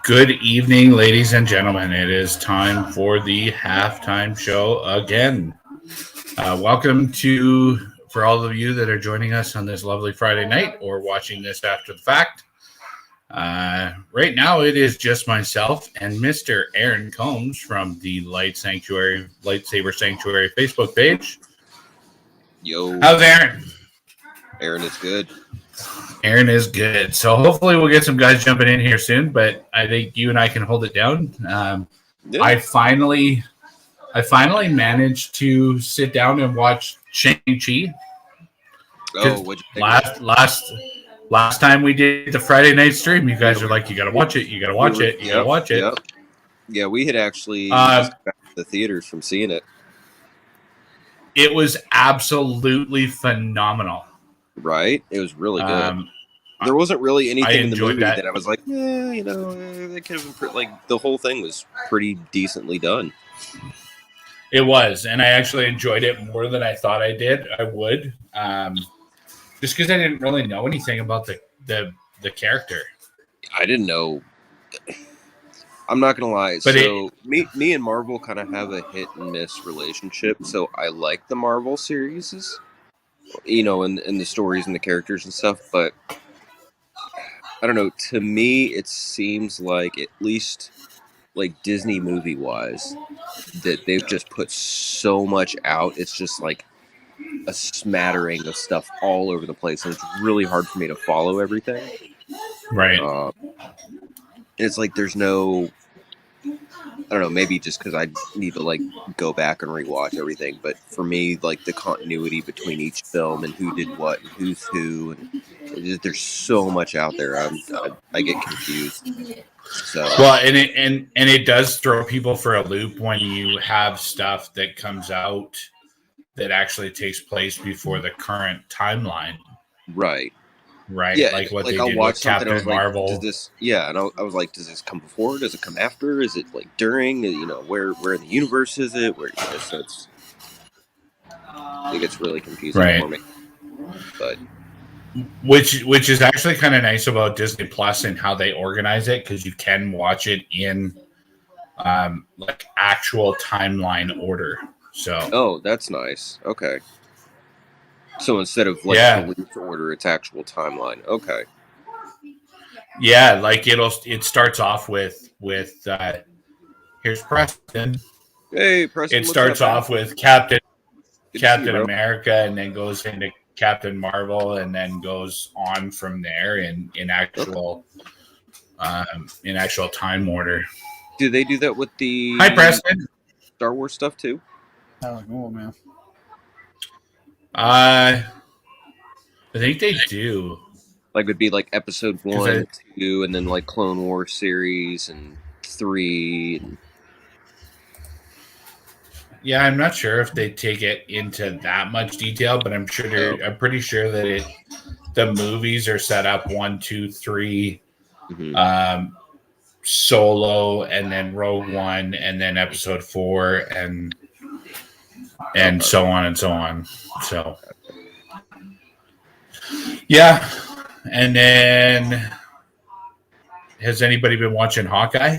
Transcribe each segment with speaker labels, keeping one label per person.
Speaker 1: Good evening, ladies and gentlemen. It is time for the halftime show again. Welcome for all of you that are joining us on this lovely Friday night or watching this after the fact. Right now, it is just myself and Mr. Aaron Combs from the Lightsaber Sanctuary Facebook page.
Speaker 2: Yo.
Speaker 1: How's Aaron?
Speaker 2: Aaron is good.
Speaker 1: Aaron is good. So hopefully we'll get some guys jumping in here soon, but I think you and I can hold it down.
Speaker 2: Yeah.
Speaker 1: I finally managed to sit down and watch Shang-Chi.
Speaker 2: Oh, what'd you think?
Speaker 1: Last time we did the Friday night stream, you guys are like, you got to watch it. You got to watch it. You got to watch it.
Speaker 2: Yep. Yeah, we had actually just got back to the theaters from seeing it.
Speaker 1: It was absolutely phenomenal.
Speaker 2: Right? It was really good. There wasn't really anything in the movie that I was like, they could have been the whole thing was pretty decently done.
Speaker 1: It was, and I actually enjoyed it more than I thought I would. Just because I didn't really know anything about the character.
Speaker 2: I didn't know. I'm not gonna lie.
Speaker 1: But
Speaker 2: me and Marvel kind of have a hit and miss relationship. So I like the Marvel series, and the stories and the characters and stuff. But I don't know. To me, it seems like, at least like Disney movie wise, that they've just put so much out. It's just like a smattering of stuff all over the place, and it's really hard for me to follow everything.
Speaker 1: Right.
Speaker 2: It's like there's no, I don't know, maybe just because I need to go back and rewatch everything, but for me, the continuity between each film and who did what and who's who, and there's so much out there. I get confused. So
Speaker 1: well, and it does throw people for a loop when you have stuff that comes out that actually takes place before the current timeline.
Speaker 2: Right.
Speaker 1: Yeah, like what they did with Captain Marvel.
Speaker 2: And I was like, does this come before? Does it come after? Is it during? Where in the universe is it? Where so it gets really confusing for me. But
Speaker 1: which is actually kind of nice about Disney Plus and how they organize it, because you can watch it in actual timeline order. So
Speaker 2: that's nice. Okay. So instead of release order, it's actual timeline. Okay.
Speaker 1: Yeah, it starts off with here's Preston.
Speaker 2: Hey, Preston.
Speaker 1: It starts off with Captain America, and then goes into Captain Marvel, and then goes on from there in actual time order.
Speaker 2: Do they do that with the
Speaker 1: Hi, Preston.
Speaker 2: Star Wars stuff too?
Speaker 3: Oh man.
Speaker 1: I think they do.
Speaker 2: It'd be episode 1, 2, and then Clone Wars series and 3.
Speaker 1: Yeah, I'm not sure if they take it into that much detail, but I'm pretty sure that the movies are set up 1, 2, 3, Solo, and then Rogue One, and then Episode 4, and so on and so on. So, yeah. And then, has anybody been watching Hawkeye?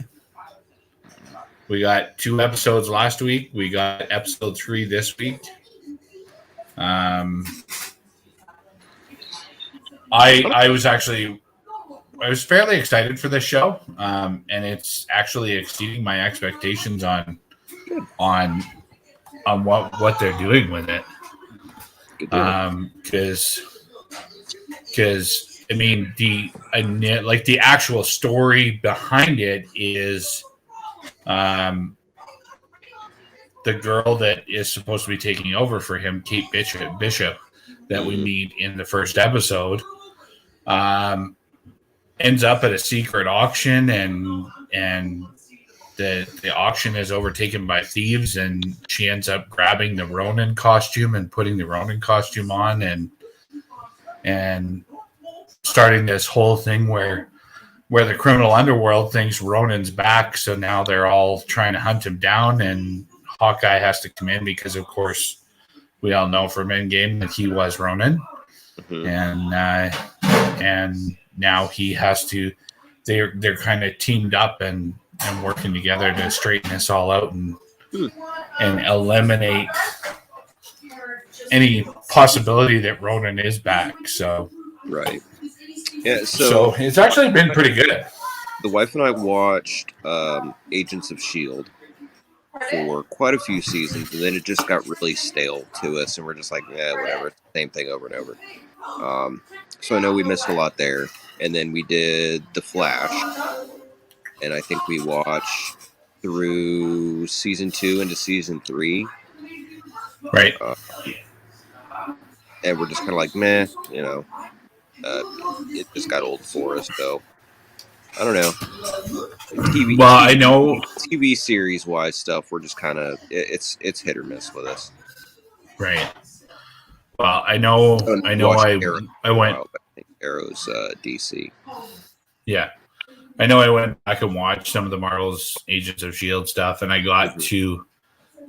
Speaker 1: We got 2 episodes last week. We got episode 3 this week. I was fairly excited for this show, and it's actually exceeding my expectations on what they're doing with it. Because I mean the actual story behind it is the girl that is supposed to be taking over for him, Kate Bishop, that we meet in the first episode, ends up at a secret auction, and the auction is overtaken by thieves, and she ends up grabbing the Ronin costume and putting the Ronin costume on, and starting this whole thing where the criminal underworld thinks Ronin's back, so now they're all trying to hunt him down, and Hawkeye has to come in because, of course, we all know from Endgame that he was Ronin, and now he has to they're kind of teamed up and working together to straighten this all out and eliminate any possibility that Ronan is back. So
Speaker 2: right. Yeah,
Speaker 1: so it's actually been pretty good.
Speaker 2: The wife and I watched Agents of S.H.I.E.L.D. for quite a few seasons, and then it just got really stale to us, and we're just like, yeah, whatever, same thing over and over. So I know we missed a lot there. And then we did The Flash, and I think we watched through season 2 into season 3.
Speaker 1: Right.
Speaker 2: And we're just kind of like, meh, you know. It just got old for us, though. I don't know.
Speaker 1: I know
Speaker 2: TV series wise stuff. We're just kind of it's hit or miss with us.
Speaker 1: Right. Well, I know. I went.
Speaker 2: Arrow's DC.
Speaker 1: Yeah, I know. I went back and watched some of the Marvel's Agents of S.H.I.E.L.D. stuff, and I got to,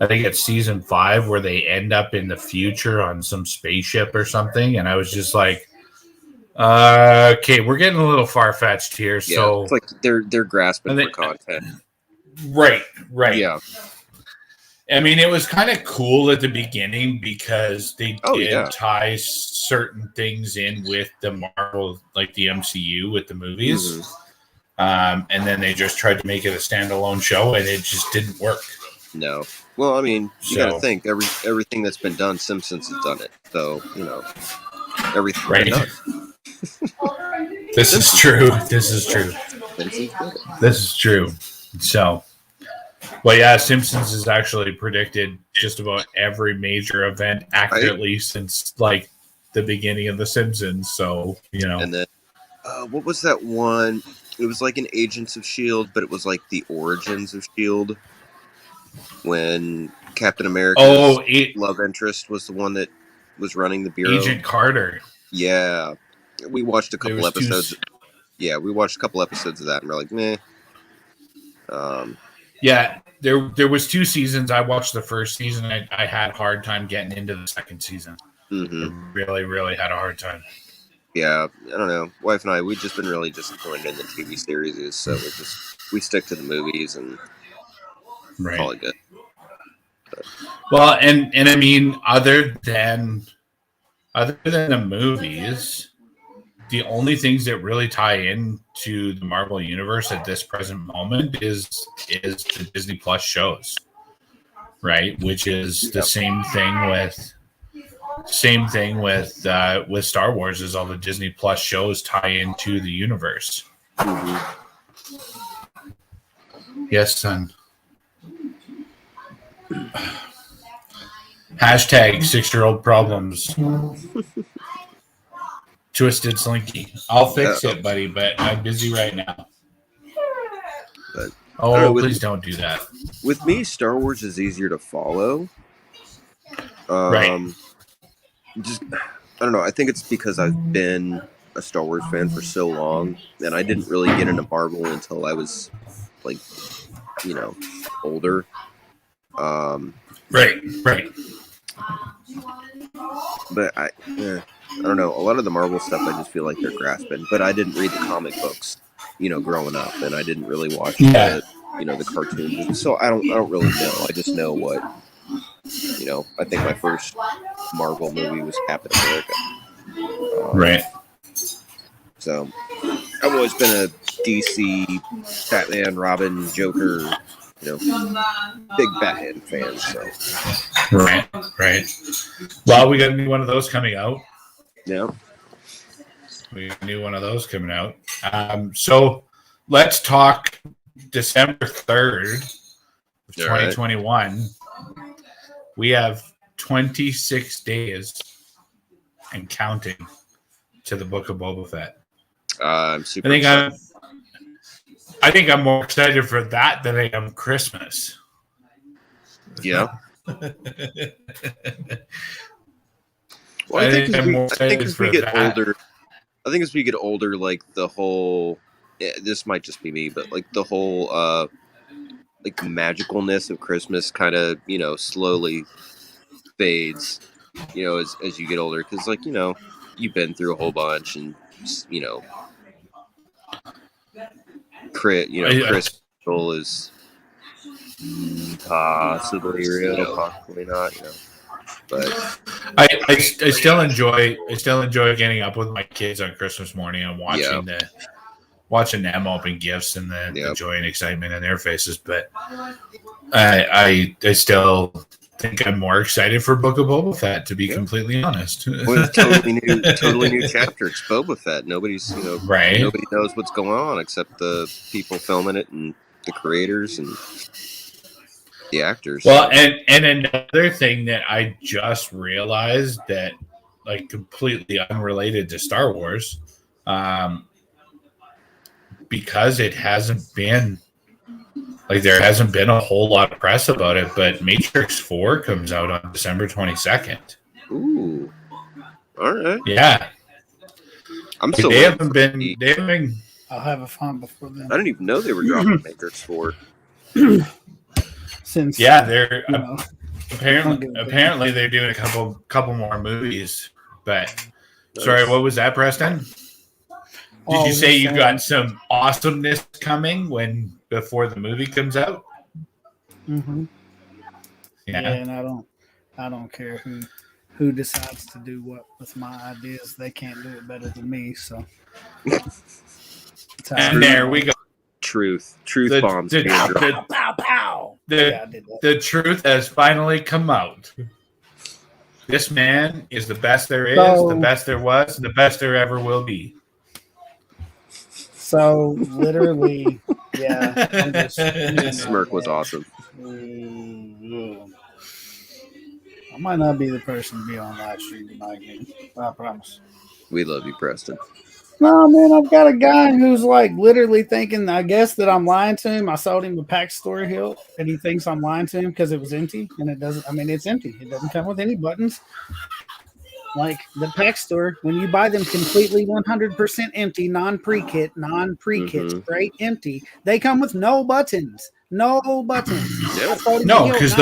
Speaker 1: I think it's season 5 where they end up in the future on some spaceship or something, and I was just like, okay, we're getting a little far-fetched here.
Speaker 2: Yeah,
Speaker 1: so
Speaker 2: it's like they're grasping for content.
Speaker 1: Right.
Speaker 2: Yeah.
Speaker 1: I mean, it was kind of cool at the beginning because they did tie certain things in with the Marvel, like the MCU with the movies. And then they just tried to make it a standalone show, and it just didn't work.
Speaker 2: No. Well, I mean, you got to think everything that's been done, Simpsons has done it. So, you know, everything.
Speaker 1: Right. This is true. So, well, yeah, Simpsons has actually predicted just about every major event accurately since like the beginning of The Simpsons. So, you know.
Speaker 2: And then, what was that one? It was like an Agents of S.H.I.E.L.D., but it was like the origins of S.H.I.E.L.D. When Captain America's love interest was the one that was running the bureau.
Speaker 1: Agent Carter.
Speaker 2: Yeah. We watched a couple episodes. Yeah, we watched a couple episodes of that, and we're like, meh.
Speaker 1: Yeah, there was 2 seasons. I watched the first season. I had a hard time getting into the second season. I really, really had a hard time.
Speaker 2: Yeah, I don't know. Wife and I, we've just been really disappointed in the TV series, so we stick to the movies and call it good. But.
Speaker 1: Well, and I mean, other than the movies, the only things that really tie into the Marvel universe at this present moment is the Disney Plus shows, right? Which is the same thing with Star Wars. Is all the Disney Plus shows tie into the universe? Yes, son. Hashtag 6-year-old problems. Twisted Slinky. I'll fix it, buddy, but I'm busy right now.
Speaker 2: But,
Speaker 1: please don't do that.
Speaker 2: With me, Star Wars is easier to follow.
Speaker 1: Right.
Speaker 2: Just, I don't know. I think it's because I've been a Star Wars fan for so long, and I didn't really get into Marvel until I was, like, you know, older.
Speaker 1: Right.
Speaker 2: But I don't know. A lot of the Marvel stuff, I just feel like they're grasping. But I didn't read the comic books, you know, growing up, and I didn't really watch the cartoons. So I don't really know. I just know what, you know. I think my first Marvel movie was Captain America.
Speaker 1: Right.
Speaker 2: So I've always been a DC, Batman, Robin, Joker, you know, big Batman fan. So.
Speaker 1: Right. Well, we got a new one of those coming out.
Speaker 2: Yeah.
Speaker 1: We got a new one of those coming out. So let's talk December 3rd of 2021. Right. We have 26 days and counting to the Book of Boba Fett.
Speaker 2: I'm super excited.
Speaker 1: I think I'm more excited for that than I am Christmas.
Speaker 2: Yeah. Well,
Speaker 1: I think I'm more excited for that.
Speaker 2: I think as we get older, like the whole, this might just be me, but like the whole, like magicalness of Christmas kind of, you know, slowly fades, you know, as you get older. Because, like, you know, you've been through a whole bunch and, you know, Chris Bull is possibly real, possibly not. But
Speaker 1: I still enjoy getting up with my kids on Christmas morning and watching them open gifts and the joy and excitement in their faces. But I still think I'm more excited for Book of Boba Fett, to be completely honest.
Speaker 2: Well, it's totally new chapter. It's Boba Fett. Nobody's
Speaker 1: right.
Speaker 2: Nobody knows what's going on except the people filming it and the creators and the actors.
Speaker 1: Well, and another thing that I just realized that, like, completely unrelated to Star Wars, because it hasn't been like there hasn't been a whole lot of press about it, but Matrix 4 comes out on December 22nd.
Speaker 2: Ooh, all right.
Speaker 1: Yeah, they haven't been.
Speaker 3: I'll have a fun before then.
Speaker 2: I didn't even know they were dropping Matrix 4.
Speaker 3: Since
Speaker 1: they're apparently they're doing a couple more movies. But sorry, what was that, Preston? Did you say you got some awesomeness coming before the movie comes out?
Speaker 3: Mm-hmm.
Speaker 1: Yeah,
Speaker 3: and I don't care who decides to do what with my ideas. They can't do it better than me. So,
Speaker 1: and there we go.
Speaker 2: Truth bombs.
Speaker 3: Pow, pow, pow.
Speaker 1: The truth has finally come out. This man is the best there is, the best there was, the best there ever will be.
Speaker 3: So literally, yeah.
Speaker 2: His smirk was awesome.
Speaker 3: I might not be the person to be on live stream tonight, man. I promise.
Speaker 2: We love you, Preston.
Speaker 3: No, man, I've got a guy who's like literally thinking, I guess, that I'm lying to him. I sold him the pack store hilt, and he thinks I'm lying to him because it was empty, and it doesn't. I mean, it's empty. It doesn't come with any buttons. Like the pack store, when you buy them completely 100% empty, non-pre-kit, straight empty, they come with no buttons. No buttons.
Speaker 1: No, because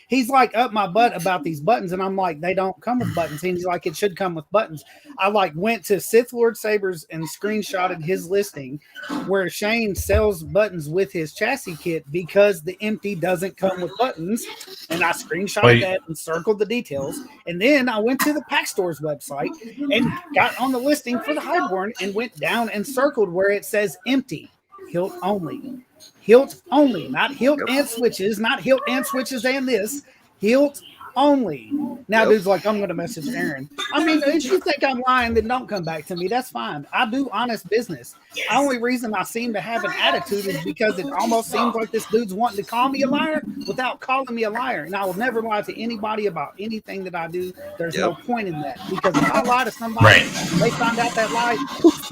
Speaker 3: he's like up my butt about these buttons, and I'm like, they don't come with buttons. And he's like, it should come with buttons. I like went to Sith Lord Sabers and screenshotted his listing where Shane sells buttons with his chassis kit because the empty doesn't come with buttons. And I screenshotted that and circled the details. And then I went to the Pack Store's website and got on the listing for the Highborn and went down and circled where it says empty, hilt only. Hilt only, not hilt and switches, not hilt and switches and this. Hilt only. Now, dude's like, I'm going to message Aaron. I mean, if you think I'm lying, then don't come back to me. That's fine. I do honest business. Yes. The only reason I seem to have an attitude is because it almost seems like this dude's wanting to call me a liar without calling me a liar. And I will never lie to anybody about anything that I do. There's no point in that. Because if I lie to somebody, they find out that lie,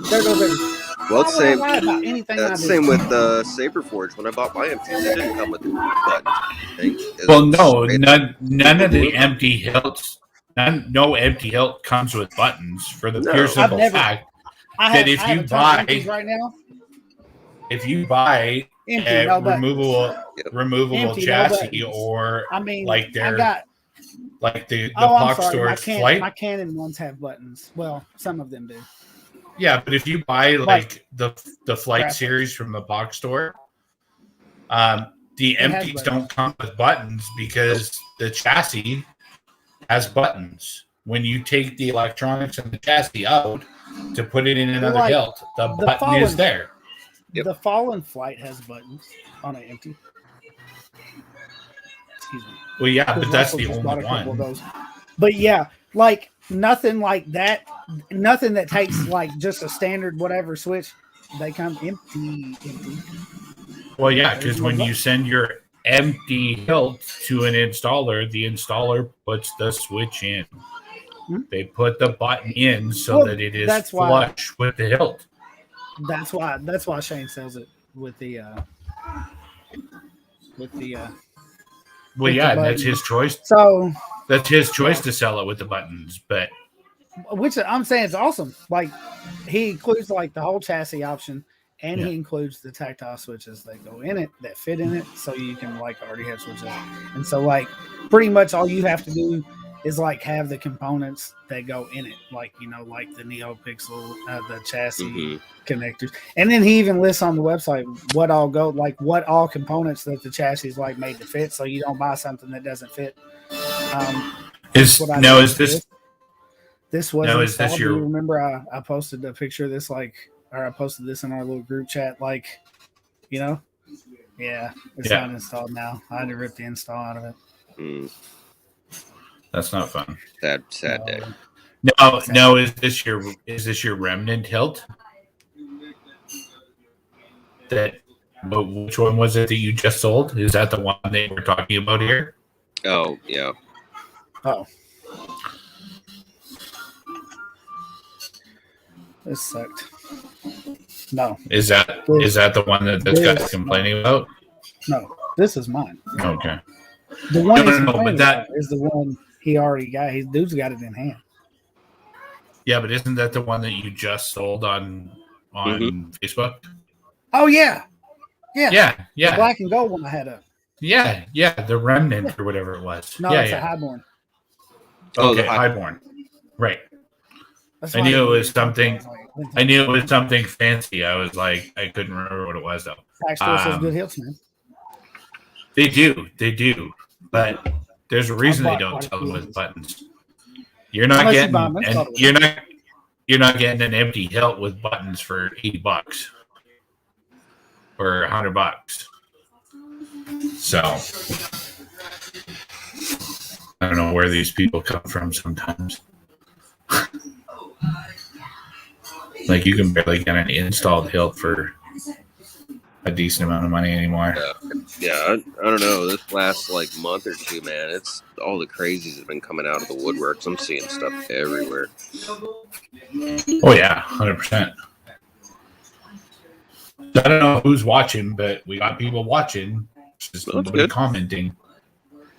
Speaker 3: there goes everything.
Speaker 2: Well, it's same with
Speaker 3: Saberforge.
Speaker 2: When I bought my empty, it didn't come with the button.
Speaker 1: Well, no, none of the empty hilts, no empty hilt comes with buttons for the pure simple fact that if you buy a removable chassis or like the Pock Storage Flight,
Speaker 3: my Canon ones have buttons. Well, some of them do.
Speaker 1: Yeah, but if you buy like the Flight series from the box store, the empties don't come with buttons because the chassis has buttons. When you take the electronics and the chassis out to put it in another hilt, the button is there.
Speaker 3: The Fallen Flight has buttons on an empty. Excuse me.
Speaker 1: Well, yeah, but that's the only one.
Speaker 3: But yeah, like nothing like that. Nothing that takes like just a standard whatever switch. They come empty.
Speaker 1: Well, yeah, because when you send your empty hilt to an installer, the installer puts the switch in. They put the button in so that it is flush with the hilt.
Speaker 3: That's why Shane sells it with the
Speaker 1: well, yeah, that's his choice.
Speaker 3: So
Speaker 1: that's his choice to sell it with the buttons, but
Speaker 3: which I'm saying is awesome. Like he includes like the whole chassis option, and he includes the tactile switches that go in it, that fit in it, so you can like already have switches. And so like pretty much all you have to do is like have the components that go in it, like like the NeoPixel, the chassis
Speaker 2: Mm-hmm.
Speaker 3: connectors, and then he even lists on the website what all components that the chassis is like made to fit, so you don't buy something that doesn't fit.
Speaker 1: Is
Speaker 3: what I
Speaker 1: now
Speaker 3: did
Speaker 1: is this
Speaker 3: This was
Speaker 1: now is
Speaker 3: installed.
Speaker 1: this
Speaker 3: Do you
Speaker 1: your
Speaker 3: remember I posted a picture of this, or I posted this in our little group chat, yeah, it's
Speaker 1: Yeah.
Speaker 3: not installed now. I had to rip the install out of it.
Speaker 1: That's not fun.
Speaker 2: Sad day.
Speaker 1: No, is this your remnant hilt? But which one was it that you just sold? Is that the one that we're talking about here?
Speaker 2: Oh yeah.
Speaker 3: Oh, this sucked. No,
Speaker 1: Is that the one that this guy's complaining about?
Speaker 3: no, this is mine.
Speaker 1: Okay.
Speaker 3: The one
Speaker 1: No,
Speaker 3: he's
Speaker 1: but
Speaker 3: complaining
Speaker 1: that
Speaker 3: about is the one he already got. His dude's got it in hand.
Speaker 1: yeah, but isn't that the one that you just sold on Facebook?
Speaker 3: Oh yeah.
Speaker 1: Yeah.
Speaker 3: The black and gold one I had up.
Speaker 1: Yeah, the remnant or whatever it was.
Speaker 3: No,
Speaker 1: yeah,
Speaker 3: it's a highborn.
Speaker 1: Okay, highborn. Right.
Speaker 3: That's
Speaker 1: I
Speaker 3: why
Speaker 1: knew it
Speaker 3: didn't
Speaker 1: was something. I knew it was something fancy. I was like, I couldn't remember what it was though.
Speaker 3: Fact store says good hilts, man.
Speaker 1: They do, but there's a reason they don't sell them with
Speaker 3: pieces.
Speaker 1: buttons. You're not
Speaker 3: Unless you
Speaker 1: getting,
Speaker 3: buy them
Speaker 1: and
Speaker 3: installed.
Speaker 1: you're not getting an empty hilt with buttons for $80 or $100. So I don't know where these people come from sometimes. Like you can barely get an installed hilt for a decent amount of money anymore.
Speaker 2: Yeah, I don't know. This last month or two, man, it's all the crazies have been coming out of the woodworks. I'm seeing stuff everywhere.
Speaker 1: Oh yeah, 100%. I don't know who's watching, but we got people watching. Just
Speaker 2: Well, that's
Speaker 1: nobody
Speaker 2: good.
Speaker 1: commenting.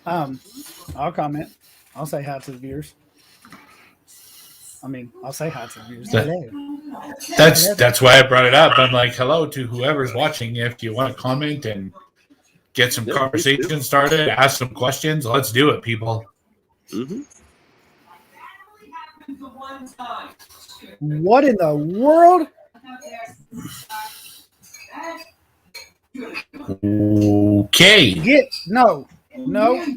Speaker 3: I'll comment. I'll say hi to the viewers. I'll say hi to the viewers.
Speaker 1: That-
Speaker 3: Hello.
Speaker 1: That's why I brought it up. I'm like, hello to whoever's watching. If you want to comment and get some
Speaker 2: Yeah,
Speaker 1: conversation started, ask some questions, let's do it, people.
Speaker 2: Mm-hmm.
Speaker 3: What in the world?
Speaker 1: Okay.
Speaker 3: No. What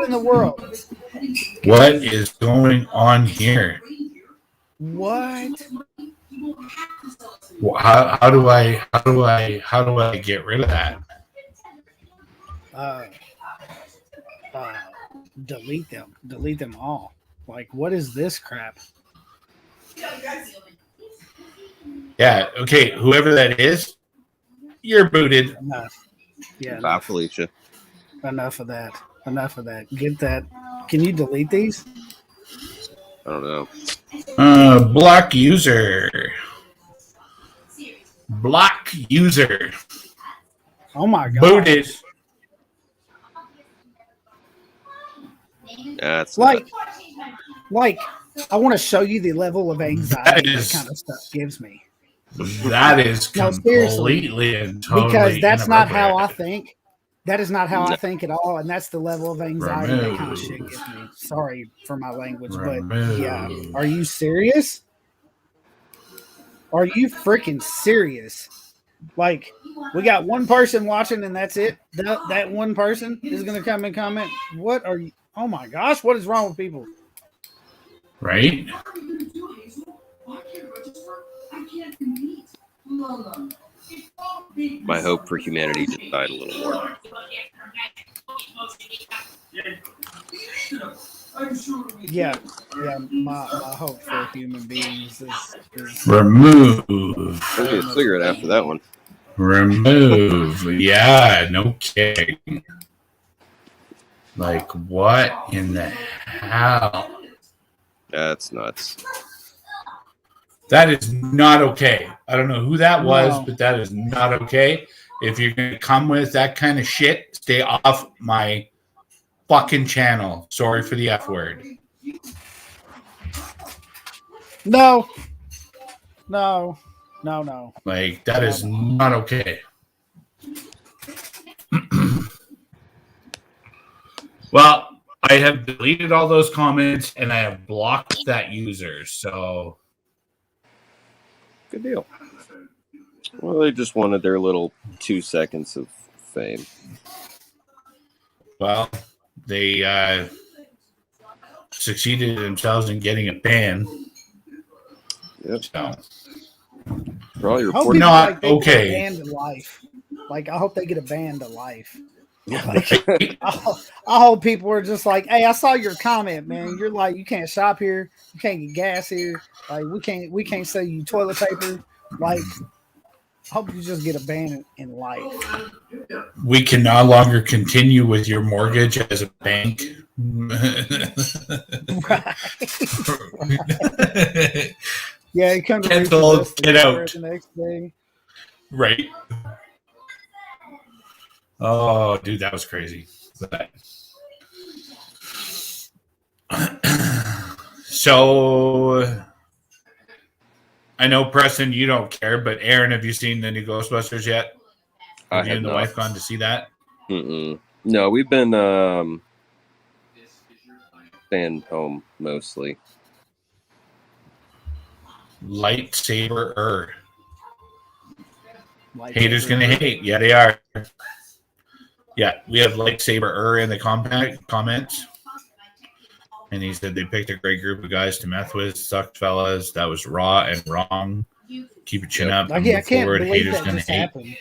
Speaker 3: in the world?
Speaker 1: What is going on here?
Speaker 3: What?
Speaker 1: How do I get rid of that?
Speaker 3: Delete them. Delete them all. What is this crap?
Speaker 1: Yeah. Okay. Whoever that is, you're booted.
Speaker 3: Enough. Yeah.
Speaker 2: Bye, Felicia.
Speaker 3: Enough of that. Get that. Can you delete these?
Speaker 2: I don't know.
Speaker 1: Block user.
Speaker 3: Oh my god.
Speaker 1: Booted.
Speaker 2: That's
Speaker 3: I want to show you the level of anxiety
Speaker 1: That is-
Speaker 3: that kind of stuff gives me.
Speaker 1: That is
Speaker 3: No, seriously.
Speaker 1: completely and totally
Speaker 3: Because that's not how I
Speaker 1: inappropriate.
Speaker 3: think. That is not how I think at all, and that's the level of anxiety that kind of shit gives me. Sorry for my language, but yeah. Are you serious? Are you freaking serious? We got one person watching, and that's it. That one person is going to come and comment. What are you? Oh my gosh, what is wrong with people?
Speaker 1: Right?
Speaker 2: my hope for humanity just died a little more.
Speaker 3: Yeah. My hope for human beings is
Speaker 1: Remove.
Speaker 2: I get a cigarette after that one.
Speaker 1: Remove. Yeah, no kidding. What in the hell?
Speaker 2: That's nuts.
Speaker 1: That is not okay. I don't know who that was,
Speaker 3: No.
Speaker 1: but that is not okay. If you're going to come with that kind of shit, stay off my fucking channel. Sorry for the F word.
Speaker 3: no.
Speaker 1: That is not okay. Well, I have deleted all those comments and I have blocked that user. So
Speaker 2: Good deal. Well, they just wanted their little 2 seconds of fame.
Speaker 1: well, they succeeded themselves in getting a ban.
Speaker 2: Yep.
Speaker 1: So
Speaker 2: For all your
Speaker 3: I hope
Speaker 1: We're
Speaker 3: people,
Speaker 1: not
Speaker 3: like, they get
Speaker 1: okay.
Speaker 3: a ban to life. Like, I hope they get a ban to life.
Speaker 1: Right?
Speaker 3: I hope people are just like, hey, I saw your comment, man. You're like, you can't shop here, you can't get gas here, like we can't sell you toilet paper. Like, I hope you just get a ban in life.
Speaker 1: We can no longer continue with your mortgage as a bank.
Speaker 3: Right. Yeah, you come to
Speaker 1: Cancel,
Speaker 3: repossess the
Speaker 1: get
Speaker 3: car
Speaker 1: out.
Speaker 3: the next day.
Speaker 1: Right. Oh, dude, that was crazy. So I know, Preston, you don't care, but Aaron, have you seen the new Ghostbusters yet?
Speaker 2: I
Speaker 1: Have you
Speaker 2: have
Speaker 1: and the
Speaker 2: not.
Speaker 1: wife gone to see that?
Speaker 2: Mm-mm. No, we've been staying home mostly.
Speaker 1: Lightsaber.
Speaker 3: Like,
Speaker 1: Haters gonna hate. Yeah, they are. Yeah, we have Lightsaber in the comments. And he said they picked a great group of guys to mess with. Sucked, fellas. That was raw and wrong. Keep your chin up.
Speaker 3: Like,
Speaker 1: And
Speaker 3: yeah, I
Speaker 1: move
Speaker 3: can't
Speaker 1: forward.
Speaker 3: believe
Speaker 1: Haters
Speaker 3: that
Speaker 1: gonna
Speaker 3: just
Speaker 1: hate.
Speaker 3: happened.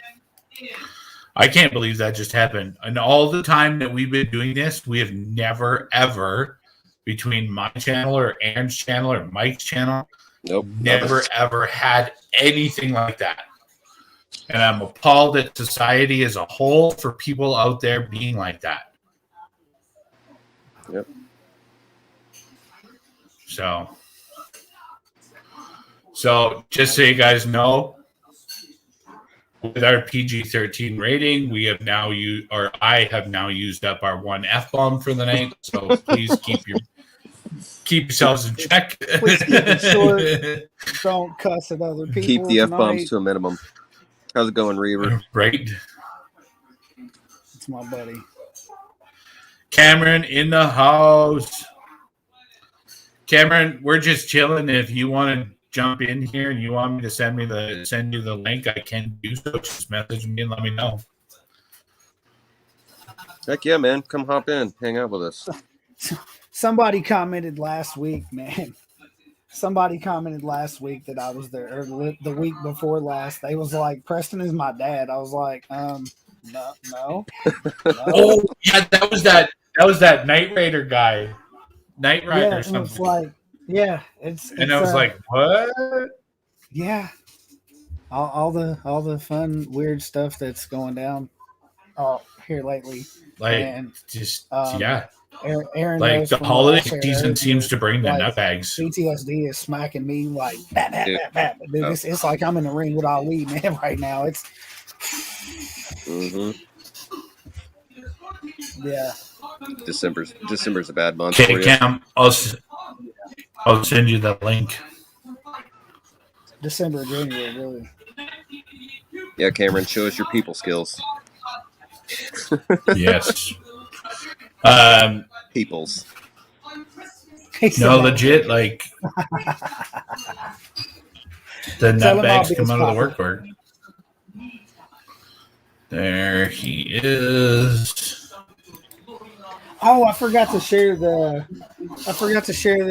Speaker 1: I can't believe that just happened. And all the time that we've been doing this, we have never, ever, between my channel or Aaron's channel or Mike's channel,
Speaker 2: Nope.
Speaker 1: never, ever had anything like that. And I'm appalled at society as a whole for people out there being like that.
Speaker 2: Yep.
Speaker 1: So just so you guys know, with our PG-13 rating, we have now used, or I have now used up our one F-bomb for the night. So please keep yourselves in check.
Speaker 3: Please keep it short. Don't cuss at other people.
Speaker 2: Keep the F-bombs
Speaker 3: tonight.
Speaker 2: to a minimum. How's it going, Reaver?
Speaker 1: Right.
Speaker 3: It's my buddy.
Speaker 1: Cameron in the house. Cameron, we're just chilling. If you want to jump in here and you want me to send you the link, I can do so. Just message me and let me know.
Speaker 2: Heck yeah, man. Come hop in. Hang out with us.
Speaker 3: Somebody commented last week, man. Somebody commented last week that I was there, or the week before last. They was like, Preston is my dad. I was like, no.
Speaker 1: Oh, yeah, that was that Knight Raider guy. Knight Rider
Speaker 3: Yeah,
Speaker 1: or
Speaker 3: and
Speaker 1: something.
Speaker 3: it's like, yeah, it's
Speaker 1: And I was like, what?
Speaker 3: yeah, all the fun weird stuff that's going down here lately.
Speaker 1: Like,
Speaker 3: And
Speaker 1: just,
Speaker 3: Aaron
Speaker 1: Like,
Speaker 3: knows
Speaker 1: the
Speaker 3: from
Speaker 1: holiday
Speaker 3: last year,
Speaker 1: season seems to bring the
Speaker 3: like,
Speaker 1: nutbags.
Speaker 3: PTSD is smacking me like bat, bat,
Speaker 2: Yeah.
Speaker 3: bat, bat. Dude, it's like I'm in the ring with Ali, man, right now. It's
Speaker 2: Mm-hmm.
Speaker 3: yeah.
Speaker 2: December's a bad month
Speaker 1: Okay,
Speaker 2: for you.
Speaker 1: Cam, I'll send you the link.
Speaker 3: December, January, really.
Speaker 2: Yeah, Cameron, show us your people skills.
Speaker 1: Yes.
Speaker 2: Peoples.
Speaker 1: No, legit, like the
Speaker 3: Tell him I'll
Speaker 1: nutbags
Speaker 3: be
Speaker 1: come
Speaker 3: his
Speaker 1: out of the
Speaker 3: papa.
Speaker 1: work. There he is.
Speaker 3: Oh, I forgot to share the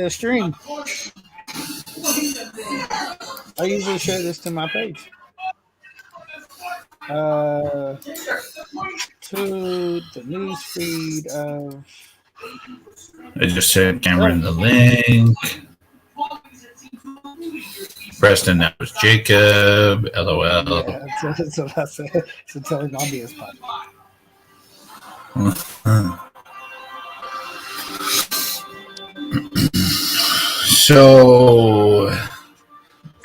Speaker 3: stream. I usually share this to my page. To the news feed of
Speaker 1: I just sent Cameron the link. Preston, that was Jacob. LOL.
Speaker 3: yeah, that's what I said. So tell him I'll be his papa.
Speaker 1: So,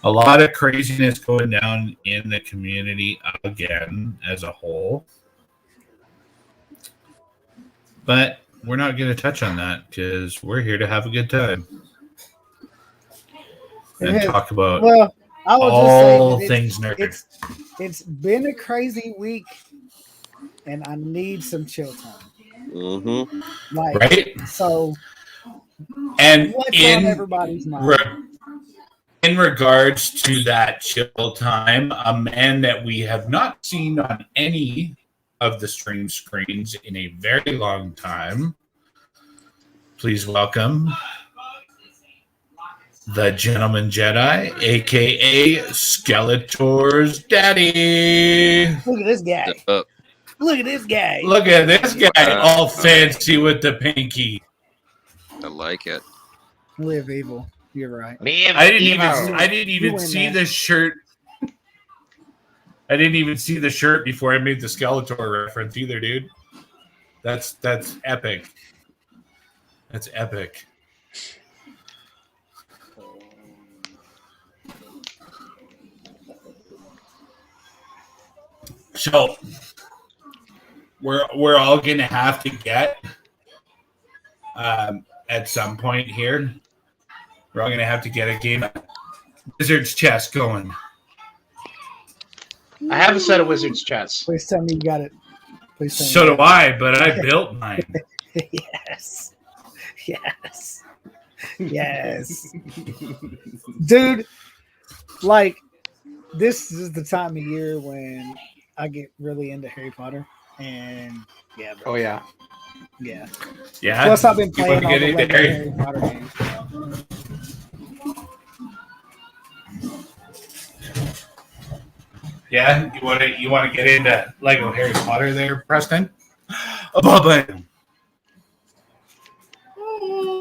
Speaker 1: a lot of craziness going down in the community again as a whole. But we're not going to touch on that because we're here to have a good time and talk about
Speaker 3: Well, I will
Speaker 1: all
Speaker 3: just say
Speaker 1: things nerd.
Speaker 3: it's been a crazy week, and I need some chill time.
Speaker 2: Mm-hmm.
Speaker 3: Like,
Speaker 1: right?
Speaker 3: so
Speaker 1: And
Speaker 3: what's on everybody's mind?
Speaker 1: in regards to that chill time, a man that we have not seen on any of the stream screens in a very long time. Please welcome the Gentleman Jedi, aka Skeletor's daddy.
Speaker 3: Look at this guy. Look at this guy.
Speaker 1: Look at this guy, all fancy with the pinky.
Speaker 2: I like it.
Speaker 3: Live evil. You're right.
Speaker 1: I didn't even
Speaker 3: win,
Speaker 1: see
Speaker 3: man.
Speaker 1: the shirt. I didn't even see the shirt before I made the Skeletor reference either, dude. That's epic. That's epic. So we're all gonna have to get at some point here. We're all gonna have to get a game of Wizard's Chess going.
Speaker 4: I have a set of Wizard's Chess.
Speaker 3: Please tell me you got it. Please tell me.
Speaker 1: So do I, but I built mine.
Speaker 3: Yes. Yes. Yes. Dude, like, this is the time of year when I get really into Harry Potter. And yeah, bro.
Speaker 4: Oh yeah.
Speaker 3: Yeah.
Speaker 1: Yeah.
Speaker 3: Plus, I've been
Speaker 1: You
Speaker 3: playing
Speaker 1: wanna
Speaker 3: all
Speaker 1: get
Speaker 3: the
Speaker 1: into
Speaker 3: Lego
Speaker 1: Harry-
Speaker 3: Harry Potter games.
Speaker 1: Yeah, you want to get into Lego Harry Potter there, Preston? Bubba.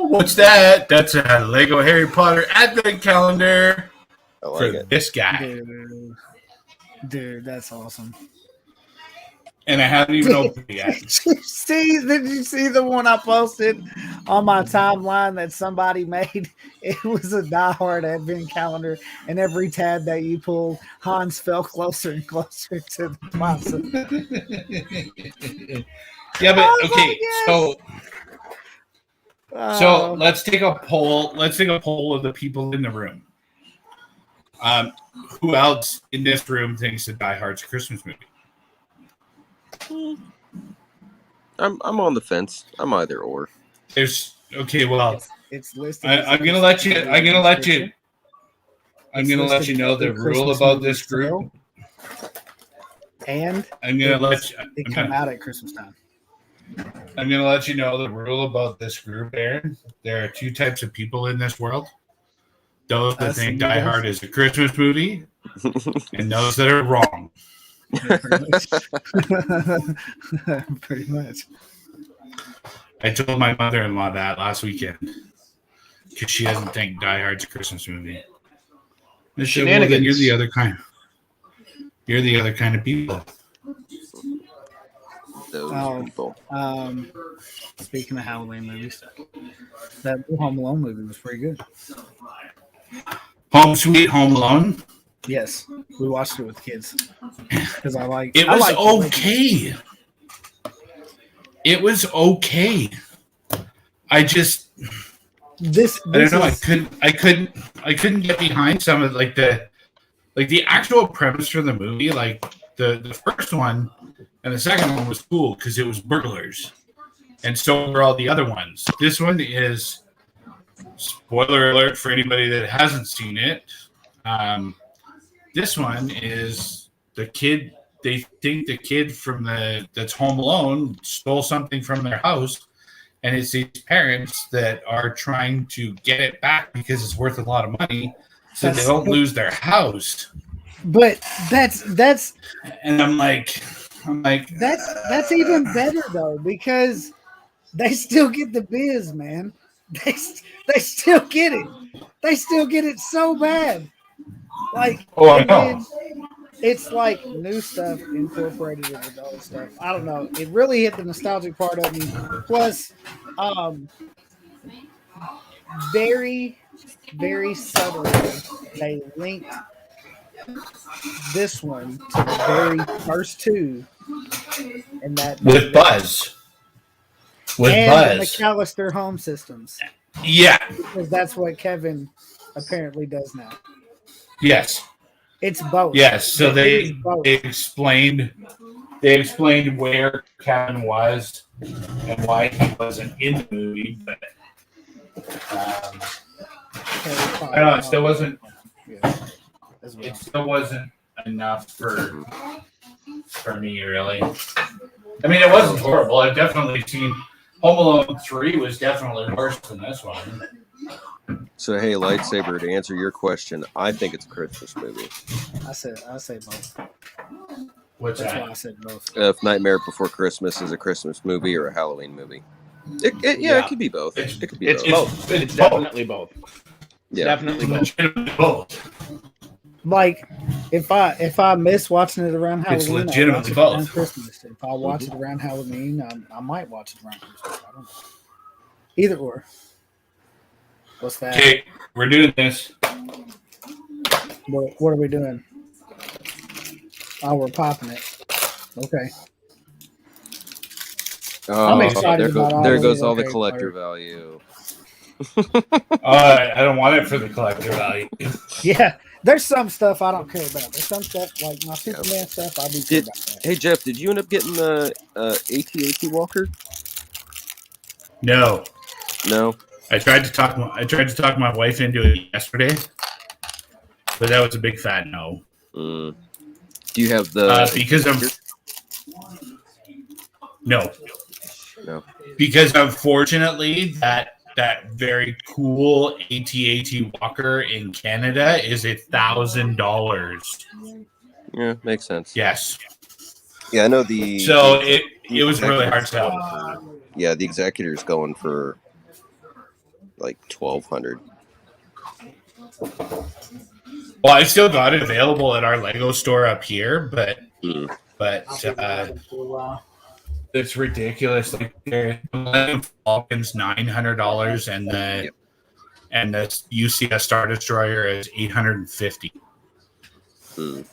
Speaker 1: What's that? That's a Lego Harry Potter advent calendar
Speaker 2: I
Speaker 1: for
Speaker 2: like it.
Speaker 1: this guy,
Speaker 3: Dude, that's awesome.
Speaker 1: and I haven't even opened it yet.
Speaker 3: Did you see the one I posted on my timeline that somebody made? It was a Die Hard advent calendar, and every tab that you pulled, Hans fell closer and closer to the pizza.
Speaker 1: Yeah, but
Speaker 3: Oh my
Speaker 1: okay,
Speaker 3: gosh.
Speaker 1: so let's take a poll. Let's take a poll of the people in the room. Who else in this room thinks that Die Hard's a Christmas movie?
Speaker 2: I'm on the fence. I'm either or.
Speaker 1: There's okay. Well,
Speaker 3: it's listed.
Speaker 1: I'm gonna let you. I'm gonna let you know the rule about this group.
Speaker 3: And
Speaker 1: I'm gonna let you.
Speaker 3: it come out at Christmas time.
Speaker 1: I'm gonna let you know the rule about this group, Aaron. There are two types of people in this world: those that
Speaker 3: Us
Speaker 1: think
Speaker 3: and
Speaker 1: Die
Speaker 3: you.
Speaker 1: Hard is a Christmas movie, and those that are wrong.
Speaker 3: Yeah, pretty much. Pretty much.
Speaker 1: I told my mother-in-law that last weekend because she doesn't think Die Hard's a Christmas movie. I said, well, then you're the other kind. You're the other kind of people.
Speaker 2: Those people.
Speaker 3: Speaking of Halloween movies, that Home Alone movie was pretty good.
Speaker 1: Home Sweet Home Alone.
Speaker 3: Yes, we watched it with kids because I like.
Speaker 1: It
Speaker 3: I
Speaker 1: was
Speaker 3: like the original.
Speaker 1: okay. It was okay. I just
Speaker 3: This
Speaker 1: I don't know.
Speaker 3: is,
Speaker 1: I couldn't get behind some of the actual premise for the movie. Like the first one and the second one was cool because it was burglars, and so were all the other ones. This one is spoiler alert for anybody that hasn't seen it. This one is the kid. They think the kid that's home alone stole something from their house, and it's these parents that are trying to get it back because it's worth a lot of money, so they don't lose their house.
Speaker 3: but that's
Speaker 1: And I'm like,
Speaker 3: that's even better though because they still get the biz, man. They still get it. They still get it so bad. Like,
Speaker 1: oh, I
Speaker 3: and
Speaker 1: know.
Speaker 3: then it's like new stuff incorporated with old stuff. I don't know. It really hit the nostalgic part of me. Plus, very, very subtly, they linked this one to the very first two, and that
Speaker 1: With Buzz. With
Speaker 3: and the
Speaker 1: Buzz.
Speaker 3: McAllister home systems,
Speaker 1: Yeah.
Speaker 3: because that's what Kevin apparently does now.
Speaker 1: Yes.
Speaker 3: It's both.
Speaker 1: Yes. So
Speaker 3: It is
Speaker 1: they explained where Kevin was and why he wasn't in the movie, but I don't know. It still wasn't.
Speaker 3: As well.
Speaker 1: It still wasn't enough for me, really. I mean, it wasn't horrible. I've definitely seen Home Alone 3 was definitely worse than this one.
Speaker 2: So hey, lightsaber. To answer your question, I think it's a Christmas movie.
Speaker 3: I say both.
Speaker 1: What's
Speaker 3: That's
Speaker 1: that?
Speaker 3: why I said both.
Speaker 2: If Nightmare Before Christmas is a Christmas movie or a Halloween movie, it could be both.
Speaker 1: It's-
Speaker 2: It could be
Speaker 4: It's
Speaker 2: both.
Speaker 4: both.
Speaker 1: it's
Speaker 4: It's
Speaker 1: both.
Speaker 4: definitely both.
Speaker 2: Yeah.
Speaker 4: Definitely both.
Speaker 1: Legitimately both.
Speaker 3: Like if I miss watching it around
Speaker 1: It's
Speaker 3: Halloween,
Speaker 1: legitimately
Speaker 3: I'll watch it
Speaker 1: both.
Speaker 3: around Christmas. If I watch it around Halloween, I might watch it around Christmas. I don't know. Either or. What's that?
Speaker 1: Okay, we're doing this.
Speaker 3: What are we doing? Oh, we're popping it. Okay.
Speaker 2: Oh,
Speaker 3: excited about all
Speaker 2: there
Speaker 3: of
Speaker 2: goes
Speaker 3: it.
Speaker 2: all the
Speaker 3: Okay,
Speaker 2: collector
Speaker 3: Larry.
Speaker 2: value.
Speaker 1: I don't want it for the collector value.
Speaker 3: Yeah, there's some stuff I don't care about. There's some stuff like my Superman stuff I do care
Speaker 2: Did-
Speaker 3: about that.
Speaker 2: Hey Jeff, did you end up getting the AT-AT Walker?
Speaker 1: No,
Speaker 2: No.
Speaker 1: I tried to talk my wife into it yesterday, but that was a big fat no.
Speaker 2: Mm. Do you have the?
Speaker 1: Because of no,
Speaker 2: No.
Speaker 1: because unfortunately that very cool AT-AT Walker in Canada is $1,000.
Speaker 2: Yeah, makes sense.
Speaker 1: Yes,
Speaker 2: Yeah, I know the.
Speaker 1: so
Speaker 2: the
Speaker 1: it was really hard
Speaker 2: executor's
Speaker 1: to sell.
Speaker 2: going for- yeah, the executor's going for like $1,200.
Speaker 1: Well, I still got it available at our Lego store up here, but
Speaker 2: Mm.
Speaker 1: it's ridiculous. Like the Millennium Falcon's $900, and the UCS Star Destroyer is $850.
Speaker 2: Mm.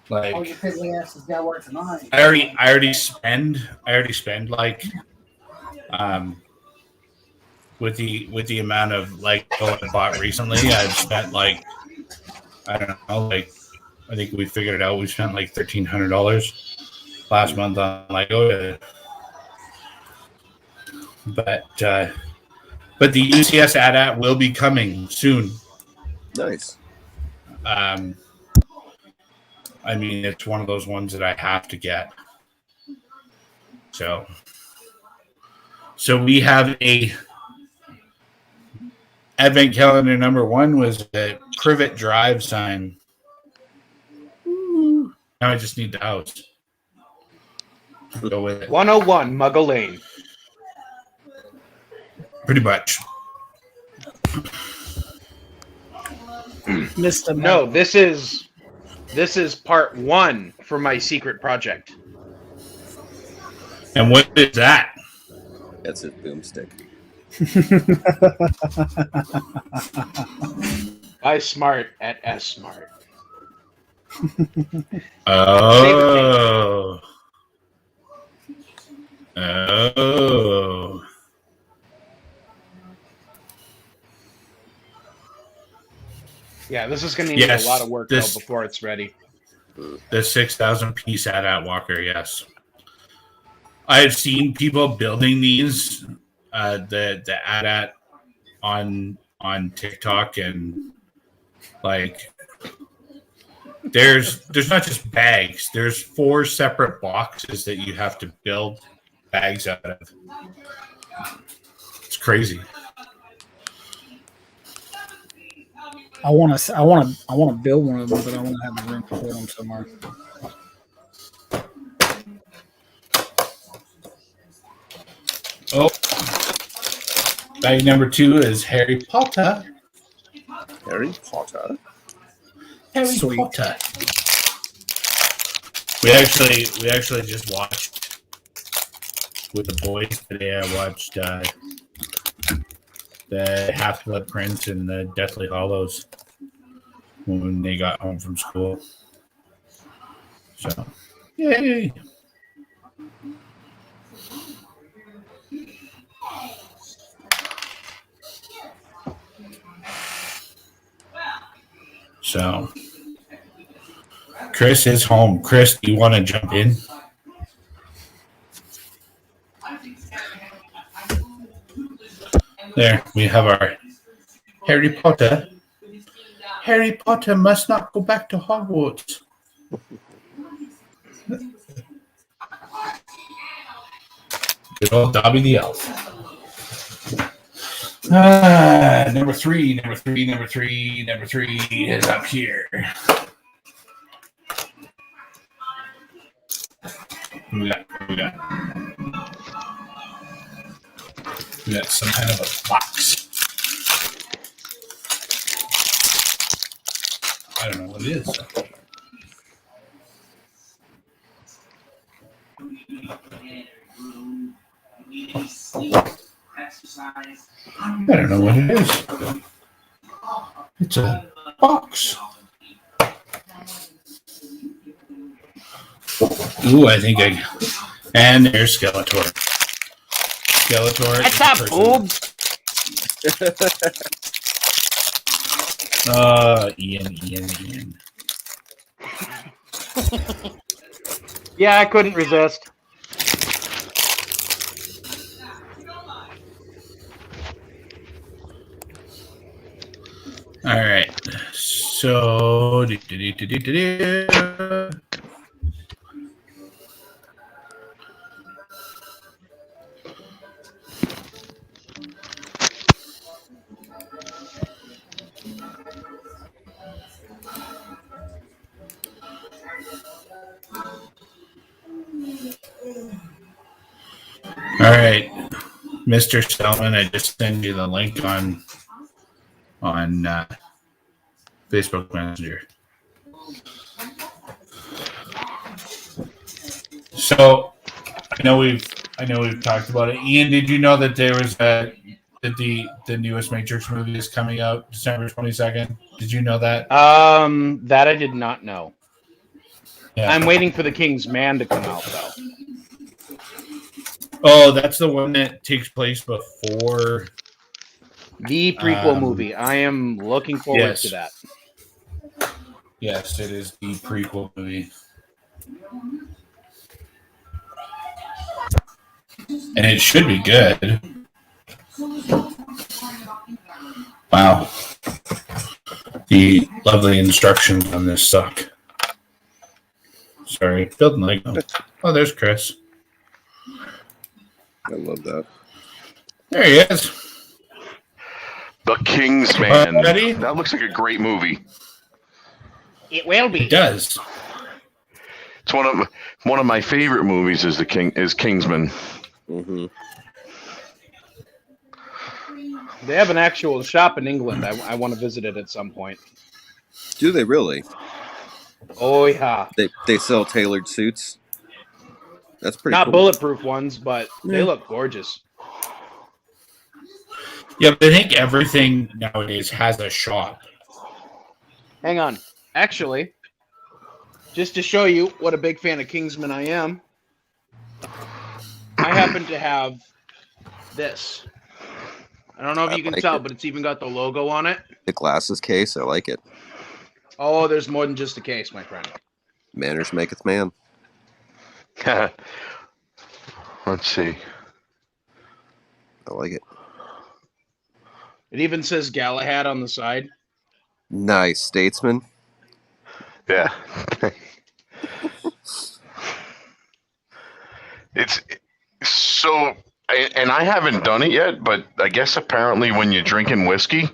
Speaker 1: Like
Speaker 3: your piddly ass has got to work tonight.
Speaker 1: I already spend like with the amount of like I bought recently, I've spent like I don't know, like I think we figured it out. We spent like $1,300 last month on Lego. But the UCS AT-AT will be coming soon.
Speaker 2: Nice.
Speaker 1: I mean, it's one of those ones that I have to get. So we have a Advent calendar number 1 was a Privet Drive sign. Now I just need the house. Go with it.
Speaker 4: 101 Muggle Lane.
Speaker 1: Pretty much.
Speaker 3: Mr.
Speaker 4: No, this is part 1 for my secret project.
Speaker 1: And what is that?
Speaker 2: That's his boomstick.
Speaker 4: Buy smart at S Smart.
Speaker 1: Oh. Oh.
Speaker 4: Yeah, this is going to need
Speaker 1: Yes,
Speaker 4: a lot of work
Speaker 1: this-
Speaker 4: though before it's ready.
Speaker 1: The 6,000 piece AT-AT Walker, yes. I've seen people building these, the AT-AT on TikTok, and like there's not just bags. There's 4 separate boxes that you have to build bags out of. It's crazy.
Speaker 3: I want to build one of them, but I want to have the room to put them somewhere.
Speaker 1: Oh, bag number 2 is Harry Potter.
Speaker 2: Harry Potter.
Speaker 1: Harry
Speaker 3: Sweet.
Speaker 1: Potter. We actually just watched with the boys today. I watched the Half-Blood Prince and the Deathly Hollows when they got home from school. So, yay! So, Chris is home. Chris, do you want to jump in? There, we have our Harry Potter. Harry Potter must not go back to Hogwarts. Good old Dobby the Elf. Number three is up here. Who we got? We got some kind of a box. I don't know what it is. I don't know what it is. It's a box. Ooh, I think I. And there's Skeletor. Skeletor.
Speaker 4: What's up, boobs?
Speaker 1: Ian.
Speaker 4: Yeah, I couldn't resist.
Speaker 1: All right. So. All right, Mr. Selman, I just sent you the link on Facebook Messenger. So I know we've talked about it. Ian, did you know that there was that the newest Matrix movie is coming out December 22nd? Did you know that?
Speaker 4: That I did not know.
Speaker 1: Yeah.
Speaker 4: I'm waiting for The King's Man to come out, though.
Speaker 1: Oh, that's the one that takes place before
Speaker 4: The prequel movie. I am looking forward to that.
Speaker 1: Yes, it is the prequel movie. And it should be good. Wow. The lovely instructions on this suck. Sorry, building Lego. Oh, there's Chris.
Speaker 2: I love that.
Speaker 1: There he is.
Speaker 5: The King's Man.
Speaker 1: Ready?
Speaker 5: That looks like a great movie.
Speaker 4: It will be.
Speaker 1: It does.
Speaker 5: It's one of my favorite movies is Kingsman.
Speaker 2: Mm-hmm.
Speaker 4: They have an actual shop in England. I want to visit it at some point.
Speaker 2: Do they really?
Speaker 4: Oh yeah.
Speaker 2: They sell tailored suits. That's pretty
Speaker 4: Not
Speaker 2: cool.
Speaker 4: bulletproof ones, but they look gorgeous.
Speaker 1: Yeah, but I think everything nowadays has a shop.
Speaker 4: Hang on. Actually, just to show you what a big fan of Kingsman I am, I happen to have this. I don't know if you can tell, but it's even got the logo on it.
Speaker 2: The glasses case, I like it.
Speaker 4: Oh, there's more than just a case, my friend.
Speaker 2: Manners maketh man.
Speaker 5: Let's see.
Speaker 2: I like it.
Speaker 4: It even says Galahad on the side.
Speaker 2: Nice. Statesman.
Speaker 5: Yeah. It's so, and I haven't done it yet, but I guess apparently when you're drinking whiskey,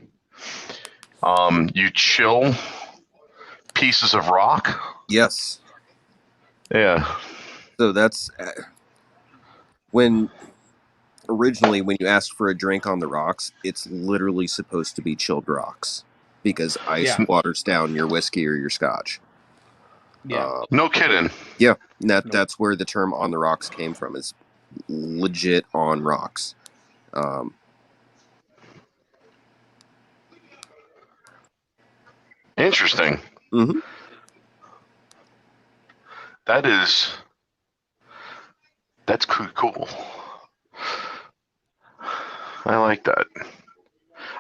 Speaker 5: you chill pieces of rock.
Speaker 2: Yes.
Speaker 5: Yeah.
Speaker 2: So that's when you ask for a drink on the rocks, it's literally supposed to be chilled rocks because ice waters down your whiskey or your scotch.
Speaker 4: Yeah.
Speaker 5: No kidding.
Speaker 2: Yeah. That's where the term on the rocks came from, is legit on rocks.
Speaker 5: Interesting.
Speaker 2: Mm-hmm.
Speaker 5: That's cool. I like that.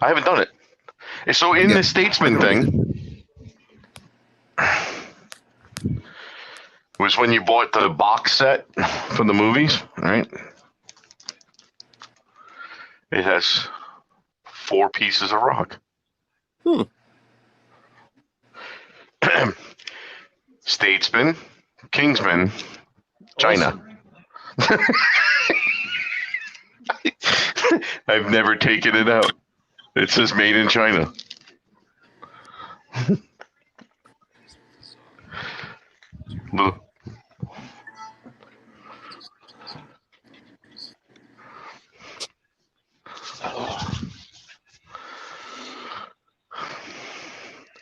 Speaker 5: I haven't done it. So in the Statesman thing, was when you bought the box set for the movies, right? It has 4 pieces of rock.
Speaker 2: Hmm.
Speaker 5: Statesman, Kingsman, China.
Speaker 4: Awesome.
Speaker 5: I've never taken it out. It says made in China. Look.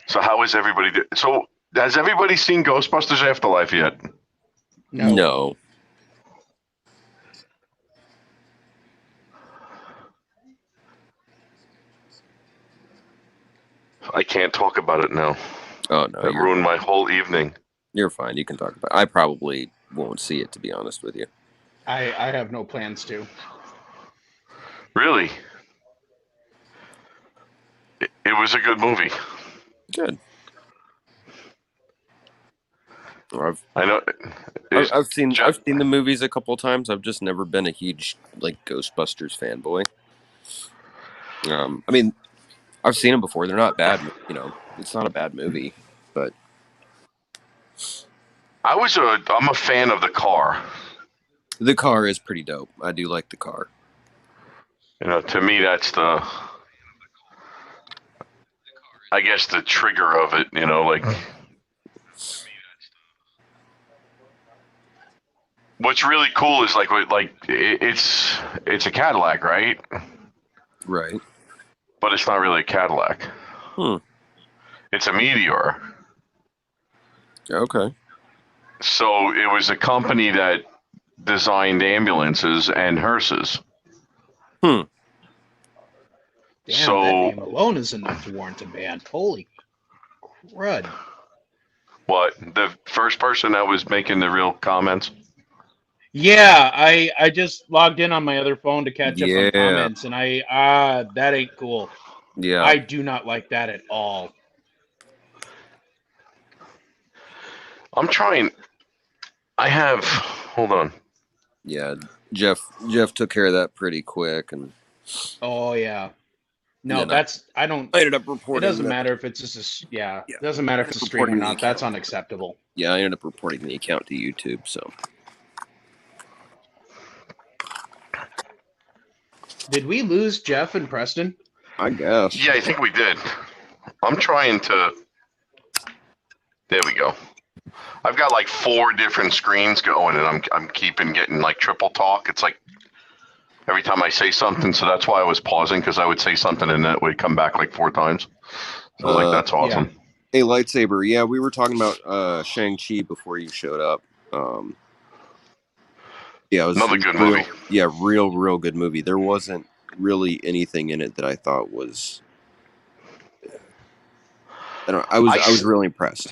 Speaker 5: So how is everybody? So has everybody seen Ghostbusters Afterlife yet?
Speaker 2: No.
Speaker 5: I can't talk about it now.
Speaker 2: Oh no,
Speaker 5: That ruined my whole evening.
Speaker 2: you're fine. You can talk about it. I probably won't see it, to be honest with you.
Speaker 4: I have no plans to.
Speaker 5: Really? It was a good movie.
Speaker 2: Good. Well,
Speaker 5: I know.
Speaker 2: I've seen the movies a couple of times. I've just never been a huge Ghostbusters fanboy. I mean, I've seen them before. They're not bad. It's not a bad movie, but
Speaker 5: I'm a fan of the car.
Speaker 2: the car is pretty dope. I do like the car.
Speaker 5: To me, that's I guess the trigger of it. What's really cool is it's a Cadillac, right?
Speaker 2: Right.
Speaker 5: But it's not really a Cadillac. It's a Meteor.
Speaker 2: Okay.
Speaker 5: So it was a company that designed ambulances and hearses.
Speaker 4: Damn,
Speaker 5: So-
Speaker 4: that name alone is enough to warrant a ban. Holy crud.
Speaker 5: What? The first person that was making the real comments?
Speaker 4: Yeah, I just logged in on my other phone to catch up
Speaker 2: Yeah.
Speaker 4: on comments, and that ain't cool.
Speaker 2: Yeah.
Speaker 4: I do not like that at all.
Speaker 5: I'm trying. Hold on.
Speaker 2: Yeah. Jeff took care of that pretty quick, and
Speaker 4: Oh yeah. No,
Speaker 2: Yeah, no.
Speaker 4: I don't.
Speaker 2: I ended up
Speaker 4: It
Speaker 2: reporting.
Speaker 4: doesn't
Speaker 2: that-
Speaker 4: matter if it's just
Speaker 2: Yeah.
Speaker 4: It doesn't matter if it's a stream or
Speaker 2: Reporting the
Speaker 4: not. That's
Speaker 2: account.
Speaker 4: unacceptable.
Speaker 2: Yeah, I ended up reporting the account to YouTube. So
Speaker 4: Did we lose Jeff and Preston?
Speaker 2: I guess.
Speaker 5: Yeah, I think we did. I'm trying to. There we go. I've got 4 different screens going, and I'm keeping getting triple talk. It's every time I say something, so that's why I was pausing, because I would say something and that would come back 4 times. So that's awesome.
Speaker 2: Hey, lightsaber. Yeah, we were talking about Shang-Chi before you showed up. Yeah, it was
Speaker 5: Another good
Speaker 2: real-
Speaker 5: movie.
Speaker 2: Yeah, real good movie. There wasn't really anything in it that I thought was. I was really impressed.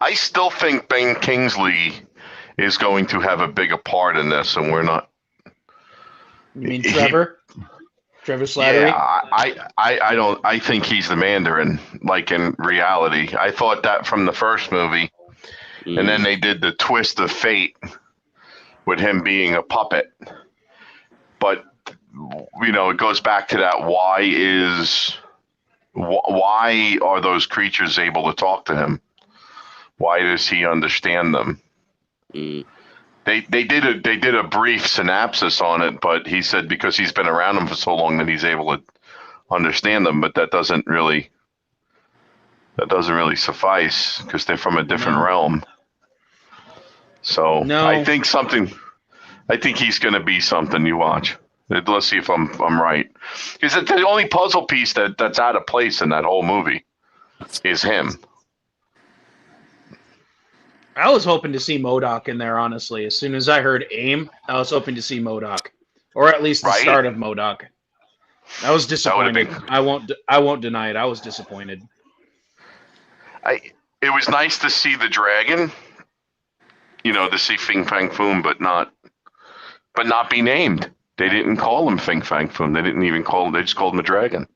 Speaker 5: I still think Ben Kingsley is going to have a bigger part in this, and we're not.
Speaker 4: You mean Trevor? Trevor Slattery?
Speaker 5: Yeah, I don't. I think he's the Mandarin. In reality, I thought that from the first movie, and then they did the twist of fate with him being a puppet. But it goes back to that. Why are those creatures able to talk to him? Why does he understand them?
Speaker 2: Mm.
Speaker 5: They did a brief synopsis on it, but he said because he's been around them for so long that he's able to understand them. But that doesn't really suffice, because they're from a different realm. So
Speaker 4: No.
Speaker 5: I think he's going to be something. You watch. Let's see if I'm right. Because the only puzzle piece that's out of place in that whole movie is him.
Speaker 4: I was hoping to see MODOK in there, honestly. As soon as I heard AIM, I was hoping to see MODOK. Or at least the
Speaker 5: Right?
Speaker 4: start of MODOK. I was disappointed.
Speaker 5: been-
Speaker 4: I won't deny it. I was disappointed.
Speaker 5: It was nice to see the dragon, to see Fing Fang Foom, but not be named. They didn't call him Fing Fang Foom. They didn't even call him. They just called him a dragon.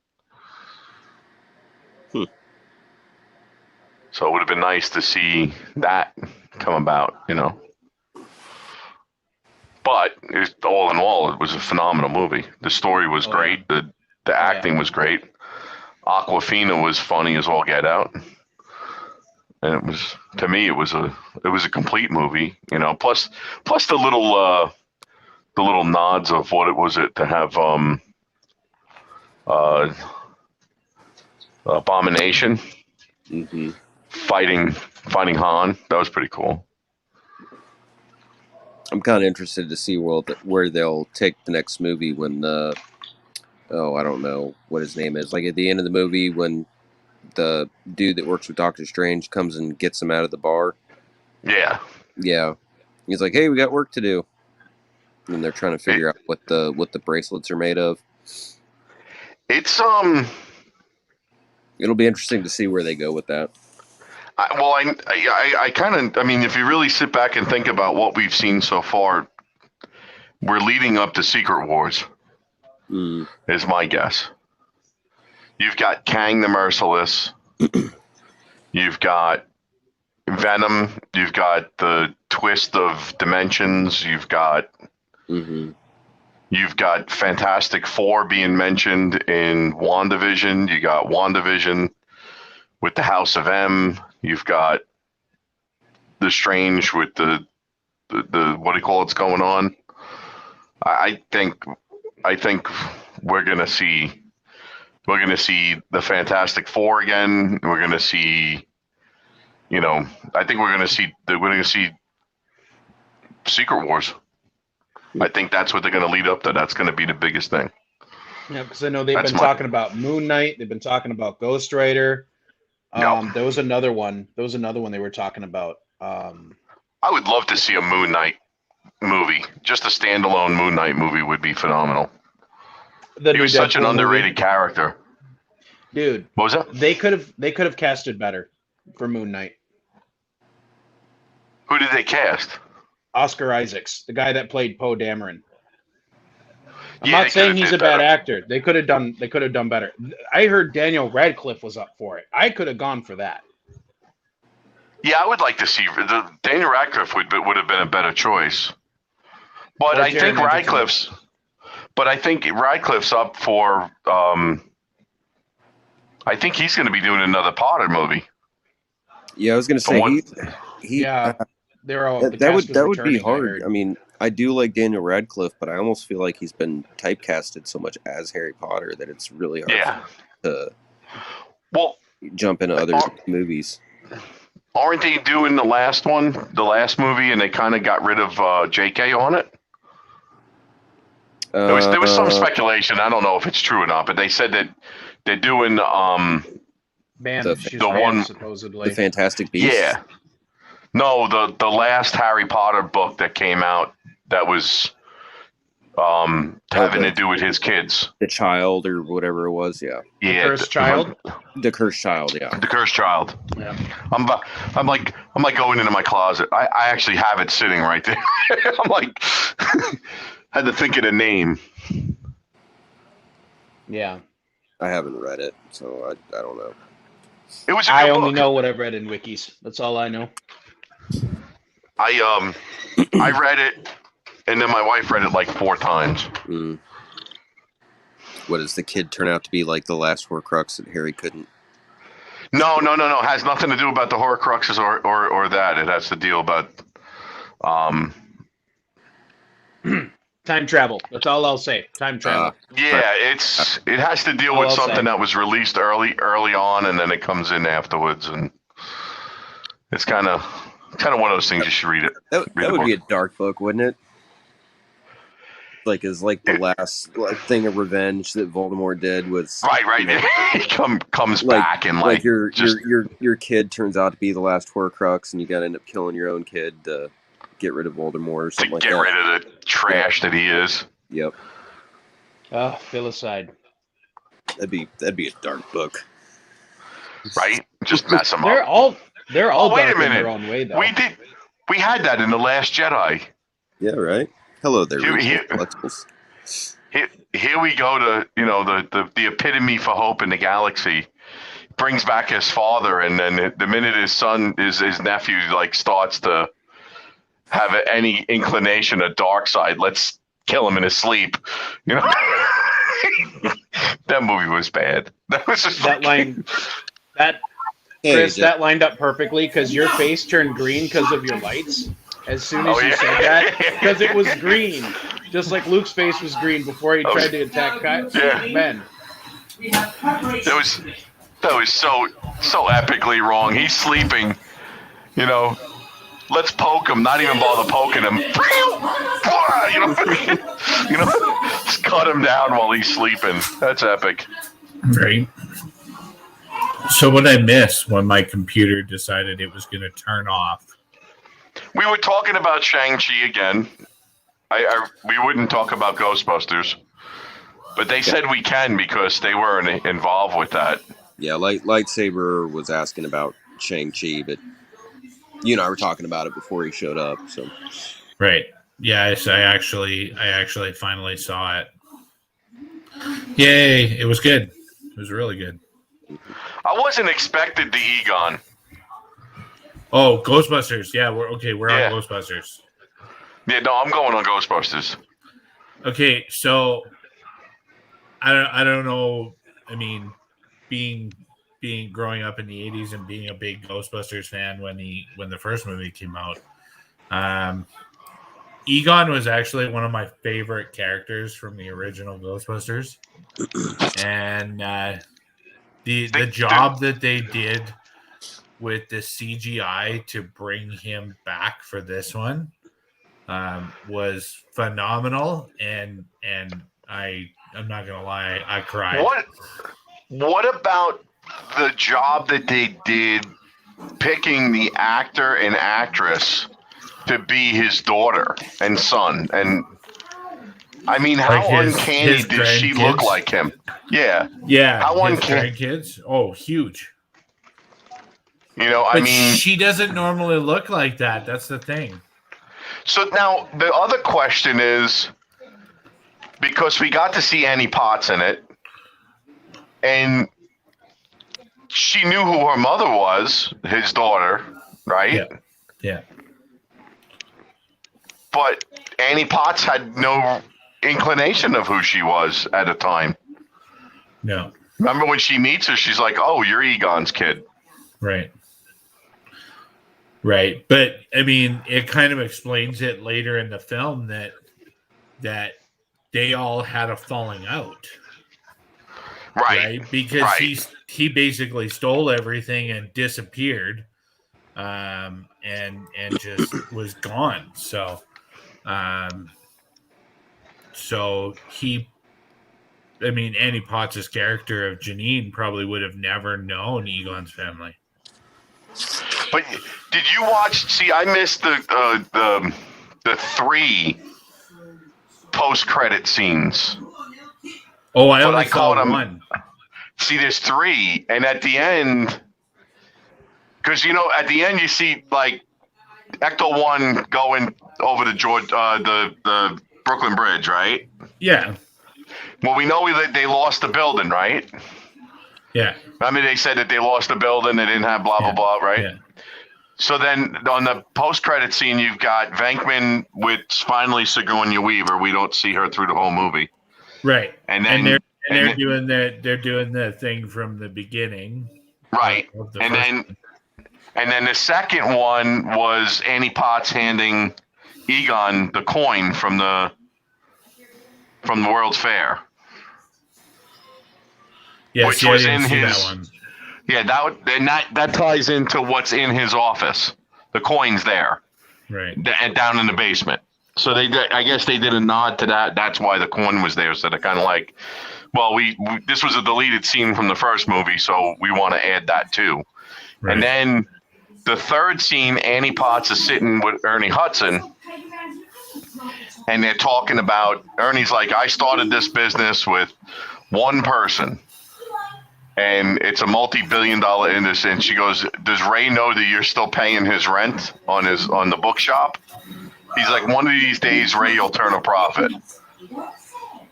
Speaker 5: So it would have been nice to see that come about, But all in all, it was a phenomenal movie. The story was great. The The acting was great. Aquafina was funny as all get out. And it was, to me, it was a complete movie, you know. Plus the little nods of what it was to have Abomination fighting Han. That was pretty cool.
Speaker 2: I'm kind of interested to see where they'll take the next movie when I don't know what his name is. Like at the end of the movie when the dude that works with Doctor Strange comes and gets him out of the bar.
Speaker 5: Yeah.
Speaker 2: Yeah. He's like, "Hey, we got work to do." And they're trying to figure out what the bracelets are made of.
Speaker 5: It's
Speaker 2: It'll be interesting to see where they go with that.
Speaker 5: I kind of, I mean, if you really sit back and think about what we've seen so far, we're leading up to Secret Wars, is my guess. You've got Kang the Merciless. You've got Venom. You've got the twist of dimensions. You've got Fantastic Four being mentioned in WandaVision. You got WandaVision with the House of M. You've got the Strange with the what do you call it's going on. I think we're gonna see the Fantastic Four again. We're gonna see, you know, I think we're gonna see Secret Wars. I think that's what they're gonna lead up to. That's gonna be the biggest thing.
Speaker 4: Yeah, because I know they've been talking about Moon Knight. They've been talking about Ghost Rider. There was another one. They were talking about.
Speaker 5: I would love to see a Moon Knight movie. Just a standalone Moon Knight movie would be phenomenal. He was such an underrated character,
Speaker 4: dude.
Speaker 5: What was that?
Speaker 4: They could have casted better for Moon Knight.
Speaker 5: Who did they cast?
Speaker 4: Oscar Isaacs, the guy that played Poe Dameron. I'm not saying he's a bad actor. They could have done better. I heard Daniel Radcliffe was up for it. I could have gone for that.
Speaker 5: Yeah, I would like to see Daniel Radcliffe would have been a better choice. But I think Radcliffe's up for. I think he's going to be doing another Potter movie.
Speaker 2: Yeah, I was going to say
Speaker 4: they're all.
Speaker 2: That would be hard. I mean, I do like Daniel Radcliffe, but I almost feel like he's been typecasted so much as Harry Potter that it's really hard to jump into other movies.
Speaker 5: Aren't they doing the last movie, and they kind of got rid of JK on it? There was some speculation. I don't know if it's true or not, but they said that they're doing the one
Speaker 4: supposedly
Speaker 2: the Fantastic Beasts.
Speaker 5: Yeah. No, the last Harry Potter book that came out that was having to do with his kids.
Speaker 2: The Child or whatever it was, yeah.
Speaker 4: The Cursed Child?
Speaker 2: The Cursed Child, yeah.
Speaker 5: The Cursed Child.
Speaker 4: Yeah.
Speaker 5: I'm like going into my closet. I actually have it sitting right there. I'm like had to think of the name.
Speaker 4: Yeah.
Speaker 2: I haven't read it, so I don't know.
Speaker 5: It was
Speaker 4: I only know what I've read in wikis. That's all I know.
Speaker 5: I read it, and then my wife read it like 4 times.
Speaker 2: What does the kid turn out to be like the last Horcrux that Harry couldn't?
Speaker 5: No. It has nothing to do about the Horcruxes or that. It has to deal about
Speaker 4: time travel. That's all I'll say. Time travel.
Speaker 5: Yeah, it has to deal with something that was released early on, and then it comes in afterwards, and it's kind of one of those things you should read it.
Speaker 2: That would be a dark book, wouldn't it? Like, is like the last thing of revenge that Voldemort did was
Speaker 5: right. You know, he comes back and like
Speaker 2: your kid turns out to be the last Horcrux, and you got to end up killing your own kid to get rid of Voldemort or something like that.
Speaker 5: To get rid of the trash that he is.
Speaker 2: Yep.
Speaker 4: Filicide.
Speaker 2: That'd be a dark book.
Speaker 5: Right? Just mess them
Speaker 4: They're
Speaker 5: up.
Speaker 4: They're all
Speaker 5: wait
Speaker 4: dark
Speaker 5: a minute.
Speaker 4: in their own way, though.
Speaker 5: We had that in The Last Jedi.
Speaker 2: Yeah, right. Hello there,
Speaker 5: here we go to, you know, the epitome for hope in the galaxy. Brings back his father, and then the minute his nephew like starts to have any inclination of dark side, let's kill him in his sleep. You know, That movie was bad. That was just
Speaker 4: That line, that
Speaker 2: Hey,
Speaker 4: Chris,
Speaker 2: Jeff,
Speaker 4: that lined up perfectly because your face turned green because of your lights. As soon as
Speaker 5: Oh,
Speaker 4: you
Speaker 5: yeah.
Speaker 4: said that, because it was green, just like Luke's face was green before he tried to attack Ben.
Speaker 5: That was so epically wrong. He's sleeping, you know. Let's poke him, not even bother poking him. Just cut him down while he's sleeping. That's epic.
Speaker 1: Right. So what I missed when my computer decided it was going to turn off.
Speaker 5: We were talking about Shang-Chi again. We wouldn't talk about Ghostbusters, but they said we can because they weren't involved with that.
Speaker 2: yeah, Lightsaber was asking about Shang-Chi, but you and I were talking about it before he showed up. So
Speaker 1: Right. Yes, I actually finally saw it. Yay! It was good. It was really good.
Speaker 5: I wasn't expected the Egon.
Speaker 1: Oh, Ghostbusters. Yeah, we're
Speaker 5: Yeah.
Speaker 1: on Ghostbusters.
Speaker 5: Yeah, no, I'm going on Ghostbusters.
Speaker 1: Okay, so I don't know. I mean, being growing up in the 80s and being a big Ghostbusters fan when the first movie came out, Egon was actually one of my favorite characters from the original Ghostbusters, and the job that they did with the CGI to bring him back for this one was phenomenal, and I'm not gonna lie, I cried.
Speaker 5: What about the job that they did picking the actor and actress to be his daughter and son? And I mean, how
Speaker 1: Like
Speaker 5: uncanny
Speaker 1: his
Speaker 5: did she look
Speaker 1: grandkids?
Speaker 5: like him? Yeah,
Speaker 1: Yeah,
Speaker 5: How
Speaker 1: his
Speaker 5: uncanny.
Speaker 1: grandkids. Oh, huge.
Speaker 5: you know,
Speaker 1: But
Speaker 5: I mean,
Speaker 1: she doesn't normally look like that. That's the thing.
Speaker 5: so now the other question is, because we got to see Annie Potts in it, and she knew who her mother was, his daughter, right?
Speaker 1: Yeah. Yeah.
Speaker 5: But Annie Potts had no inclination of who she was at the time.
Speaker 1: No.
Speaker 5: Remember when she meets her, she's like, "Oh, you're Egon's kid."
Speaker 1: Right. Right. But I mean, it kind of explains it later in the film that they all had a falling out.
Speaker 5: Right.
Speaker 1: Because
Speaker 5: Right.
Speaker 1: he basically stole everything and disappeared, and just was gone. So Annie Potts' character of Janine probably would have never known Egon's family.
Speaker 5: But did you watch? See, I missed the 3 post-credit scenes.
Speaker 1: Oh, I
Speaker 5: But
Speaker 1: only
Speaker 5: I called
Speaker 1: saw
Speaker 5: him-
Speaker 1: one.
Speaker 5: See, there's 3, and at the end, because at the end you see like Ecto 1 going over the the Brooklyn Bridge, right?
Speaker 1: Yeah.
Speaker 5: Well, we know that they lost the building, right?
Speaker 1: Yeah.
Speaker 5: I mean, they said that they lost the building, they didn't have blah blah
Speaker 1: Yeah.
Speaker 5: blah, right?
Speaker 1: Yeah.
Speaker 5: So then on the post-credit scene, you've got Venkman with finally Sigourney Weaver. We don't see her through the whole movie,
Speaker 1: Right.
Speaker 5: and then
Speaker 1: They're doing the thing from the beginning.
Speaker 5: right,
Speaker 1: of the
Speaker 5: and
Speaker 1: first
Speaker 5: then
Speaker 1: one.
Speaker 5: and then the second one was Annie Potts handing Egon the coin from the World's Fair.
Speaker 1: Yeah,
Speaker 5: which
Speaker 1: see, I
Speaker 5: was
Speaker 1: didn't
Speaker 5: in
Speaker 1: see
Speaker 5: his-
Speaker 1: that one.
Speaker 5: Yeah, that ties into what's in his office. The coin's there,
Speaker 1: Right.
Speaker 5: and down in the basement. So I guess they did a nod to that. That's why the coin was there. So they're kind of like, well, we this was a deleted scene from the first movie, so we want to add that too.
Speaker 1: Right.
Speaker 5: And then the third scene, Annie Potts is sitting with Ernie Hudson, and they're talking about, Ernie's like, I started this business with one person, and it's a multi-billion-dollar industry. And she goes, does Ray know that you're still paying his rent on the bookshop? He's like, one of these days, Ray will turn a profit.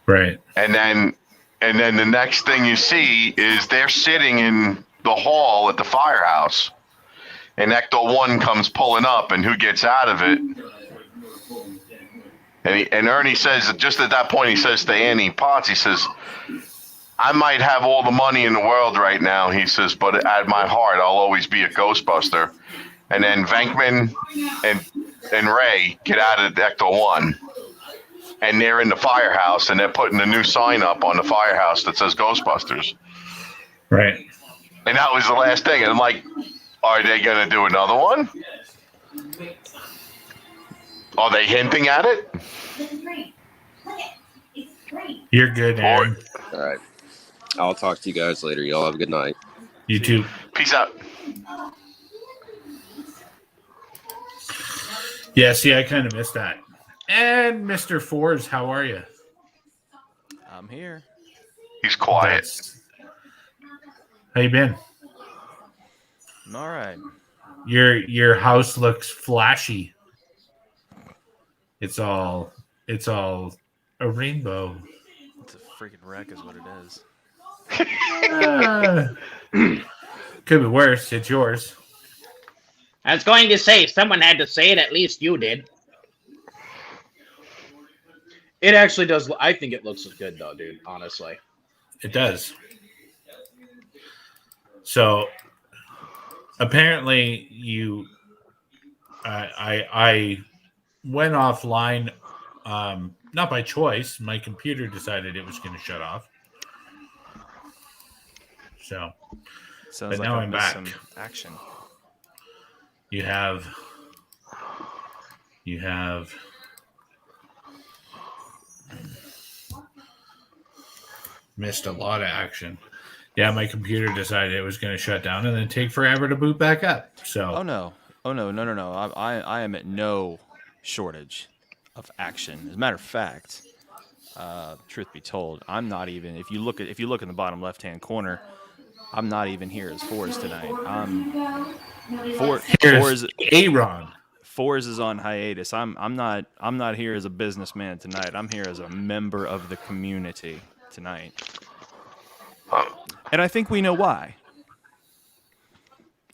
Speaker 1: Right.
Speaker 5: And then the next thing you see is they're sitting in the hall at the firehouse, and Ecto 1 comes pulling up, and who gets out of it? And Ernie says, just at that point, he says to Annie Potts, he says, I might have all the money in the world right now, he says, but at my heart, I'll always be a Ghostbuster. And then Venkman and Ray get out of Ecto 1. And they're in the firehouse, and they're putting a new sign up on the firehouse that says Ghostbusters.
Speaker 1: Right.
Speaker 5: And that was the last thing. And I'm like, are they going to do another one? Are they hinting at it?
Speaker 1: You're good, Aaron.
Speaker 2: All right. I'll talk to you guys later. Y'all have a good night.
Speaker 1: You too.
Speaker 5: Peace out.
Speaker 1: Yeah, see, I kind of missed that. And Mr. Fours, how are you?
Speaker 6: I'm here.
Speaker 5: He's quiet.
Speaker 1: How you been?
Speaker 6: I'm all right.
Speaker 1: Your house looks flashy. It's all a rainbow.
Speaker 6: It's a freaking wreck, is what it is.
Speaker 1: Could be worse. It's yours.
Speaker 7: I was going to say, someone had to say it. At least you did.
Speaker 4: It actually does. I think it looks good, though, dude. Honestly.
Speaker 1: It does. So apparently I went offline, not by choice. My computer decided it was going to shut off. So
Speaker 6: Sounds
Speaker 1: but
Speaker 6: like
Speaker 1: now
Speaker 6: I
Speaker 1: I'm
Speaker 6: missed
Speaker 1: back.
Speaker 6: some action.
Speaker 1: You have missed a lot of action. Yeah, my computer decided it was going to shut down and then take forever to boot back up. So
Speaker 6: Oh no! I am at no shortage of action. As a matter of fact, truth be told, I'm not even. If you look in the bottom left-hand corner, I'm not even here as Fours tonight.
Speaker 1: here's Aaron.
Speaker 6: Fours is on hiatus. I'm not here as a businessman tonight. I'm here as a member of the community tonight. And I think we know why.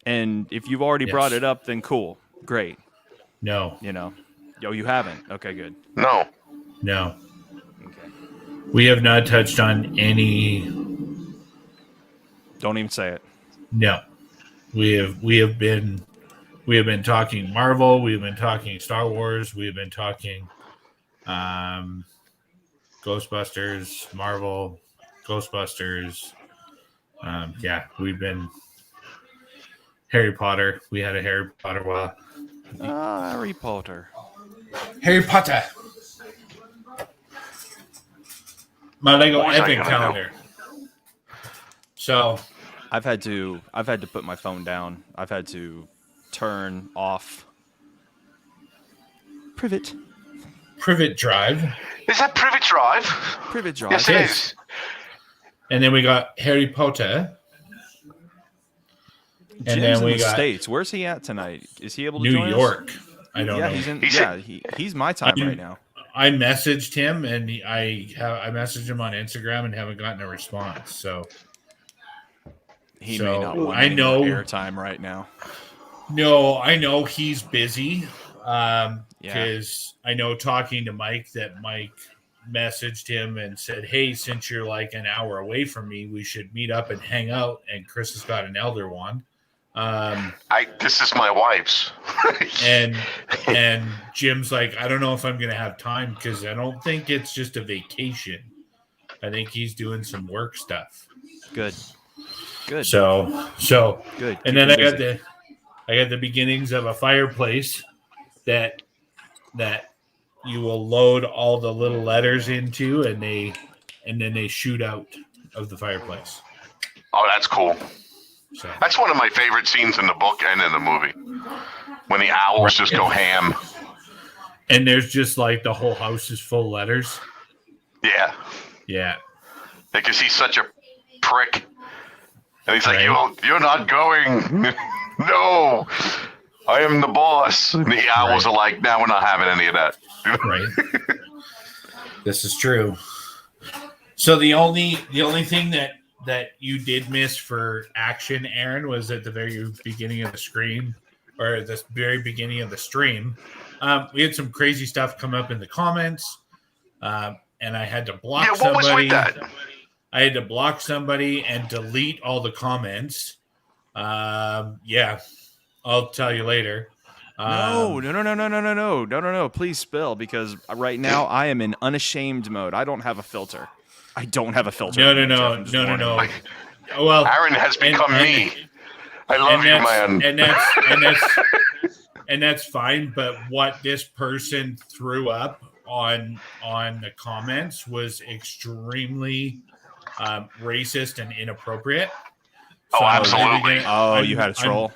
Speaker 6: And if you've already brought it up, then cool. Great.
Speaker 1: No.
Speaker 6: Oh, you haven't? Okay, good.
Speaker 5: No.
Speaker 6: Okay.
Speaker 1: We have not touched on any.
Speaker 6: Don't even say it.
Speaker 1: No. We have been talking Marvel, we have been talking Star Wars, we have been talking Ghostbusters, Marvel, Ghostbusters. We've been Harry Potter. We had a Harry Potter while.
Speaker 6: Harry Potter.
Speaker 1: Harry Potter. My Lego
Speaker 5: What was I
Speaker 1: Epic
Speaker 5: gonna
Speaker 1: calendar. So
Speaker 6: I've had to put my phone down. I've had to turn off Privet
Speaker 1: Drive.
Speaker 5: Is that Privet Drive?
Speaker 6: Privet Drive.
Speaker 5: Yes, it is.
Speaker 1: And then we got Harry Potter. And
Speaker 6: Jim's
Speaker 1: then
Speaker 6: in
Speaker 1: we
Speaker 6: the
Speaker 1: got
Speaker 6: States. Where's he at tonight? Is he able to
Speaker 1: New
Speaker 6: join us?
Speaker 1: York. I don't know.
Speaker 6: He's my time right now.
Speaker 1: I messaged him and I messaged him on Instagram and haven't gotten a response. So
Speaker 6: He
Speaker 1: So,
Speaker 6: may not want
Speaker 1: I
Speaker 6: any
Speaker 1: know-
Speaker 6: more airtime right now.
Speaker 1: no, I know he's busy. Because I know talking to Mike that Mike messaged him and said, "Hey, since you're like an hour away from me, we should meet up and hang out." And Chris has got an elder wand.
Speaker 5: This is my wife's.
Speaker 1: And Jim's like, I don't know if I'm gonna have time because I don't think it's just a vacation. I think he's doing some work stuff.
Speaker 6: Good.
Speaker 1: So
Speaker 6: Good.
Speaker 1: and
Speaker 6: Keep
Speaker 1: then
Speaker 6: him
Speaker 1: I
Speaker 6: busy.
Speaker 1: got the beginnings of a fireplace that you will load all the little letters into and then they shoot out of the fireplace.
Speaker 5: Oh, that's cool.
Speaker 1: So
Speaker 5: That's one of my favorite scenes in the book and in the movie. When the owls just go ham.
Speaker 1: and there's just like the whole house is full of letters.
Speaker 5: Yeah.
Speaker 1: Yeah.
Speaker 5: Because he's such a prick. And he's like,
Speaker 1: Right.
Speaker 5: you're not going. No. I am the boss. And the owls
Speaker 1: Right.
Speaker 5: are like, no, we're not having any of that.
Speaker 1: Right. This is true. So the only thing that you did miss for action, Aaron, was at the very beginning of the screen or the very beginning of the stream. We had some crazy stuff come up in the comments, and I had to block
Speaker 5: Yeah, what was
Speaker 1: somebody.
Speaker 5: with that?
Speaker 1: I had to block somebody and delete all the comments. Yeah, I'll tell you later.
Speaker 6: No. Please spill, because right now I am in unashamed mode. I don't have a filter. I don't have a filter.
Speaker 1: No. Well,
Speaker 5: Aaron has become me. I love you, man.
Speaker 1: And that's fine. But what this person threw up on the comments was extremely racist and inappropriate.
Speaker 5: Oh, absolutely.
Speaker 6: You had a troll.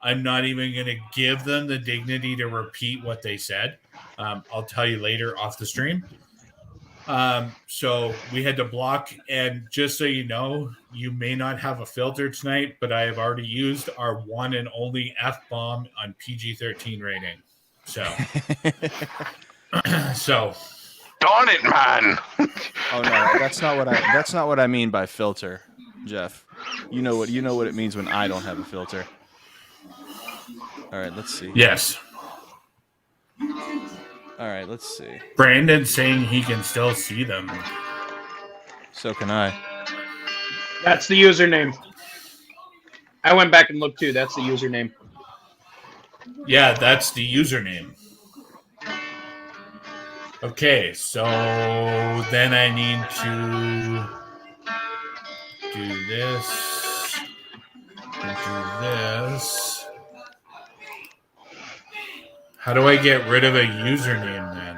Speaker 1: I'm not even going to give them the dignity to repeat what they said. I'll tell you later off the stream. So we had to block, and just so you know, you may not have a filter tonight, but I have already used our one and only F-bomb on PG-13 rating. So,
Speaker 5: darn it, man.
Speaker 6: Oh no, that's not what I mean by filter, Jeff. You know what it means when I don't have a filter. All right, let's see.
Speaker 1: Yes.
Speaker 6: All right, let's see.
Speaker 1: Brandon's saying he can still see them.
Speaker 6: So can I.
Speaker 4: That's the username. I went back and looked too. That's the username.
Speaker 1: Yeah, that's the username. Okay, so then I need to do this. And do this. How do I get rid of a username then?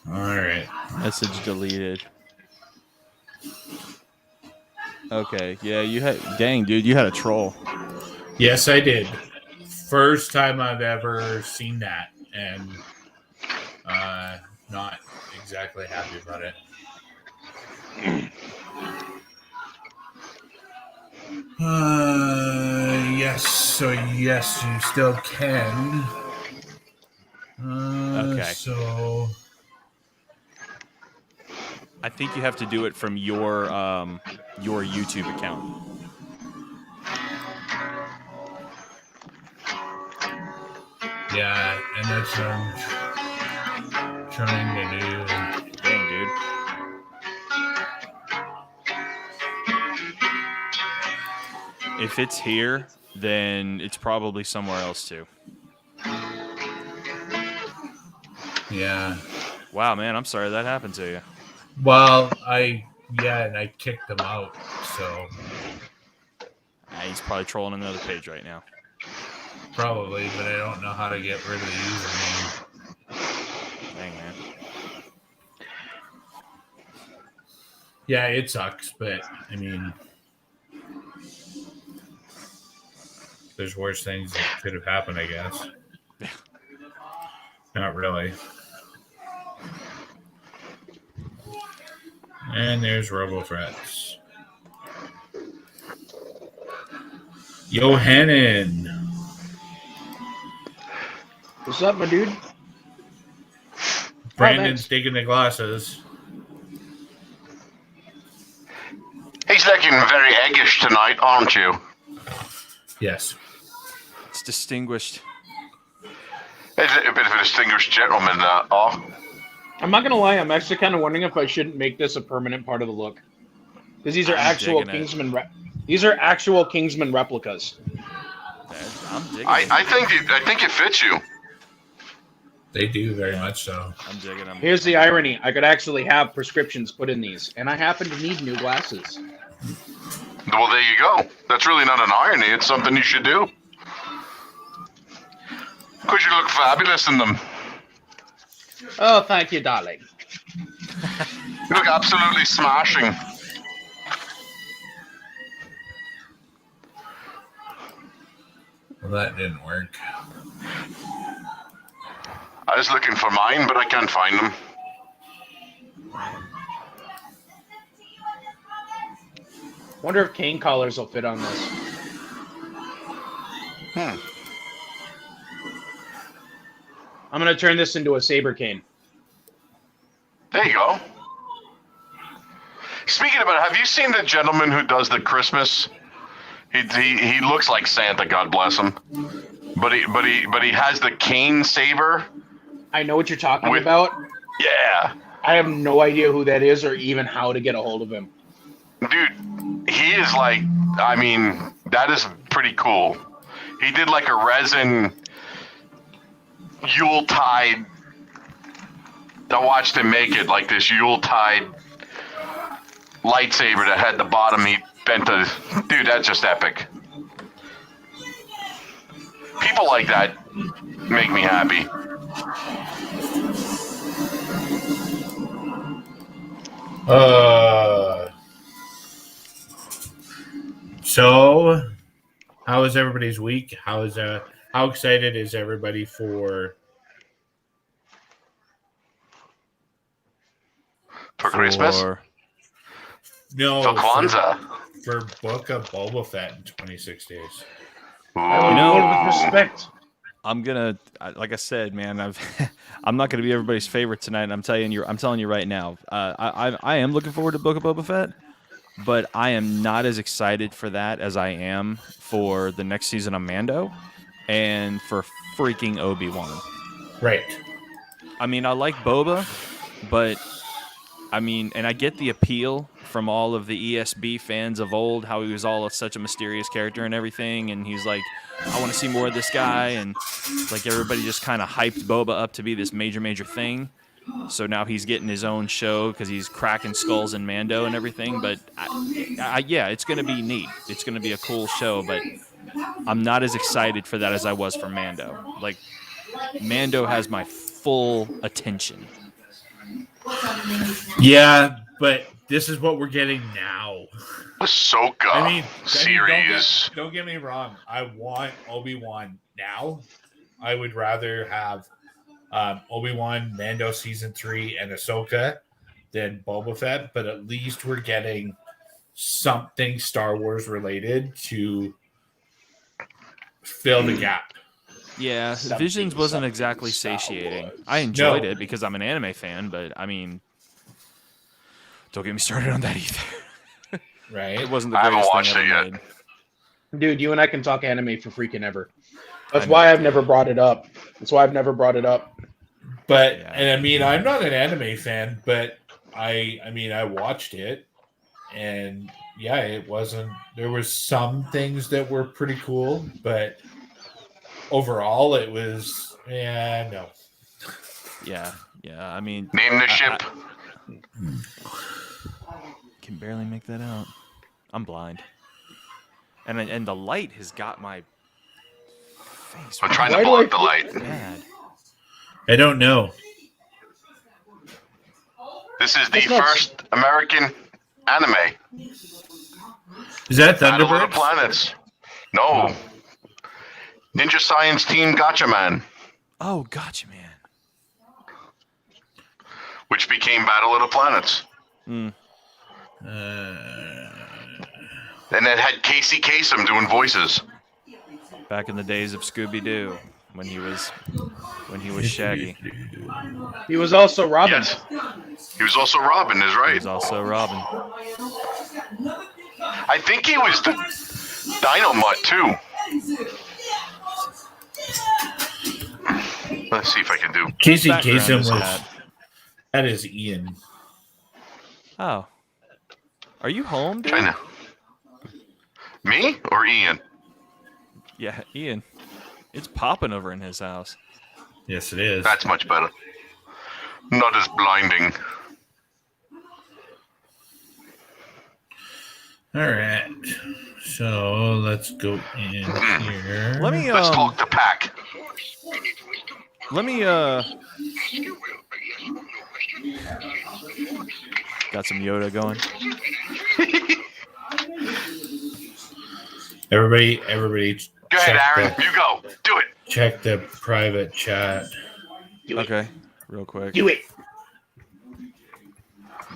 Speaker 1: All right.
Speaker 6: Message deleted. Okay, yeah, you had. Dang, dude, you had a troll.
Speaker 1: Yes, I did. First time I've ever seen that, and not exactly happy about it. Yes. So yes, you still can.
Speaker 6: Okay.
Speaker 1: So
Speaker 6: I think you have to do it from your YouTube account.
Speaker 1: yeah, and that's what I'm trying to do.
Speaker 6: Dang, dude. If it's here, then it's probably somewhere else too.
Speaker 1: Yeah.
Speaker 6: Wow, man, I'm sorry that happened to you.
Speaker 1: Well, and I kicked them out. So
Speaker 6: He's probably trolling another page right now.
Speaker 1: probably, but I don't know how to get rid of the username.
Speaker 6: Dang, man.
Speaker 1: Yeah, it sucks, but I mean, there's worse things that could have happened, I guess.
Speaker 6: Yeah.
Speaker 1: Not really. And there's RoboFrets. Johannen.
Speaker 4: What's up, my dude?
Speaker 1: Brandon's taking the glasses.
Speaker 5: He's looking very eggish tonight, aren't you?
Speaker 1: Yes.
Speaker 6: It's distinguished.
Speaker 5: He's a bit of a distinguished gentleman,
Speaker 4: I'm not gonna lie. I'm actually kind of wondering if I shouldn't make this a permanent part of the look, because these are actual Kingsman. These are actual Kingsman replicas.
Speaker 6: I'm digging
Speaker 5: I think it fits you.
Speaker 1: They do very much so.
Speaker 6: I'm digging them.
Speaker 4: Here's the irony: I could actually have prescriptions put in these, and I happen to need new glasses.
Speaker 5: Well, there you go. That's really not an irony. It's something you should do. Because you look fabulous in them.
Speaker 4: Oh, thank you, darling.
Speaker 5: You look absolutely smashing.
Speaker 1: Well, that didn't work.
Speaker 5: I was looking for mine, but I can't find them.
Speaker 4: Wonder if cane collars will fit on this. I'm gonna turn this into a saber cane.
Speaker 5: There you go. Speaking about it, have you seen the gentleman who does the Christmas? He looks like Santa, God bless him. But he has the cane saber
Speaker 4: I know what you're talking
Speaker 5: Wait.
Speaker 4: about.
Speaker 5: Yeah.
Speaker 4: I have no idea who that is or even how to get a hold of him.
Speaker 5: Dude, he is like, I mean, that is pretty cool. He did like a resin Yuletide. I watched him make it like this Yuletide lightsaber that had the bottom he bent a. Dude, that's just epic. People like that make me happy.
Speaker 1: So how is everybody's week? How excited is everybody for
Speaker 5: Christmas?
Speaker 6: For-
Speaker 1: no
Speaker 5: For Kwanzaa.
Speaker 1: for Book of Boba Fett in 26 days?
Speaker 5: Ooh.
Speaker 4: You
Speaker 6: know-
Speaker 4: with respect.
Speaker 6: I'm gonna, like I said, man. I'm not gonna be everybody's favorite tonight. And I'm telling you right now. I am looking forward to Book of Boba Fett, but I am not as excited for that as I am for the next season of Mando, and for freaking Obi-Wan.
Speaker 1: Right.
Speaker 6: I mean, I like Boba, but I mean, and I get the appeal from all of the ESB fans of old, how he was such a mysterious character and everything, and he's like, I want to see more of this guy, and like everybody just kind of hyped Boba up to be this major thing. So now he's getting his own show because he's cracking skulls in Mando and everything. But yeah, it's going to be neat. It's going to be a cool show, but I'm not as excited for that as I was for Mando. Like, Mando has my full attention.
Speaker 1: Yeah, but this is what we're getting now.
Speaker 5: Ahsoka
Speaker 1: I mean,
Speaker 5: series.
Speaker 1: don't get me wrong. I want Obi-Wan now. I would rather have Obi-Wan, Mando season 3, and Ahsoka than Boba Fett. But at least we're getting something Star Wars related to fill the gap.
Speaker 6: Yeah, Visions wasn't exactly satiating. I enjoyed it because I'm an anime fan, but I mean, don't get me started on that either.
Speaker 1: Right?
Speaker 6: It wasn't the
Speaker 5: I haven't
Speaker 6: greatest
Speaker 5: watched
Speaker 6: thing
Speaker 5: it
Speaker 6: ever
Speaker 5: yet.
Speaker 6: made.
Speaker 4: Dude, you and I can talk anime for freaking ever. That's
Speaker 6: I know.
Speaker 4: why I've never brought it up.
Speaker 1: But
Speaker 6: Yeah.
Speaker 1: and I mean, I'm not an anime fan, but I mean, I watched it, and yeah, it wasn't. There was some things that were pretty cool, but overall, it was no.
Speaker 6: Yeah. I mean,
Speaker 5: Name the ship.
Speaker 6: can barely make that out. I'm blind, and the light has got my face
Speaker 5: I'm trying to
Speaker 4: Why do
Speaker 5: block
Speaker 4: I
Speaker 5: the light.
Speaker 6: bad.
Speaker 1: I don't know.
Speaker 5: This is the
Speaker 4: That's not-
Speaker 5: first American anime.
Speaker 1: Is that
Speaker 5: Battle of the
Speaker 1: Thunderbirds?
Speaker 5: Planets. No. Ninja Science Team Gotcha Man,
Speaker 6: Oh, gotcha, man.
Speaker 5: which became Battle of the Planets.
Speaker 6: Mm.
Speaker 5: And it had Casey Kasem doing voices.
Speaker 6: Back in the days of Scooby Doo, when he was Shaggy,
Speaker 4: He was also Robin.
Speaker 5: Yes. He was also Robin, is
Speaker 6: he
Speaker 5: right.
Speaker 6: was also Robin.
Speaker 5: I think he was the Dynamite too. Let's see if I can do.
Speaker 1: Casey
Speaker 6: Background
Speaker 1: Kasem
Speaker 6: is
Speaker 1: was.
Speaker 6: that?
Speaker 1: That is Ian.
Speaker 6: Oh, are you home, dude?
Speaker 5: China. Me or Ian?
Speaker 6: Yeah, Ian. It's popping over in his house.
Speaker 1: Yes, it is.
Speaker 5: That's much better. Not as blinding.
Speaker 1: All right. So let's go in here.
Speaker 6: Let me
Speaker 5: Let's talk to Pack.
Speaker 6: Got some Yoda going.
Speaker 1: Everybody.
Speaker 5: Go ahead,
Speaker 1: check
Speaker 5: Aaron.
Speaker 1: the-
Speaker 5: You go. Do it.
Speaker 1: Check the private chat.
Speaker 6: Okay, real quick.
Speaker 4: Do it.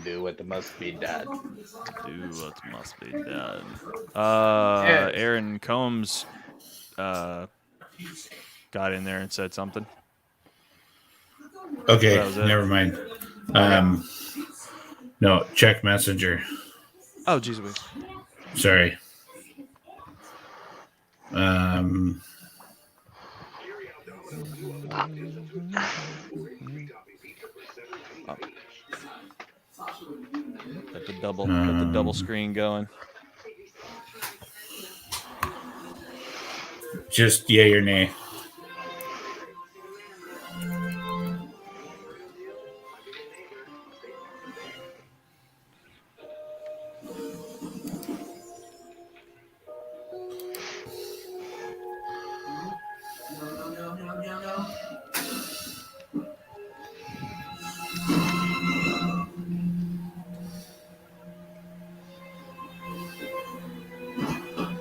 Speaker 4: Do what must be done.
Speaker 6: Do what must be done.
Speaker 4: Yeah.
Speaker 6: Aaron Combs got in there and said something.
Speaker 1: Okay,
Speaker 6: That was it.
Speaker 1: never mind. No, check Messenger.
Speaker 6: Oh, geez, wait.
Speaker 1: Sorry.
Speaker 6: Got the double screen going.
Speaker 1: Just yay or nay.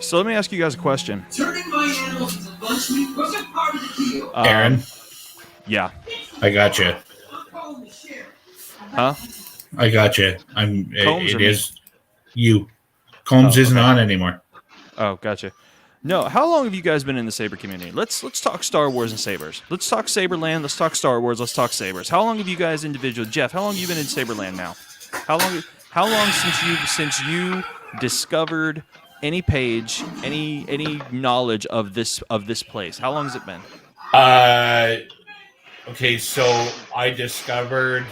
Speaker 6: So let me ask you guys a question.
Speaker 1: Aaron,
Speaker 6: Yeah.
Speaker 1: I got you.
Speaker 6: Huh?
Speaker 1: I got you. I'm.
Speaker 6: Combs or
Speaker 1: It
Speaker 6: me?
Speaker 1: is you. Combs
Speaker 6: Oh,
Speaker 1: isn't
Speaker 6: okay.
Speaker 1: on anymore.
Speaker 6: Oh, gotcha. No, how long have you guys been in the Saber community? Let's talk Star Wars and Sabers. Let's talk Saberland. Let's talk Star Wars. Let's talk Sabers. How long have you guys individually? Jeff, how long have you been in Saberland now? How long since you discovered any page, any knowledge of this place? How long has it been?
Speaker 1: Okay, so I discovered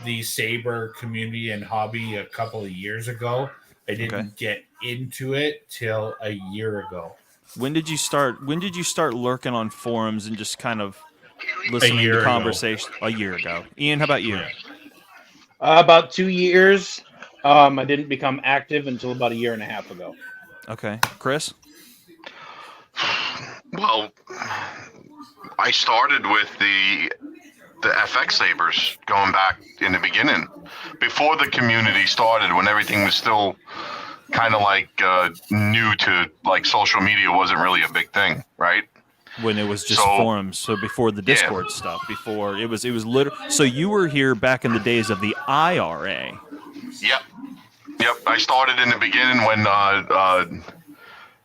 Speaker 1: the Saber community and hobby a couple of years ago. I didn't get into it till a year ago.
Speaker 6: When did you start lurking on forums and just kind of listening
Speaker 1: year
Speaker 6: to
Speaker 1: ago.
Speaker 6: conversation? A year ago. Ian, how about you?
Speaker 4: About 2 years. I didn't become active until about a year and a half ago.
Speaker 6: Okay. Chris?
Speaker 5: Well, I started with the FX Sabers going back in the beginning, before the community started, when everything was still kind of like new to, like, social media wasn't really a big thing, right?
Speaker 6: When it was just
Speaker 5: So-
Speaker 6: forums, so before the Discord stuff, before it was literally. So you were here back in the days of the IRA.
Speaker 5: Yep. I started in the beginning when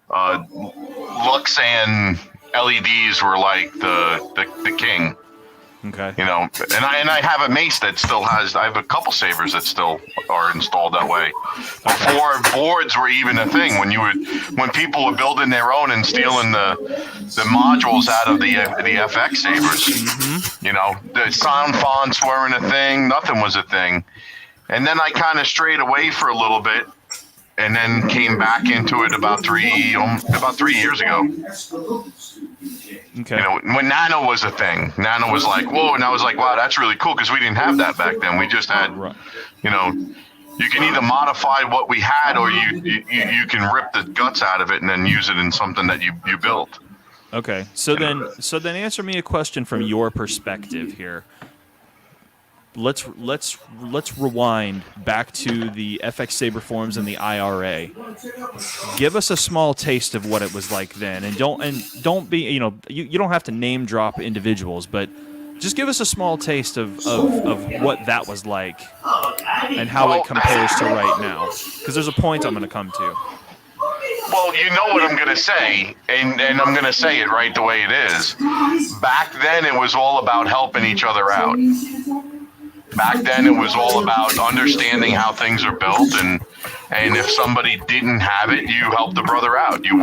Speaker 5: Luxan LEDs were like the king,
Speaker 6: Okay.
Speaker 5: you know. And I have a mace that still has. I have a couple sabers that still are installed that way. Before boards were even a thing, when people were building their own and stealing the modules out of the FX sabers, you know, the sound fonts weren't a thing. Nothing was a thing. And then I kind of strayed away for a little bit, and then came back into it about 3 years ago.
Speaker 6: Okay.
Speaker 5: You know, when Nano was a thing, Nano was like, whoa, and I was like, wow, that's really cool, because we didn't have that back then. We just had,
Speaker 6: Right.
Speaker 5: you know, you can either modify what we had, or you can rip the guts out of it and then use it in something that you built.
Speaker 6: Okay. So then answer me a question from your perspective here. Let's rewind back to the FX Saber forums and the IRA. Give us a small taste of what it was like then, and don't be, you know, you don't have to name drop individuals, but just give us a small taste of what that was like and how it compares to right now, because there's a point I'm going to come to.
Speaker 5: Well, you know what I'm going to say, and I'm going to say it right the way it is. Back then, it was all about helping each other out. Back then, it was all about understanding how things are built, and if somebody didn't have it, you helped the brother out. You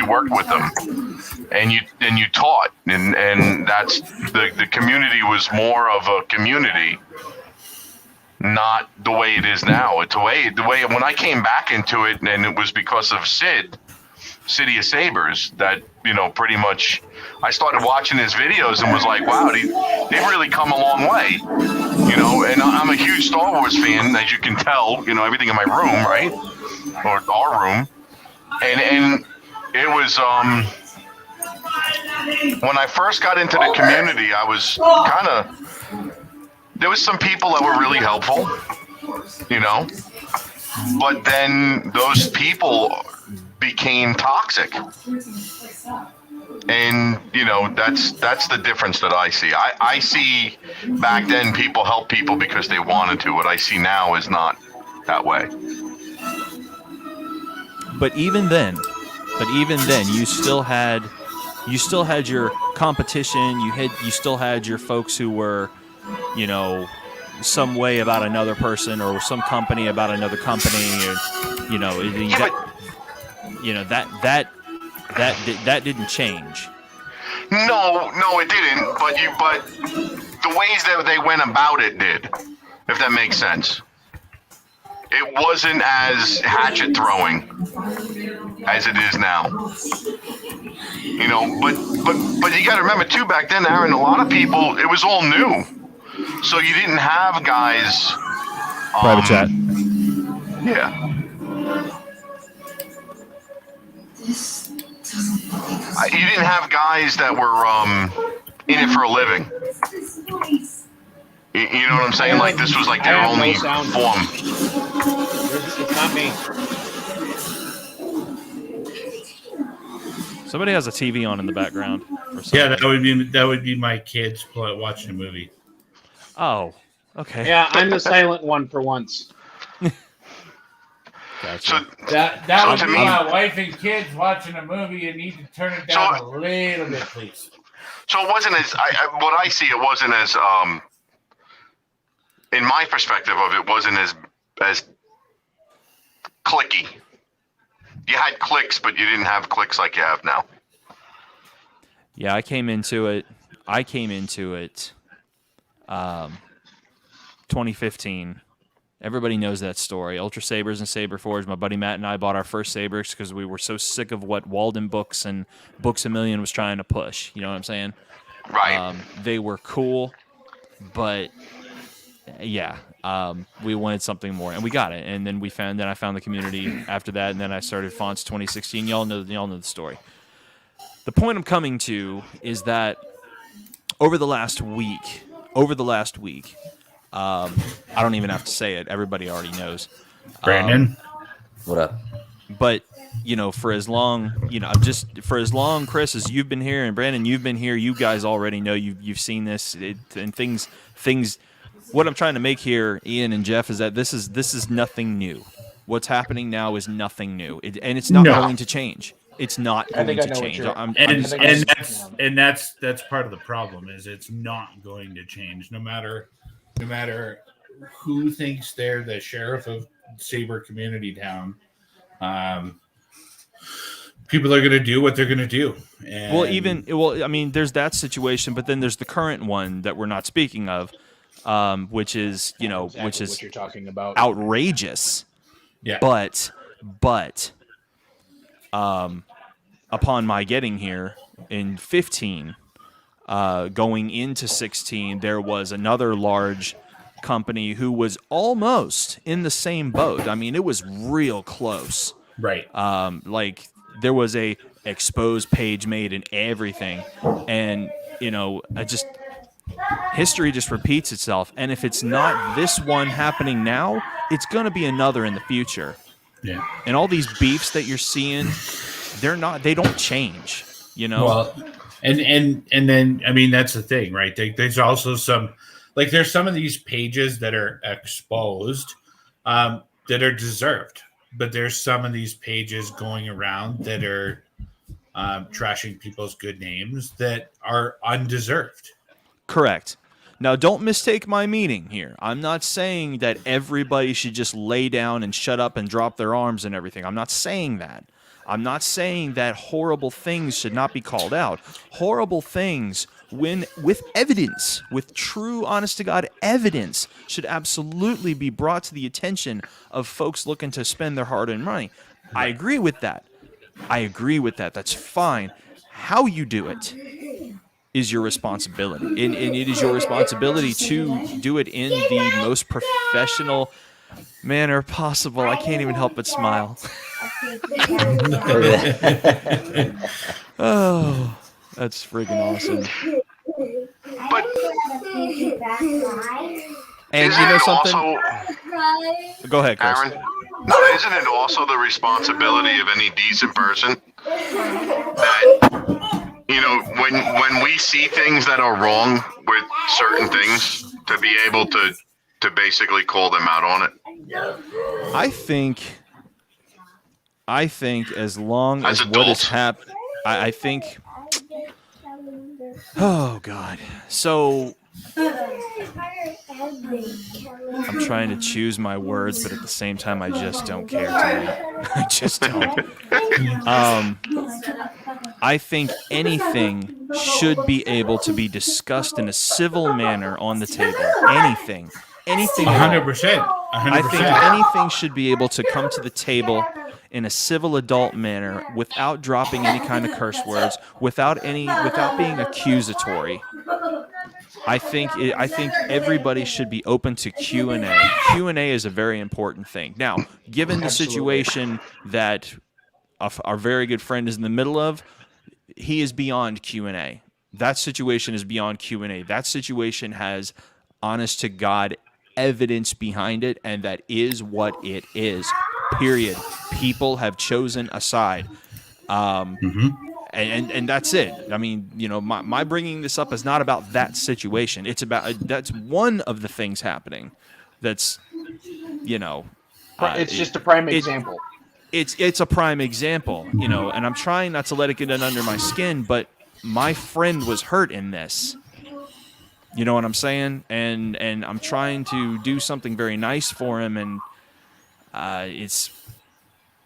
Speaker 5: worked with them, and you taught, and that's the community was more of a community, not the way it is now. It's the way when I came back into it, and it was because of City of Sabers, that, you know, pretty much I started watching his videos and was like, wow, they've really come a long way, you know. And I'm a huge Star Wars fan, as you can tell, you know, everything in my room, right, or our room, and it was when I first got into the community, I was kind of, there was some people that were really helpful, you know, but then those people became toxic. And, you know, that's the difference that I see. I see back then people help people because they wanted to. What I see now is not that way.
Speaker 6: But even then, you still had your competition. You still had your folks who were, you know, some way about another person, or some company about another company, or, you know, that didn't change.
Speaker 5: No, it didn't. But the ways that they went about it did, if that makes sense. It wasn't as hatchet throwing as it is now. You know, but you got to remember too. Back then, Aaron, a lot of people, it was all new, so you didn't have guys.
Speaker 6: Private chat.
Speaker 5: Yeah. You didn't have guys that were in it for a living. You know what I'm saying? Like this was like their
Speaker 4: I have no
Speaker 5: only
Speaker 4: sound.
Speaker 5: form.
Speaker 4: It's not me.
Speaker 6: Somebody has a TV on in the background. Or something.
Speaker 1: Yeah, that would be my kids watching a movie.
Speaker 6: Oh, okay.
Speaker 4: Yeah, I'm the silent one for once.
Speaker 6: Gotcha.
Speaker 5: So
Speaker 1: That
Speaker 5: So
Speaker 1: would
Speaker 5: to
Speaker 1: be
Speaker 5: me-
Speaker 1: my wife and kids watching a movie. You need to turn it down a little bit, please.
Speaker 5: So it wasn't as what I see. It wasn't as in my perspective of it wasn't as clicky. You had clicks, but you didn't have clicks like you have now.
Speaker 6: Yeah, I came into it 2015. Everybody knows that story. Ultra Sabers and Saber Forge. My buddy Matt and I bought our first Sabers because we were so sick of what Walden Books and Books A Million was trying to push. You know what I'm saying?
Speaker 5: Right.
Speaker 6: They were cool, but yeah, we wanted something more, and we got it. And then I found the community after that, and then I started Fonts 2016. Y'all know the story. The point I'm coming to is that over the last week, I don't even have to say it. Everybody already knows.
Speaker 1: Brandon,
Speaker 8: What up?
Speaker 6: But for as long, Chris, as you've been here, and Brandon, you've been here, you guys already know you've seen this and things. What I'm trying to make here, Ian and Jeff, is that this is nothing new. What's happening now is nothing new, and it's not going to change. It's not going to change.
Speaker 1: And that's part of the problem is it's not going to change. No matter who thinks they're the sheriff of Saber Community Town, people are going to do what they're going to do. And
Speaker 6: I mean, there's that situation, but then there's the current one that we're not speaking of, which is
Speaker 4: What you're talking about.
Speaker 6: outrageous.
Speaker 1: yeah,
Speaker 6: But upon my getting here in 15, going into 16, there was another large company who was almost in the same boat. I mean, it was real close.
Speaker 1: right.
Speaker 6: Like there was a exposed page made and everything, and history just repeats itself. And if it's not this one happening now, it's going to be another in the future.
Speaker 1: Yeah.
Speaker 6: And all these beefs that you're seeing, they don't change,
Speaker 1: Well, and then I mean that's the thing, right? There's also there's some of these pages that are exposed that are deserved, but there's some of these pages going around that are trashing people's good names that are undeserved.
Speaker 6: Correct. Now, don't mistake my meaning here. I'm not saying that everybody should just lay down and shut up and drop their arms and everything. I'm not saying that. I'm not saying that horrible things should not be called out. Horrible things, when with evidence, with true, honest-to-God evidence, should absolutely be brought to the attention of folks looking to spend their hard-earned money. I agree with that. That's fine. How you do it is your responsibility. And it is your responsibility to do it in the most professional manner possible. I can't even help but smile. Oh, that's freaking awesome.
Speaker 5: But
Speaker 6: And
Speaker 5: isn't
Speaker 6: you know
Speaker 5: it
Speaker 6: something?
Speaker 5: also,
Speaker 6: Go ahead, Chris.
Speaker 5: Aaron? No, isn't it also the responsibility of any decent person that when we see things that are wrong with certain things, to be able to basically call them out on it?
Speaker 6: I think as long
Speaker 5: As
Speaker 6: as what has
Speaker 5: adults.
Speaker 6: happened, I think. Oh God! So I'm trying to choose my words, but at the same time, I just don't care tonight. I just don't. I think anything should be able to be discussed in a civil manner on the table. Anything at all.
Speaker 1: 100%.
Speaker 6: I think
Speaker 1: 100%.
Speaker 6: anything should be able to come to the table in a civil adult manner without dropping any kind of curse words, without being accusatory. I think everybody should be open to Q&A. Q&A is a very important thing. Now, given the situation that our very good friend is in the middle of, he is beyond Q&A. That situation is beyond Q&A. That situation has honest to God evidence behind it, and that is what it is. Period. People have chosen a side. And that's it. I mean, my bringing this up is not about that situation. It's about that's one of the things happening. That's,
Speaker 4: It's just a prime example.
Speaker 6: It's a prime example, and I'm trying not to let it get under my skin, but my friend was hurt in this. You know what I'm saying? And I'm trying to do something very nice for him, and it's,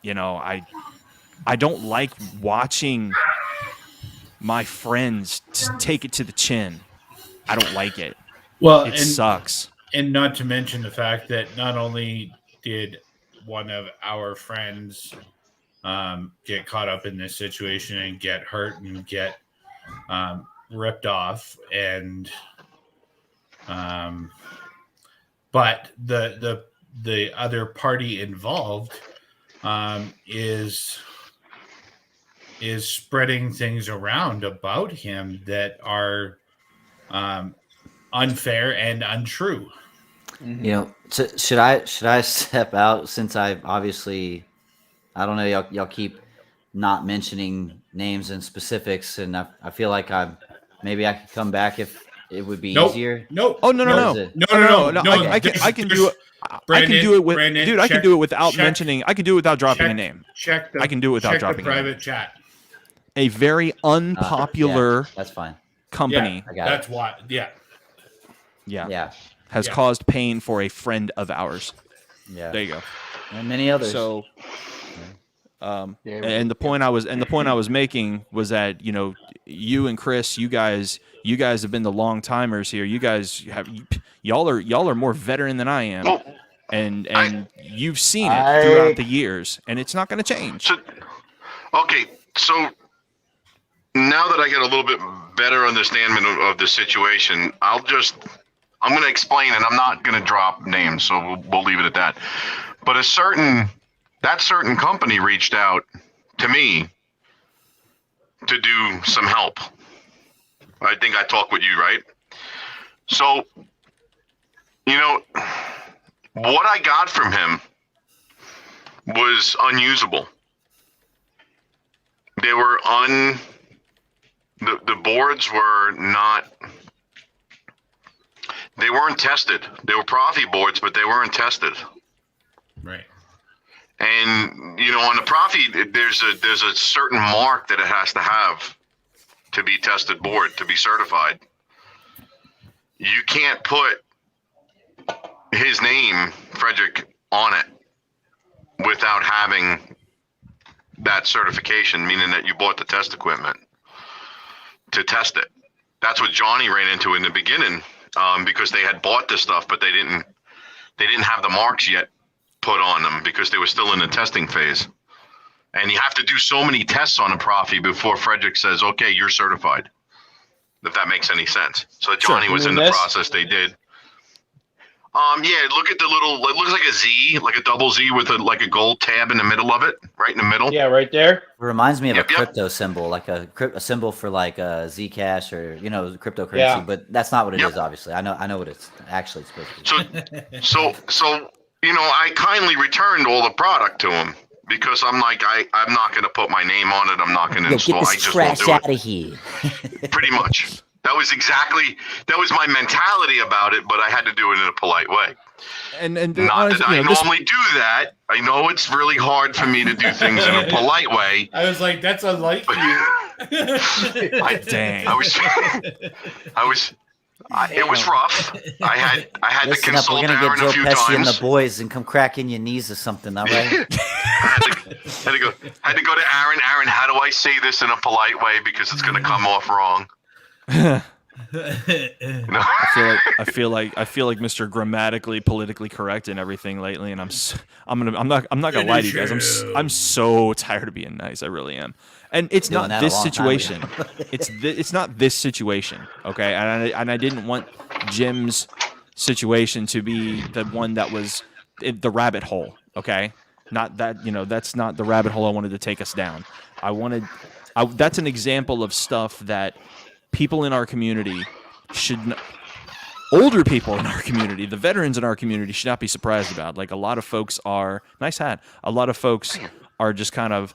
Speaker 6: I don't like watching my friends take it to the chin. I don't like it.
Speaker 1: Well,
Speaker 6: it sucks.
Speaker 1: And not to mention the fact that not only did one of our friends get caught up in this situation and get hurt and get ripped off, and but the other party involved is spreading things around about him that are unfair and untrue.
Speaker 8: Should I step out, since I obviously, I don't know, y'all keep not mentioning names and specifics, and I feel like maybe I could come back if it would be easier.
Speaker 1: No.
Speaker 6: Oh, no. I can do it. I can do it with
Speaker 1: Brandon,
Speaker 6: dude. I can do it without mentioning. I can do it without dropping a name.
Speaker 1: I
Speaker 6: can do it without dropping
Speaker 1: the
Speaker 6: a name.
Speaker 1: private chat.
Speaker 6: A very unpopular
Speaker 8: that's fine.
Speaker 6: company.
Speaker 8: I got
Speaker 1: That's
Speaker 8: it.
Speaker 1: why.
Speaker 8: Yeah.
Speaker 6: Has caused pain for a friend of ours.
Speaker 8: Yeah.
Speaker 6: There you go.
Speaker 8: And many others.
Speaker 6: So, and the point I was making was that you and Chris, you guys have been the long timers here. You guys y'all are more veteran than I am, and you've seen it throughout the years, and it's not going to change.
Speaker 5: So now that I get a little bit better understanding of the situation, I'm going to explain, and I'm not going to drop names, so we'll leave it at that. But that certain company reached out to me to do some help. I think I talked with you, right? So, what I got from him was unusable. They were the boards were not, they weren't tested. They were Profi boards, but they weren't tested.
Speaker 1: Right.
Speaker 5: And on the Profi, there's a certain mark that it has to have to be tested board, to be certified. You can't put his name, Frederick, on it without having that certification, meaning that you bought the test equipment to test it. That's what Johnny ran into in the beginning, because they had bought this stuff, but they didn't have the marks yet put on them because they were still in the testing phase. And you have to do so many tests on a Profi before Frederick says, okay, you're certified, if that makes any sense. So Johnny was in the process. They did. Look at the little, it looks like a Z, like a double Z with a gold tab in the middle of it, right in the middle.
Speaker 4: Yeah, right there.
Speaker 8: It reminds me of a crypto symbol, like a symbol for like a Zcash or cryptocurrency, but that's not what it is. Obviously, I know what it's actually supposed to be.
Speaker 5: So I kindly returned all the product to him because I'm like, I'm not going to put my name on it. I'm not going to install.
Speaker 8: Get
Speaker 5: I
Speaker 8: this
Speaker 5: just won't
Speaker 8: trash
Speaker 5: do
Speaker 8: out
Speaker 5: it.
Speaker 8: of here.
Speaker 5: Pretty much. That was my mentality about it, but I had to do it in a polite way.
Speaker 6: And
Speaker 5: not that I normally do that. I know it's really hard for me to do things in a polite way.
Speaker 1: I was like, that's unlike you.
Speaker 6: Dang.
Speaker 5: It was rough. I had to consult
Speaker 8: We're gonna
Speaker 5: Aaron
Speaker 8: get
Speaker 5: a
Speaker 8: Joe
Speaker 5: few
Speaker 8: Pesci and
Speaker 5: times.
Speaker 8: the boys and come cracking your knees or something. All right.
Speaker 5: had to go to Aaron. Aaron, how do I say this in a polite way because it's going to come off wrong?
Speaker 6: I feel like Mr. Grammatically politically correct and everything lately, and I'm not gonna lie to you guys. I'm so tired of being nice. I really am. And it's
Speaker 8: Doing
Speaker 6: not
Speaker 8: that a
Speaker 6: this
Speaker 8: long time
Speaker 6: situation.
Speaker 8: ago.
Speaker 6: It's not this situation. Okay, and I didn't want Jim's situation to be the one that was in the rabbit hole. Okay, not that that's not the rabbit hole I wanted to take us down. That's an example of stuff that people in our community older people in our community, the veterans in our community should not be surprised about. Like a lot of folks are, nice hat, a lot of folks are just kind of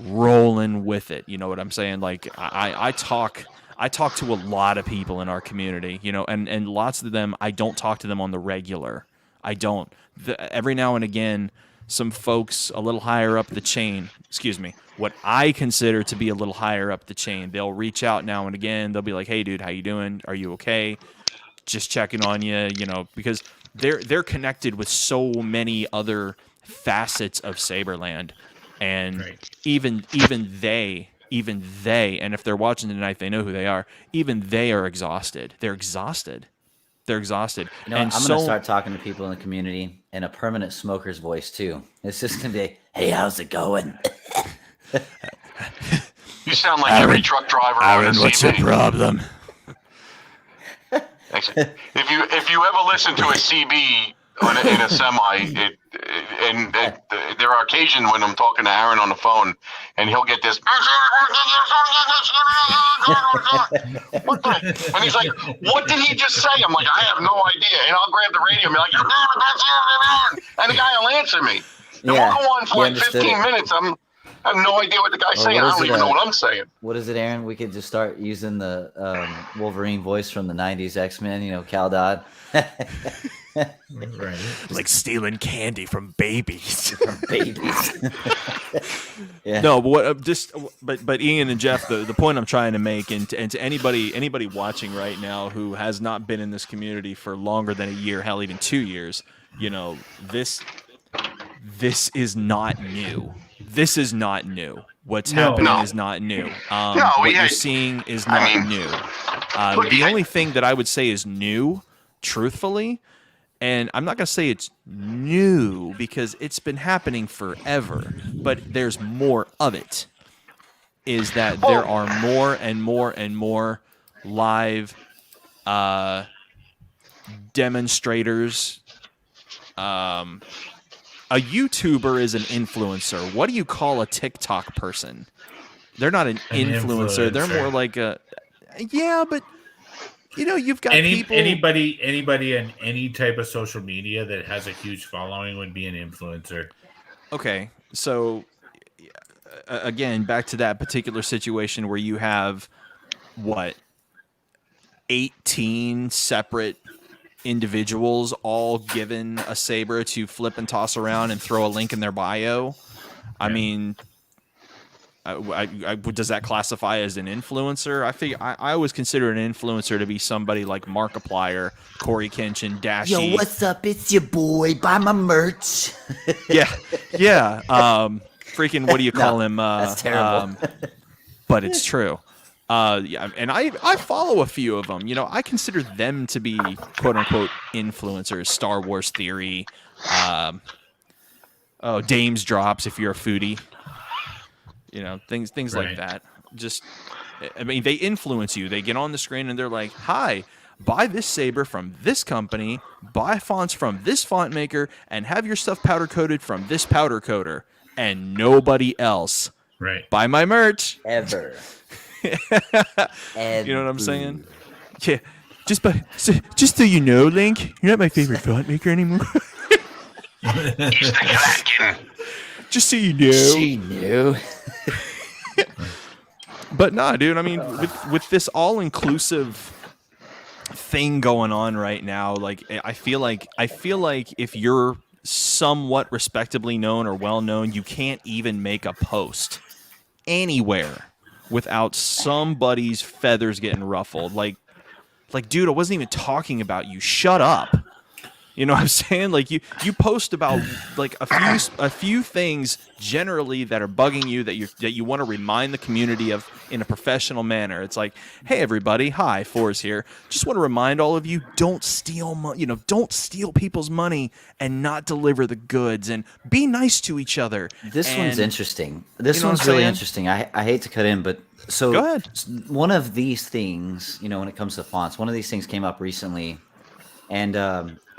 Speaker 6: rolling with it. You know what I'm saying? Like I talk to a lot of people in our community, and lots of them, I don't talk to them on the regular. I don't. Every now and again, some folks a little higher up the chain, what I consider to be a little higher up the chain, they'll reach out now and again. They'll be like, "Hey, dude, how you doing? Are you okay? Just checking on you," because they're connected with so many other facets of Saberland, and even they, and if they're watching tonight, they know who they are. Even they are exhausted. They're exhausted. And
Speaker 8: I'm going to start talking to people in the community in a permanent smoker's voice, too. It's just going to be, "Hey, how's it going?"
Speaker 5: You sound like every truck driver on the
Speaker 6: what's your
Speaker 5: CB.
Speaker 6: problem?
Speaker 5: If you ever listen to a CB in a semi, there are occasions when I'm talking to Aaron on the phone, and he'll get this, and he's like, "What did he just say?" I'm like, "I have no idea," and I'll grab the radio and be like, and the guy will answer me. And we'll go on for like 15 minutes. I have no idea what the guy's saying. I don't even know what I'm saying.
Speaker 8: What is it, Aaron? We could just start using the Wolverine voice from the 90s X-Men, Cal Dodd.
Speaker 1: Right.
Speaker 6: Like stealing candy from babies.
Speaker 8: Yeah.
Speaker 6: No, but Ian and Jeff, the point I'm trying to make, and to anybody watching right now who has not been in this community for longer than a year, hell, even 2 years, this is not new. This is not new. What's happening is not new. What you're seeing is not new. The only thing that I would say is new, truthfully, and I'm not going to say it's new because it's been happening forever, but there's more of it, is that there are more and more and more live demonstrators. A YouTuber is an influencer. What do you call a TikTok person? They're not an influencer. They're more like a... Yeah, but... you've got people...
Speaker 1: Anybody in any type of social media that has a huge following would be an influencer.
Speaker 6: Okay, so again, back to that particular situation where you have 18 separate individuals all given a saber to flip and toss around and throw a link in their bio. I mean, does that classify as an influencer? I always consider an influencer to be somebody like Markiplier, Corey Kenshin, Dashy.
Speaker 8: Yo, what's up? It's your boy. Buy my merch.
Speaker 6: Yeah. Freaking, what do you call him?
Speaker 8: That's terrible.
Speaker 6: But it's true. And I follow a few of them. I consider them to be quote unquote influencers. Star Wars Theory, Dames Drops if you're a foodie. Things like that. They influence you. They get on the screen and they're like, "Hi, buy this saber from this company, buy fonts from this font maker, and have your stuff powder coated from this powder coater, and nobody else.
Speaker 1: Right.
Speaker 6: Buy my merch."
Speaker 8: Ever.
Speaker 6: You know what I'm saying? Yeah. Just so you know, Link, you're not my favorite font maker anymore.
Speaker 5: He's the Kraken.
Speaker 6: Just so you know.
Speaker 8: She knew.
Speaker 6: But nah, dude. I mean, with this all-inclusive thing going on right now, like I feel like if you're somewhat respectably known or well known, you can't even make a post anywhere without somebody's feathers getting ruffled. Like, dude, I wasn't even talking about you. Shut up. You know what I'm saying? Like you post about like a few things generally that are bugging you that you want to remind the community of in a professional manner. It's like, hey everybody, hi, Fours here. Just want to remind all of you, don't steal don't steal people's money and not deliver the goods, and be nice to each other.
Speaker 8: This one's
Speaker 6: And-
Speaker 8: interesting. This
Speaker 6: you know what
Speaker 8: one's
Speaker 6: I'm
Speaker 8: really
Speaker 6: saying?
Speaker 8: interesting. I hate to cut in, but so
Speaker 6: Go ahead.
Speaker 8: one of these things, when it comes to fonts, one of these things came up recently, and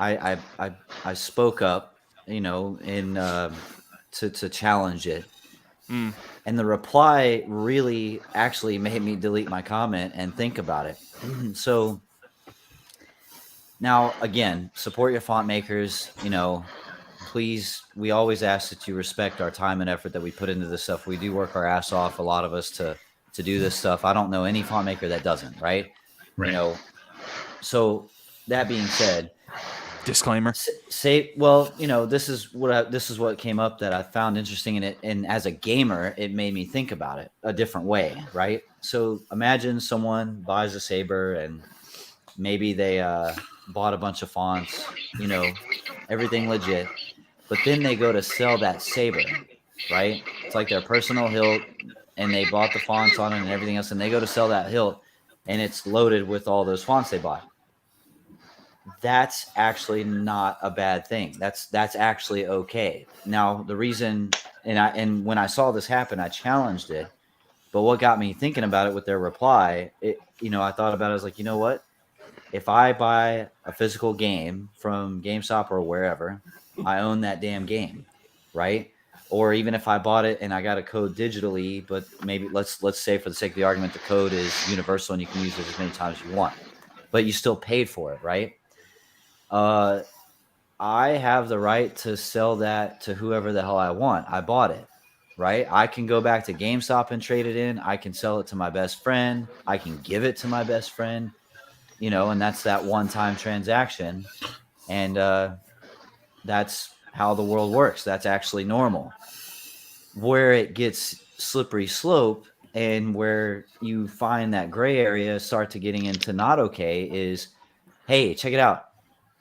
Speaker 8: I spoke up, in to challenge it.
Speaker 6: Mm.
Speaker 8: And the reply really actually made me delete my comment and think about it. So now, again, support your font makers. Please, we always ask that you respect our time and effort that we put into this stuff. We do work our ass off, a lot of us, to do this stuff. I don't know any font maker that doesn't, right?
Speaker 1: Right.
Speaker 8: So that being said,
Speaker 6: Disclaimer.
Speaker 8: this is what came up that I found interesting in it, and as a gamer, it made me think about it a different way, right? So imagine someone buys a Saber, and maybe they bought a bunch of fonts, everything legit, but then they go to sell that Saber, right? It's like their personal hilt, and they bought the fonts on it and everything else, and they go to sell that hilt, and it's loaded with all those fonts they bought. That's actually not a bad thing. That's actually okay. Now, the reason, and when I saw this happen, I challenged it. But what got me thinking about it with their reply, I thought about it. I was like, you know what? If I buy a physical game from GameStop or wherever, I own that damn game, right? Or even if I bought it and I got a code digitally, but maybe let's say for the sake of the argument, the code is universal and you can use it as many times as you want, but you still paid for it, right? I have the right to sell that to whoever the hell I want. I bought it, right? I can go back to GameStop and trade it in. I can sell it to my best friend. I can give it to my best friend, and that's that one-time transaction. And that's how the world works. That's actually normal. Where it gets slippery slope and where you find that gray area start to getting into not okay is, hey, check it out.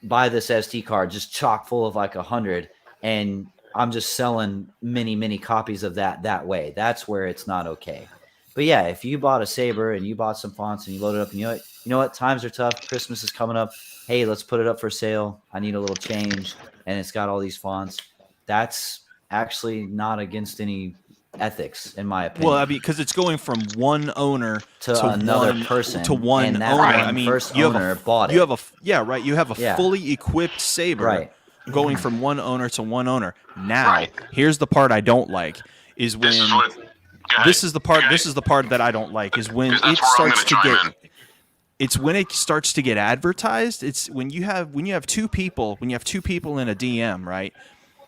Speaker 8: Buy this SD card just chock full of like 100, and I'm just selling many copies of that way. That's where it's not okay. But yeah, if you bought a Saber and you bought some fonts and you load it up, and you know what, times are tough. Christmas is coming up. Hey, let's put it up for sale. I need a little change, and it's got all these fonts. That's actually not against any ethics, in my opinion.
Speaker 6: Well, because it's going from one owner
Speaker 8: to another person,
Speaker 6: to one
Speaker 8: and that
Speaker 6: owner.
Speaker 8: one
Speaker 6: I mean,
Speaker 8: first
Speaker 6: you have
Speaker 8: owner bought it.
Speaker 6: You have You have a fully equipped Saber,
Speaker 8: Right.
Speaker 6: going from one owner to one owner. Now,
Speaker 5: Right.
Speaker 6: here's the part I don't like: is when
Speaker 5: This is the part
Speaker 6: that I don't like is when
Speaker 5: 'Cause
Speaker 6: it
Speaker 5: that's where I'm
Speaker 6: starts to
Speaker 5: gonna
Speaker 6: get.
Speaker 5: chime in.
Speaker 6: It's when it starts to get advertised. It's when you have two people in a DM, right?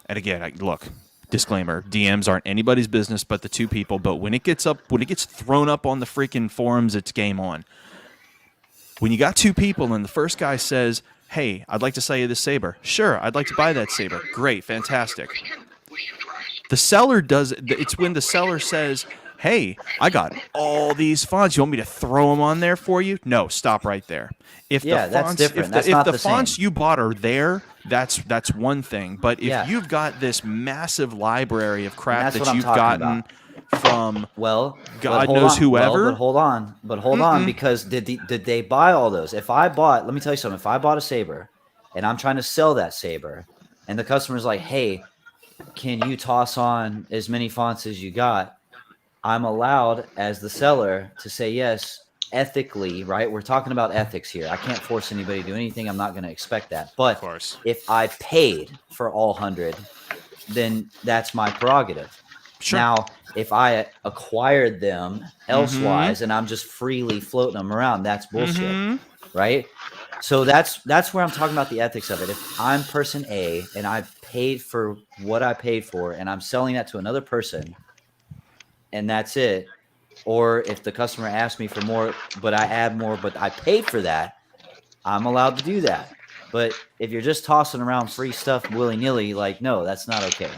Speaker 6: And again, look, disclaimer: DMs aren't anybody's business but the two people. But when it gets thrown up on the freaking forums, it's game on. When you got two people and the first guy says, "Hey, I'd like to sell you this Saber." Sure, I'd like to buy that Saber. Great, fantastic. The seller does. It's when the seller says, "Hey, I got all these fonts. You want me to throw them on there for you?" No, stop right there. If
Speaker 8: Yeah,
Speaker 6: the
Speaker 8: that's
Speaker 6: fonts,
Speaker 8: different.
Speaker 6: if
Speaker 8: That's
Speaker 6: the,
Speaker 8: not
Speaker 6: if
Speaker 8: the
Speaker 6: the fonts
Speaker 8: same.
Speaker 6: you bought are there, that's one thing. But if
Speaker 8: Yeah.
Speaker 6: you've got this massive library of crap
Speaker 8: that's
Speaker 6: that
Speaker 8: what I'm
Speaker 6: you've
Speaker 8: talking
Speaker 6: gotten from
Speaker 8: Well,
Speaker 6: God
Speaker 8: but hold
Speaker 6: knows
Speaker 8: on.
Speaker 6: whoever.
Speaker 8: Well, but hold on, because did they buy all those? Let me tell you something. If I bought a Saber and I'm trying to sell that Saber, and the customer's like, "Hey, can you toss on as many fonts as you got?" I'm allowed as the seller to say yes, ethically, right? We're talking about ethics here. I can't force anybody to do anything. I'm not going to expect that. But
Speaker 6: Of course.
Speaker 8: if I paid for all 100, then that's my prerogative.
Speaker 6: Sure.
Speaker 8: Now, if I acquired them elsewise and I'm just freely floating them around, that's bullshit, right? So that's where I'm talking about the ethics of it. If I'm person A and I paid for what I paid for and I'm selling that to another person and that's it, or if the customer asks me for more, but I add more, but I paid for that, I'm allowed to do that. But if you're just tossing around free stuff willy-nilly, like, no, that's not okay.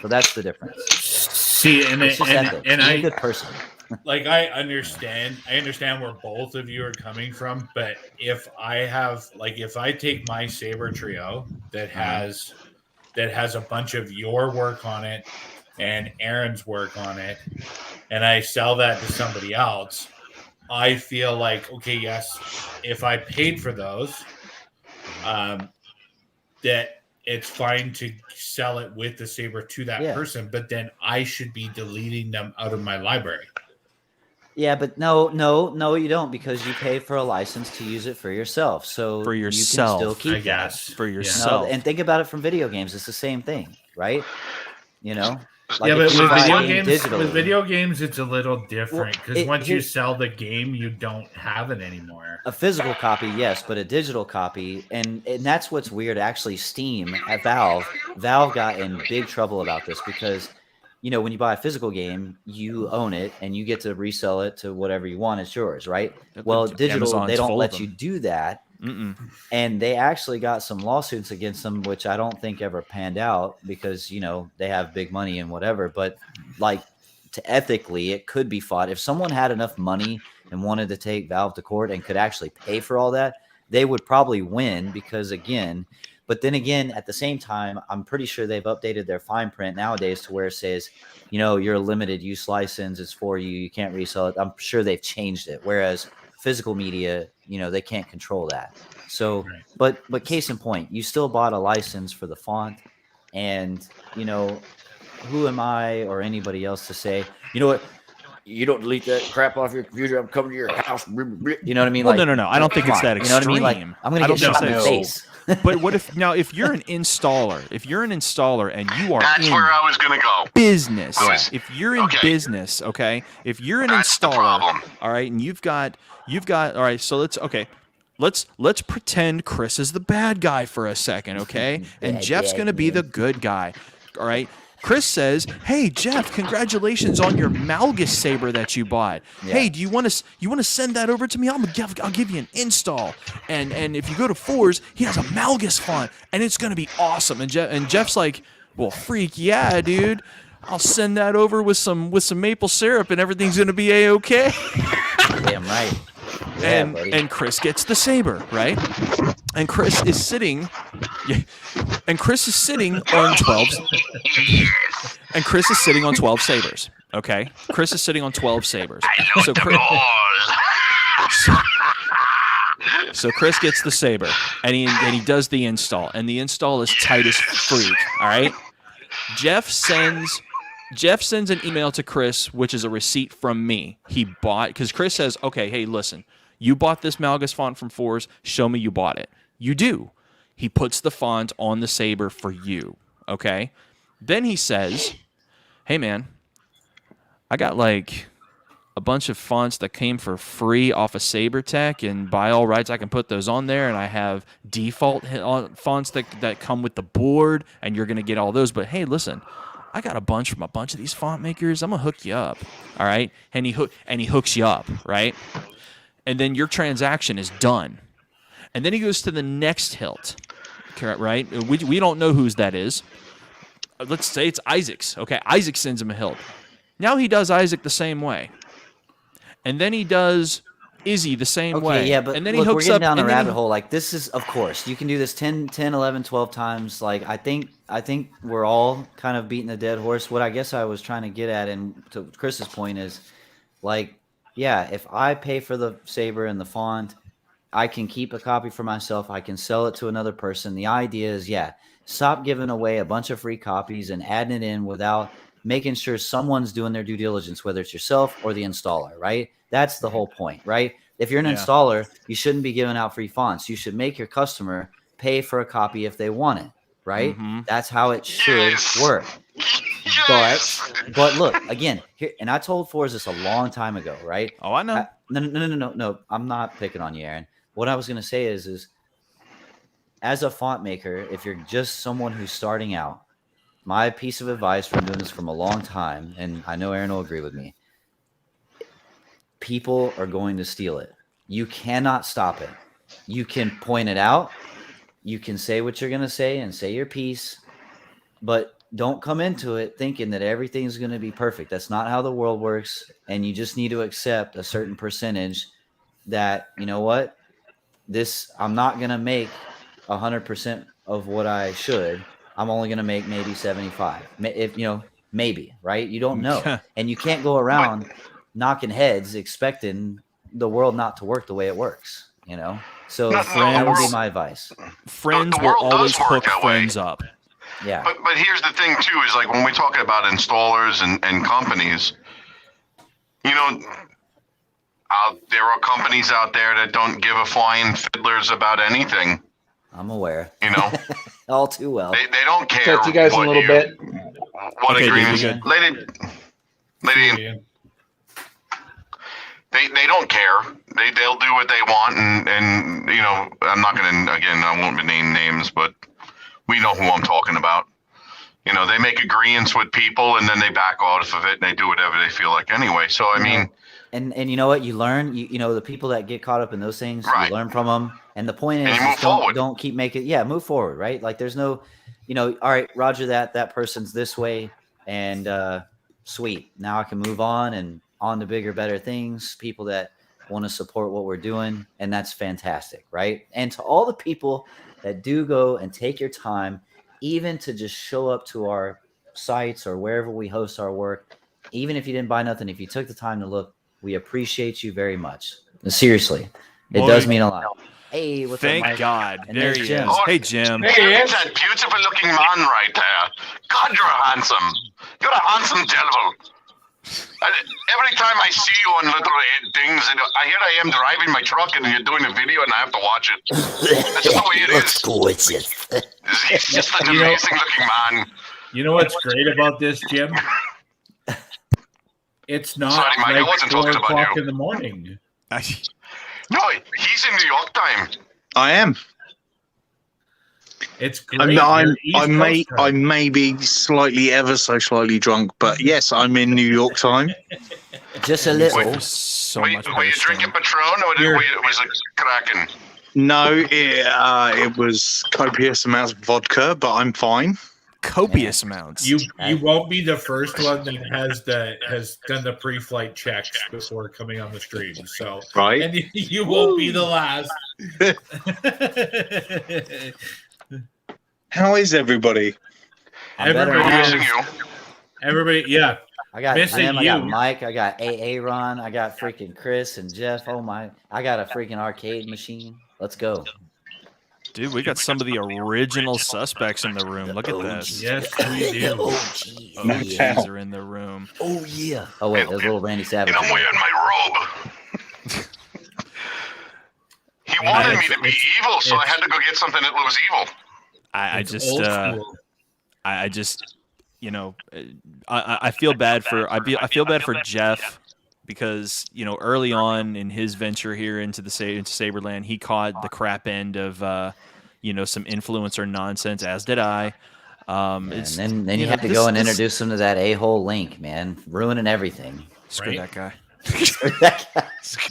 Speaker 8: So that's the difference.
Speaker 1: See, and
Speaker 8: It's just ethics.
Speaker 1: and
Speaker 8: Be a
Speaker 1: I
Speaker 8: good person.
Speaker 1: like I understand where both of you are coming from, but if I take my Saber Trio that has a bunch of your work on it and Aaron's work on it, and I sell that to somebody else, I feel like, okay, yes, if I paid for those, that it's fine to sell it with the Saber to that person, but then I should be deleting them out of my library.
Speaker 8: Yeah, but no, you don't, because you pay for a license to use it for yourself. So
Speaker 6: For
Speaker 8: you can
Speaker 6: yourself,
Speaker 8: still keep
Speaker 1: I guess.
Speaker 6: For
Speaker 8: that.
Speaker 6: yourself.
Speaker 8: No, and think about it from video games. It's the same thing, right? You know, like
Speaker 1: Yeah, but
Speaker 8: if you
Speaker 1: with
Speaker 8: buy a
Speaker 1: video
Speaker 8: game
Speaker 1: games,
Speaker 8: digitally,
Speaker 1: with video games, it's a little different because
Speaker 8: Well,
Speaker 1: once you
Speaker 8: here's-
Speaker 1: sell the game, you don't have it anymore.
Speaker 8: a physical copy, yes, but a digital copy, and that's what's weird. Actually, Steam at Valve got in big trouble about this because, you know, when you buy a physical game, you own it and you get to resell it to whatever you want. It's yours, right? Well, digital,
Speaker 6: Amazon's
Speaker 8: they don't
Speaker 6: full of
Speaker 8: let you
Speaker 6: them.
Speaker 8: do that.
Speaker 6: Mm-mm.
Speaker 8: And they actually got some lawsuits against them, which I don't think ever panned out because, you know, they have big money and whatever. But like, ethically, it could be fought. If someone had enough money and wanted to take Valve to court and could actually pay for all that, they would probably win because, again, but then again, at the same time, I'm pretty sure they've updated their fine print nowadays to where it says, you know, your limited use license is for you. You can't resell it. I'm sure they've changed it. Whereas physical media, you know, they can't control that. So, but case in point, you still bought a license for the font, and, you know, who am I or anybody else to say, you know what, you don't delete that crap off your computer, I'm coming to your house. You know what I mean?
Speaker 6: Well,
Speaker 8: Like,
Speaker 6: no. I don't think
Speaker 8: come
Speaker 6: it's
Speaker 8: on,
Speaker 6: that
Speaker 8: you know what I mean? Like,
Speaker 6: extreme.
Speaker 8: I'm going
Speaker 6: I
Speaker 8: to get
Speaker 6: don't
Speaker 8: shot in
Speaker 6: think
Speaker 8: the
Speaker 6: so.
Speaker 8: face.
Speaker 6: But what if you're an installer, and you are
Speaker 5: That's
Speaker 6: in
Speaker 5: where I was gonna go.
Speaker 6: business,
Speaker 5: Good.
Speaker 6: if you're in
Speaker 5: Okay.
Speaker 6: business, okay, if you're an
Speaker 5: That's the
Speaker 6: installer,
Speaker 5: problem.
Speaker 6: all right, and you've got, all right, so let's pretend Chris is the bad guy for a second, okay, and Jeff's gonna be the good guy, all right. Chris says, "Hey Jeff, congratulations on your Malgus saber that you bought.
Speaker 8: Yeah.
Speaker 6: Hey, do you want to send that over to me? I'll give you an install. And if you go to Fours, he has a Malgus font, and it's gonna be awesome." And Jeff's like, "Well, freak yeah, dude. I'll send that over with some maple syrup, and everything's gonna be a-okay."
Speaker 8: Damn right. Yeah, buddy.
Speaker 6: And Chris gets the saber, right? And Chris is sitting on 12. And Chris is sitting on 12 sabers. Okay, Chris is sitting on 12 sabers. So Chris gets the saber, and he does the install, and the install is tight as freak. All right, Jeff sends an email to Chris, which is a receipt from me. He bought, because Chris says, "Okay, hey, listen, you bought this Malgus font from Fours. Show me you bought it." You do. He puts the font on the saber for you. Okay. Then he says, "Hey, man, I got like a bunch of fonts that came for free off of SaberTech, and by all rights, I can put those on there. And I have default fonts that come with the board, and you're gonna get all those. But hey, listen, I got a bunch from a bunch of these font makers. I'm gonna hook you up, all right?" And he hooks you up, right? And then your transaction is done. And then he goes to the next hilt, right? We don't know whose that is. Let's say it's Isaac's. Okay, Isaac sends him a hilt. Now he does Isaac the same way. And then he does Izzy the same way.
Speaker 8: Yeah, but
Speaker 6: and then
Speaker 8: look,
Speaker 6: he hooks
Speaker 8: we're getting
Speaker 6: up
Speaker 8: down a
Speaker 6: and then
Speaker 8: rabbit hole. Like, this is, of course, you can do this 10, 11, 12 times. Like, I think we're all kind of beating a dead horse. What I guess I was trying to get at, and to Chris's point, is, like, yeah, if I pay for the saber and the font, I can keep a copy for myself. I can sell it to another person. The idea is, yeah, stop giving away a bunch of free copies and adding it in without making sure someone's doing their due diligence, whether it's yourself or the installer, right? That's the whole point, right? If you're an installer, you shouldn't be giving out free fonts. You should make your customer pay for a copy if they want it, right? That's how it should work. But look, again, here, and I told Fours this a long time ago, right?
Speaker 6: Oh, I know.
Speaker 8: No. I'm not picking on you, Aaron. What I was going to say is as a font maker, if you're just someone who's starting out, my piece of advice from doing this from a long time, and I know Aaron will agree with me, people are going to steal it. You cannot stop it. You can point it out. You can say what you're going to say and say your piece. But don't come into it thinking that everything's going to be perfect. That's not how the world works. And you just need to accept a certain percentage that, you know what, I'm not going to make 100% of what I should. I'm only going to make maybe 75, if maybe, right? You don't know. And you can't go around knocking heads expecting the world not to work the way it works, So that would be my advice.
Speaker 6: Friends
Speaker 5: The
Speaker 6: will
Speaker 5: world
Speaker 6: always
Speaker 5: does work
Speaker 6: hook
Speaker 5: that way.
Speaker 6: friends up.
Speaker 8: Yeah.
Speaker 5: But here's the thing too, is like when we talk about installers and companies, there are companies out there that don't give a flying fiddlers about anything.
Speaker 8: I'm aware.
Speaker 5: All
Speaker 8: too well.
Speaker 5: They don't care.
Speaker 4: Touch you guys a little bit.
Speaker 5: What
Speaker 6: Okay,
Speaker 5: agreements?
Speaker 6: dude,
Speaker 5: Lady, they don't care. They'll do what they want, and I'm not gonna, again, I won't name names, but we know who I'm talking about. They make agreements with people, and then they back off of it, and they do whatever they feel like anyway. So I mean,
Speaker 8: and you know what? You learn. The people that get caught up in those things,
Speaker 5: Right.
Speaker 8: you learn from them. And the point
Speaker 5: And
Speaker 8: is,
Speaker 5: you move forward.
Speaker 8: don't keep making. Yeah, move forward. Right? Like there's no, all right, Roger that person's this way, and sweet. Now I can move on and on to bigger, better things. People that want to support what we're doing, and that's fantastic, right? And to all the people that do go and take your time, even to just show up to our sites or wherever we host our work, even if you didn't buy nothing, if you took the time to look, we appreciate you very much. Seriously, it does mean a lot. Hey, what's up,
Speaker 6: Thank
Speaker 8: Mike?
Speaker 6: God.
Speaker 8: And
Speaker 6: There
Speaker 8: there's
Speaker 6: he
Speaker 8: Jim.
Speaker 6: is. Hey, Jim.
Speaker 5: Jim's that beautiful looking man right there. God, you're handsome. You're a handsome devil. Every time I see you on little things, and here I am driving my truck, and you're doing a video, and I have to watch it. That's just the way it is.
Speaker 8: Gorgeous.
Speaker 5: He's just an amazing looking man.
Speaker 1: You know what's great about this, Jim? It's not
Speaker 5: Sorry, Mike, I
Speaker 1: like
Speaker 5: wasn't
Speaker 1: 4
Speaker 5: talking about
Speaker 1: o'clock
Speaker 5: you.
Speaker 1: in the morning.
Speaker 5: No, he's in New York time.
Speaker 9: I am.
Speaker 1: It's great. You're East Coast time.
Speaker 9: I may be ever so slightly drunk, but yes, I'm in New York time.
Speaker 8: Just a little.
Speaker 5: Wait.
Speaker 6: So
Speaker 5: Were
Speaker 6: much
Speaker 5: you
Speaker 6: better
Speaker 5: drinking
Speaker 6: stuff.
Speaker 5: Patron, or was it cracking?
Speaker 9: No, it was copious amounts of vodka, but I'm fine.
Speaker 6: Copious amounts.
Speaker 1: You won't be the first one that has done the pre-flight checks before coming on the stream. So
Speaker 9: Right.
Speaker 1: and you won't be the last.
Speaker 9: How is everybody?
Speaker 8: I'm better
Speaker 1: Everybody
Speaker 8: now.
Speaker 5: Missing you.
Speaker 1: Everybody, yeah.
Speaker 8: I got
Speaker 1: Missing
Speaker 8: him, I got
Speaker 1: you.
Speaker 8: Mike, I got Aaron, I got freaking Chris and Jeff. Oh my, I got a freaking arcade machine. Let's go.
Speaker 6: Dude, we got some of the original suspects in the room. Look at this.
Speaker 1: Yes, we do.
Speaker 6: OGs are in the room.
Speaker 8: Oh yeah. Oh wait, there's little Randy Savage.
Speaker 5: And I'm wearing my robe. He wanted me to be evil, so I had to go get something that was evil.
Speaker 6: I
Speaker 1: It's
Speaker 6: just,
Speaker 1: old school.
Speaker 6: I just, I feel bad for I feel bad for Jeff because early on in his venture here into Saberland, he caught the crap end of some influencer nonsense, as did I.
Speaker 8: And then you have to go and introduce him to that a-hole Link, man, ruining everything.
Speaker 6: Screw
Speaker 1: Right?
Speaker 6: that guy.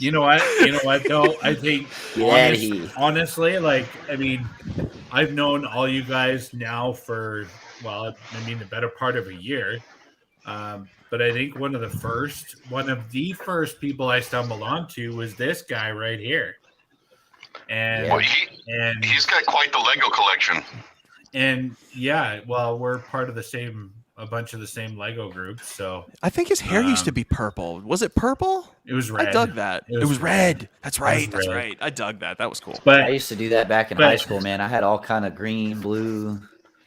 Speaker 1: You know what though? I think honestly, I've known all you guys now for the better part of a year. But I think one of the first people I stumbled onto was this guy right here. And
Speaker 5: Well, he's got quite the Lego collection.
Speaker 1: and we're part of a bunch of the same Lego groups. So
Speaker 6: I think his hair used to be purple. Was it purple?
Speaker 1: it was red.
Speaker 6: I dug that.
Speaker 1: It
Speaker 6: It
Speaker 1: was
Speaker 6: was red. That's right.
Speaker 1: was
Speaker 6: That's
Speaker 1: red.
Speaker 6: right. I dug that. That was cool.
Speaker 8: I
Speaker 1: But
Speaker 8: used to do that back in high school, man. I had all kind of green, blue.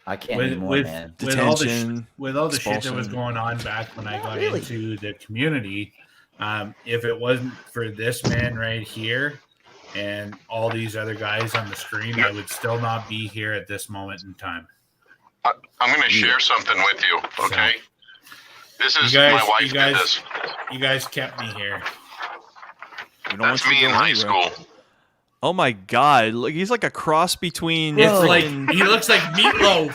Speaker 8: I can't anymore, man.
Speaker 1: with all the
Speaker 6: Detention,
Speaker 1: with all the shit that was
Speaker 6: expulsion.
Speaker 1: going on back when I got
Speaker 8: Really?
Speaker 1: into the community, if it wasn't for this man right here and all these other guys on the screen, I would still not be here at this moment in time.
Speaker 5: I'm going to share something with you, okay? This is
Speaker 1: You guys-
Speaker 5: my wife
Speaker 1: you guys-
Speaker 5: did this.
Speaker 1: You guys kept me here.
Speaker 6: We don't want
Speaker 5: That's
Speaker 6: you to
Speaker 5: me
Speaker 6: go
Speaker 5: in high
Speaker 6: anywhere.
Speaker 5: school.
Speaker 6: Oh my God! Look, he's like a cross between.
Speaker 1: It's like
Speaker 6: freaking-
Speaker 1: he looks like Meatloaf.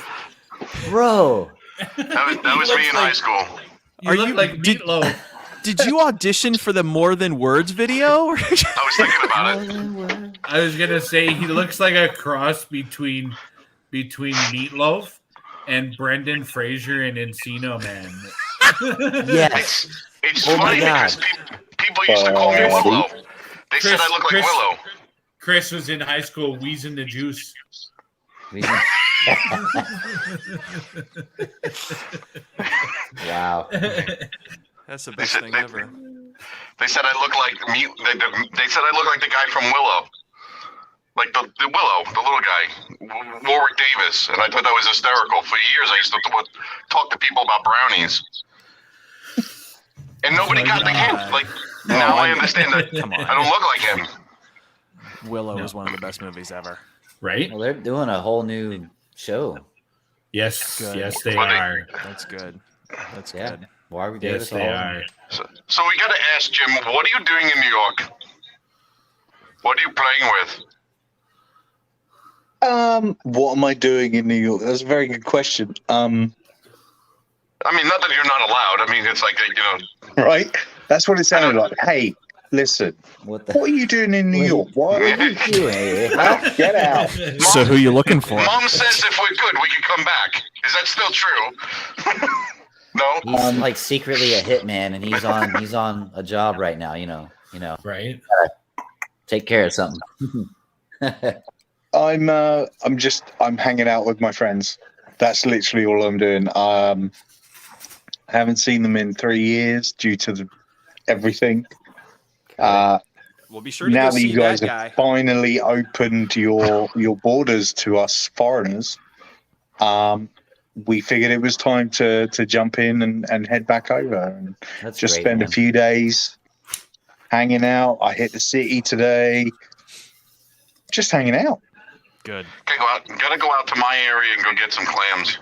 Speaker 8: Bro,
Speaker 5: That was me in high school.
Speaker 1: You
Speaker 6: Are
Speaker 1: look
Speaker 6: you-
Speaker 1: like
Speaker 6: did-
Speaker 1: Meatloaf.
Speaker 6: Did you audition for the More Than Words video?
Speaker 5: I was thinking about it.
Speaker 1: I was gonna say he looks like a cross between Meatloaf and Brendan Fraser in Encino Man.
Speaker 8: Yes.
Speaker 5: It's
Speaker 8: Oh my
Speaker 5: funny because
Speaker 8: God.
Speaker 5: people used to call me Willow. They said I look like
Speaker 1: Chris-
Speaker 5: Willow.
Speaker 1: Chris was in high school wheezing the juice.
Speaker 8: Wow.
Speaker 6: That's the
Speaker 5: They
Speaker 6: best
Speaker 5: said
Speaker 6: thing
Speaker 5: they,
Speaker 6: ever.
Speaker 5: they said I look like me. They said I look like the guy from Willow, like the Willow, the little guy, Warwick Davis, and I thought that was hysterical. For years, I used to talk to people about brownies, and nobody got the hint. Like now, I understand that
Speaker 6: Come on.
Speaker 5: I don't look like him.
Speaker 6: Willow
Speaker 1: No.
Speaker 6: is one of the best movies ever.
Speaker 1: Right?
Speaker 8: Well, they're doing a whole new show.
Speaker 1: Yes,
Speaker 6: Good.
Speaker 1: yes, they
Speaker 5: Well, they-
Speaker 1: are.
Speaker 6: That's good. That's
Speaker 8: Yeah.
Speaker 6: good.
Speaker 8: Warwick
Speaker 1: Yes,
Speaker 8: Davis.
Speaker 1: they are.
Speaker 5: So we got to ask Jim, what are you doing in New York? What are you playing with?
Speaker 9: What am I doing in New York? That's a very good question.
Speaker 5: I mean, not that you're not allowed. I mean, it's like
Speaker 9: Right? That's what it sounded like. Hey, listen,
Speaker 8: What the?
Speaker 9: what are you doing in New York? What are you doing? Get out.
Speaker 6: So who you looking for?
Speaker 5: Mom says if we're good, we can come back. Is that still true? No.
Speaker 8: He's like secretly a hitman, and he's on a job right now. You know.
Speaker 1: Right?
Speaker 9: take care of something. I'm hanging out with my friends. That's literally all I'm doing. I haven't seen them in 3 years due to everything.
Speaker 6: We'll be sure to
Speaker 9: Now
Speaker 6: go
Speaker 9: that
Speaker 6: see
Speaker 9: you guys
Speaker 6: that
Speaker 9: have
Speaker 6: guy.
Speaker 9: finally opened your borders to us foreigners, we figured it was time to jump in and head back over and
Speaker 8: That's
Speaker 9: just
Speaker 8: great,
Speaker 9: spend
Speaker 8: man.
Speaker 9: a few days hanging out. I hit the city today, just hanging out.
Speaker 6: Good.
Speaker 5: Gotta go out to my area and go get some clams.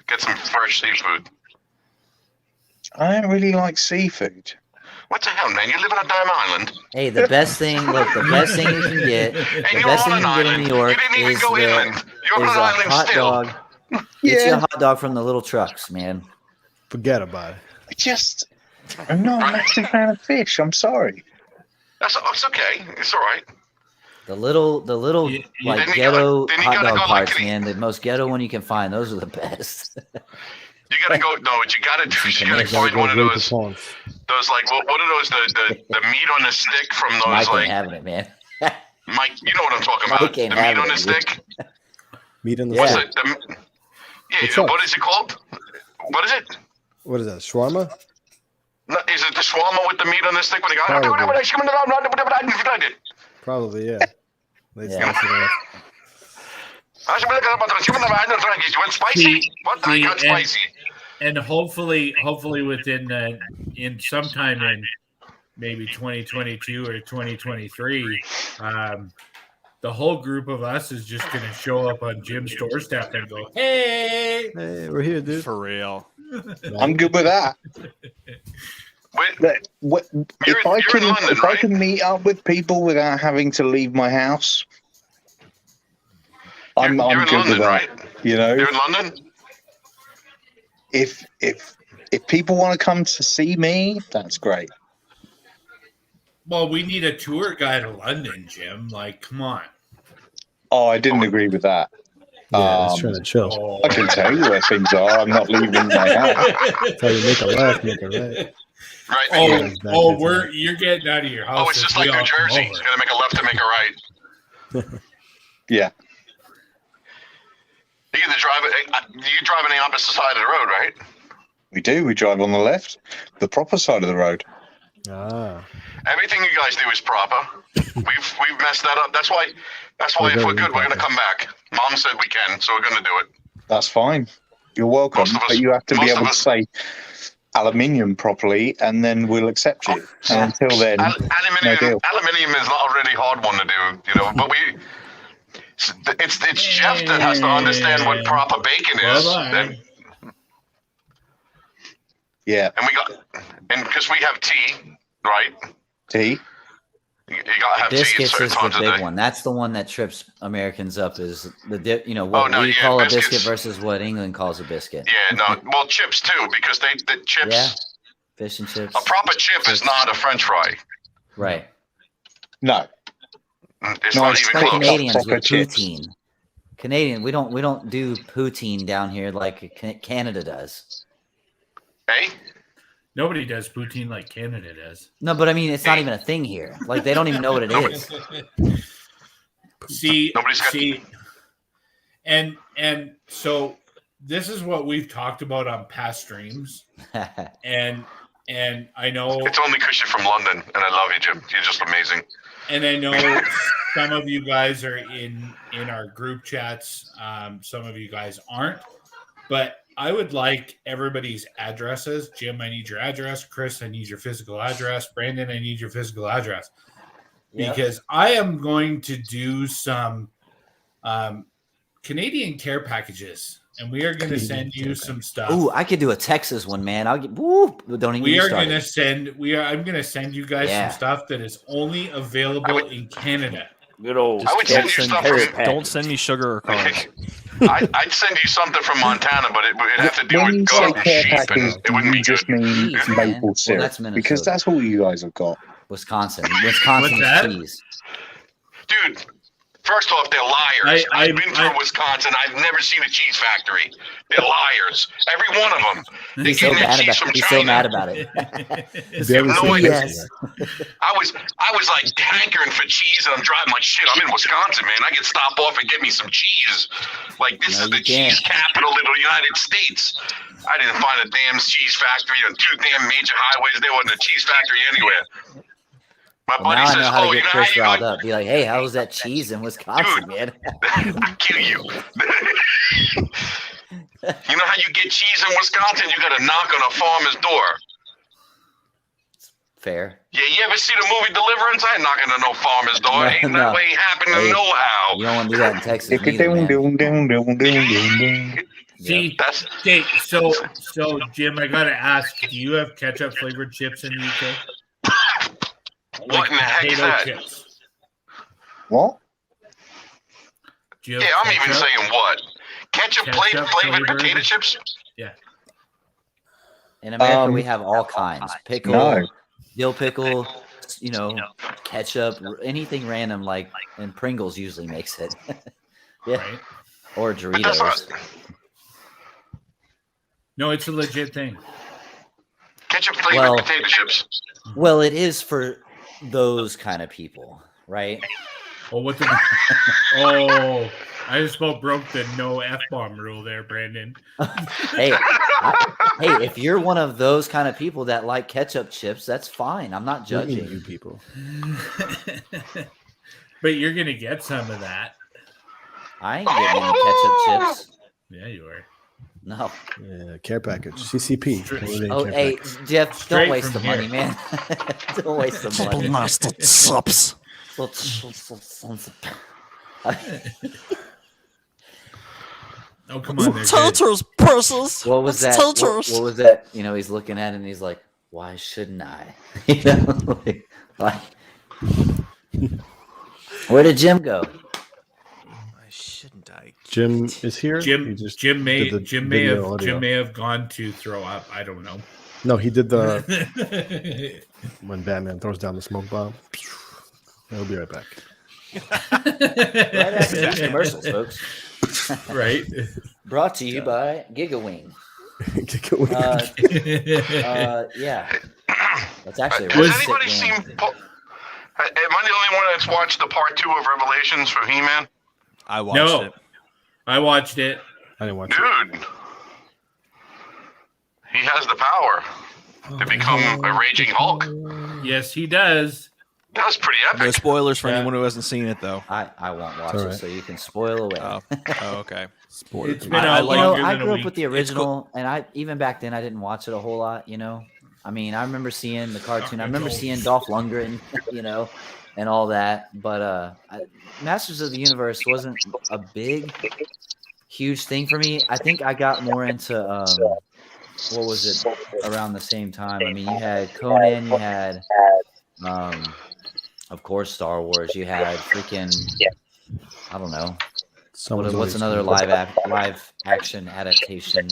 Speaker 5: Get some fresh seafood.
Speaker 9: I don't really like seafood.
Speaker 5: What the hell, man? You live on a damn island.
Speaker 8: Hey, the best thing you can get, the best thing you can get in New York is
Speaker 5: You're on
Speaker 8: a
Speaker 5: an island
Speaker 8: hot
Speaker 5: still.
Speaker 8: dog. Get you a hot dog from the little trucks, man.
Speaker 10: Forget about it.
Speaker 9: I'm not a massive fan of fish. I'm sorry.
Speaker 5: It's okay. It's all right.
Speaker 8: The little
Speaker 1: You-
Speaker 8: like
Speaker 5: then you
Speaker 8: ghetto
Speaker 5: gotta
Speaker 8: hot
Speaker 5: go
Speaker 8: dog
Speaker 5: like
Speaker 8: parts,
Speaker 5: the-
Speaker 8: man. The most ghetto one you can find. Those are the best.
Speaker 5: You gotta go. No, what you gotta do is you gotta
Speaker 8: Gotta
Speaker 5: find one of
Speaker 10: Rate the
Speaker 5: those.
Speaker 10: pawns.
Speaker 5: Those like what are those? The meat on the stick from those
Speaker 8: Mike ain't
Speaker 5: like
Speaker 8: having it, man.
Speaker 5: Mike. You know what I'm talking about?
Speaker 8: Mike
Speaker 5: The
Speaker 8: ain't
Speaker 5: meat
Speaker 8: having
Speaker 5: on the
Speaker 8: it,
Speaker 5: stick.
Speaker 10: Meat in the
Speaker 8: Yeah.
Speaker 5: What's
Speaker 10: stick.
Speaker 5: it? Yeah.
Speaker 10: What's up?
Speaker 5: What is it called? What is it?
Speaker 10: What is that? Shawarma?
Speaker 5: No, is it the shawarma with the meat on the stick? When they go,
Speaker 10: Probably. Probably, yeah. They
Speaker 8: Yeah.
Speaker 10: slice it off.
Speaker 5: You want spicy? What? I got
Speaker 1: See, and-
Speaker 5: spicy.
Speaker 1: And hopefully within in sometime in maybe 2022 or 2023, the whole group of us is just going to show up on Jim's doorstep and go, "Hey!"
Speaker 10: Hey, we're here, dude.
Speaker 6: For real.
Speaker 9: I'm good with that.
Speaker 5: Wait,
Speaker 9: But
Speaker 5: You're in London,
Speaker 9: if I
Speaker 5: right?
Speaker 9: can meet up with people without having to leave my house, I'm
Speaker 5: you're in
Speaker 9: good
Speaker 5: London,
Speaker 9: with that.
Speaker 5: right?
Speaker 9: You know,
Speaker 5: You're in London.
Speaker 9: if people want to come to see me, that's great.
Speaker 1: Well, we need a tour guide to London, Jim. Like, come on.
Speaker 9: Oh, I didn't agree with that.
Speaker 10: Yeah, it's trying to chill.
Speaker 1: Oh.
Speaker 9: I can tell you where things are. I'm not leaving my house.
Speaker 10: Tell you make a left, make a right.
Speaker 5: Right.
Speaker 1: You're getting out of your house.
Speaker 5: Oh, it's
Speaker 1: if
Speaker 5: just
Speaker 1: we
Speaker 5: like New
Speaker 1: all come
Speaker 5: Jersey.
Speaker 1: over.
Speaker 5: It's gonna make a left to make a right.
Speaker 9: Yeah.
Speaker 5: You get to drive it. You drive on the opposite side of the road, right?
Speaker 9: We do. We drive on the left, the proper side of the road.
Speaker 10: Ah.
Speaker 5: Everything you guys do is proper. We've messed that up. That's why
Speaker 10: We're
Speaker 5: if
Speaker 10: very
Speaker 5: we're good, we're gonna
Speaker 10: improper.
Speaker 5: come back. Mom said we can, so we're gonna do it.
Speaker 9: That's fine. You're welcome.
Speaker 5: Most of us-
Speaker 9: But you have to be
Speaker 5: most
Speaker 9: able
Speaker 5: of
Speaker 9: to
Speaker 5: us-
Speaker 9: say aluminium properly, and then we'll accept you. And until then, no deal.
Speaker 5: Aluminium is not a really hard one to do, you know. But it's Jeff that has to understand what proper bacon is.
Speaker 1: Hold on.
Speaker 5: And
Speaker 9: Yeah.
Speaker 5: because we have tea, right?
Speaker 9: Tea.
Speaker 5: You gotta have tea at
Speaker 8: Biscuits
Speaker 5: certain
Speaker 8: is the
Speaker 5: times of
Speaker 8: big
Speaker 5: day.
Speaker 8: one. That's the one that trips Americans up. Is the dip? You know
Speaker 5: Oh,
Speaker 8: what
Speaker 5: no,
Speaker 8: we
Speaker 5: yeah,
Speaker 8: call a
Speaker 5: biscuits.
Speaker 8: biscuit versus what England calls a biscuit.
Speaker 5: Yeah, no. Well, chips too, because the chips.
Speaker 8: Yeah. Fish and chips.
Speaker 5: A proper chip is not a French fry.
Speaker 8: Right.
Speaker 9: No.
Speaker 5: It's
Speaker 9: No,
Speaker 5: not
Speaker 9: it's
Speaker 5: even
Speaker 8: Like
Speaker 9: Close.
Speaker 5: close.
Speaker 8: Canadians
Speaker 9: Proper
Speaker 8: with
Speaker 9: chips.
Speaker 8: poutine. Canadian. We don't do poutine down here like Canada does.
Speaker 5: Hey,
Speaker 1: Nobody does poutine like Canada does.
Speaker 8: No, but I mean, it's not even a thing here. Like they don't even know what it is.
Speaker 1: See,
Speaker 5: Nobody's got-
Speaker 1: see, and so this is what we've talked about on past streams, and I know,
Speaker 5: it's only because you're from London, and I love you, Jim. You're just amazing.
Speaker 1: and I know some of you guys are in our group chats. Some of you guys aren't, but I would like everybody's addresses. Jim, I need your address. Chris, I need your physical address. Brandon, I need your physical address. Because I am going to do some Canadian care packages, and we are going to send you some stuff.
Speaker 8: Ooh, I could do a Texas one, man. I'll get. Woo, don't even.
Speaker 1: We
Speaker 8: get
Speaker 1: are
Speaker 8: started.
Speaker 1: going to send. I'm going to send you guys
Speaker 8: Yeah.
Speaker 1: some stuff that is only available in Canada.
Speaker 7: Good old
Speaker 5: I would send you
Speaker 6: Don't
Speaker 5: stuff
Speaker 6: send,
Speaker 5: from.
Speaker 6: don't send me sugar or carbs.
Speaker 5: I'd send you something from Montana, but it'd have to do
Speaker 9: When you
Speaker 5: with
Speaker 9: say
Speaker 5: goat and
Speaker 9: care
Speaker 5: sheep, and
Speaker 9: package,
Speaker 5: it
Speaker 9: do
Speaker 5: wouldn't
Speaker 9: you
Speaker 5: be
Speaker 9: just
Speaker 5: good.
Speaker 9: mean
Speaker 8: Cheese, man.
Speaker 9: maple
Speaker 8: Well,
Speaker 9: syrup?
Speaker 8: that's Minnesota.
Speaker 9: Because that's all you guys have got.
Speaker 8: Wisconsin
Speaker 1: What's that?
Speaker 8: cheese.
Speaker 5: Dude, first off, they're liars.
Speaker 1: I've
Speaker 5: I've been through Wisconsin. I've never seen a cheese factory. They're liars. Every one of them. They
Speaker 8: He's so
Speaker 5: get their
Speaker 8: mad
Speaker 5: cheese
Speaker 8: about.
Speaker 5: from
Speaker 8: He's
Speaker 5: China.
Speaker 8: so mad about it.
Speaker 5: You have no idea.
Speaker 8: Yes.
Speaker 5: I was like hankering for cheese, and I'm driving like shit. I'm in Wisconsin, man. I can stop off and get me some cheese. Like this
Speaker 8: No,
Speaker 5: is the
Speaker 8: you can't.
Speaker 5: cheese capital of the United States. I didn't find a damn cheese factory on 2 damn major highways. There wasn't a cheese factory anywhere. My
Speaker 8: Well,
Speaker 5: buddy
Speaker 8: now I
Speaker 5: says,
Speaker 8: know how to
Speaker 5: "Oh,
Speaker 8: get
Speaker 5: you know
Speaker 8: Chris
Speaker 5: how you
Speaker 8: riled
Speaker 5: go?"
Speaker 8: up. Be like, hey, how was that cheese in Wisconsin, man?
Speaker 5: I kill you. You know how you get cheese in Wisconsin? You got to knock on a farmer's door.
Speaker 8: Fair.
Speaker 5: Yeah, you ever see the movie Deliverance? I ain't knocking on no farmer's door.
Speaker 8: No,
Speaker 5: Ain't
Speaker 8: no.
Speaker 5: that way happening
Speaker 8: Hey,
Speaker 5: know-how.
Speaker 8: You don't want to do that in Texas, either, man.
Speaker 1: See,
Speaker 5: That's
Speaker 1: okay, so Jim, I gotta ask, do you have ketchup flavored chips in the UK?
Speaker 5: what in the heck is
Speaker 1: potato
Speaker 5: that?
Speaker 1: chips.
Speaker 9: What?
Speaker 1: Do you have
Speaker 5: Yeah, I'm even
Speaker 1: ketchup?
Speaker 5: saying what? Ketchup flavored
Speaker 1: flavored?
Speaker 5: potato chips?
Speaker 1: Yeah.
Speaker 8: In America, we have all kinds: pickle,
Speaker 9: No.
Speaker 8: dill pickle, ketchup, anything random like. And Pringles usually makes it. Yeah,
Speaker 1: Right.
Speaker 8: or
Speaker 5: But that's not
Speaker 8: Doritos.
Speaker 1: No, it's a legit thing.
Speaker 5: ketchup flavored
Speaker 8: Well-
Speaker 5: potato chips.
Speaker 8: Well, it is for those kind of people, right?
Speaker 1: Oh, what the? Oh, I just about broke the no F-bomb rule there, Brandon.
Speaker 8: Hey, hey, if you're one of those kind of people that like ketchup chips, that's fine. I'm not
Speaker 10: What do you mean,
Speaker 8: judging.
Speaker 10: you people.
Speaker 1: But you're gonna get some of that.
Speaker 8: I ain't getting any ketchup chips.
Speaker 1: Yeah, you are.
Speaker 8: No.
Speaker 10: Yeah, care package. CCP. Canadian
Speaker 8: Oh,
Speaker 10: care
Speaker 8: hey,
Speaker 10: package.
Speaker 8: Jeff,
Speaker 1: Straight
Speaker 8: don't waste
Speaker 1: from
Speaker 8: the money,
Speaker 1: here.
Speaker 8: man. Don't waste the money.
Speaker 1: Oh, come on, there.
Speaker 11: precious.
Speaker 8: What was that? What was that? You know, he's looking at it and he's like, "Why shouldn't I?" You know, like, where did Jim go?
Speaker 6: Why shouldn't I?
Speaker 10: Jim is here. He
Speaker 1: Jim
Speaker 10: just
Speaker 1: Jim may
Speaker 10: did the
Speaker 1: Jim may
Speaker 10: video
Speaker 1: have
Speaker 10: audio.
Speaker 1: Jim may have gone to throw up. I don't know.
Speaker 10: No, he did the when Batman throws down the smoke bomb. He'll be right back.
Speaker 8: Right after these commercials, folks.
Speaker 1: Right.
Speaker 8: Brought to you by GigaWing. Yeah, that's actually a
Speaker 5: Has
Speaker 8: really sick
Speaker 5: anybody
Speaker 8: game.
Speaker 5: seen? Am I the only one that's watched the part 2 of Revelations for He-Man?
Speaker 6: I watched
Speaker 1: No,
Speaker 6: it.
Speaker 1: I watched it.
Speaker 10: I didn't watch it.
Speaker 5: Dude, he has the power to become a raging Hulk.
Speaker 1: Yes, he does.
Speaker 5: That was pretty
Speaker 6: No
Speaker 5: epic.
Speaker 6: spoilers for
Speaker 1: Yeah.
Speaker 6: anyone who hasn't seen it, though.
Speaker 8: I won't watch
Speaker 10: It's
Speaker 8: it,
Speaker 10: alright.
Speaker 8: so you can spoil away.
Speaker 6: Oh, okay.
Speaker 10: Spoiler.
Speaker 1: It's been
Speaker 6: I
Speaker 1: out
Speaker 6: like-
Speaker 1: longer
Speaker 8: I
Speaker 1: than a
Speaker 8: grew up
Speaker 1: week.
Speaker 8: with the original, and I even back then I didn't watch it a whole lot. You know, I mean, I remember seeing the cartoon. I remember seeing Dolph Lundgren, you know, and all that. But Masters of the Universe wasn't a big, huge thing for me. I think I got more into what was it around the same time? I mean, you had Conan, you had of course Star Wars, you had freaking I don't know.
Speaker 10: Someone's
Speaker 8: What's
Speaker 10: always
Speaker 8: another
Speaker 10: gonna-
Speaker 8: live action adaptation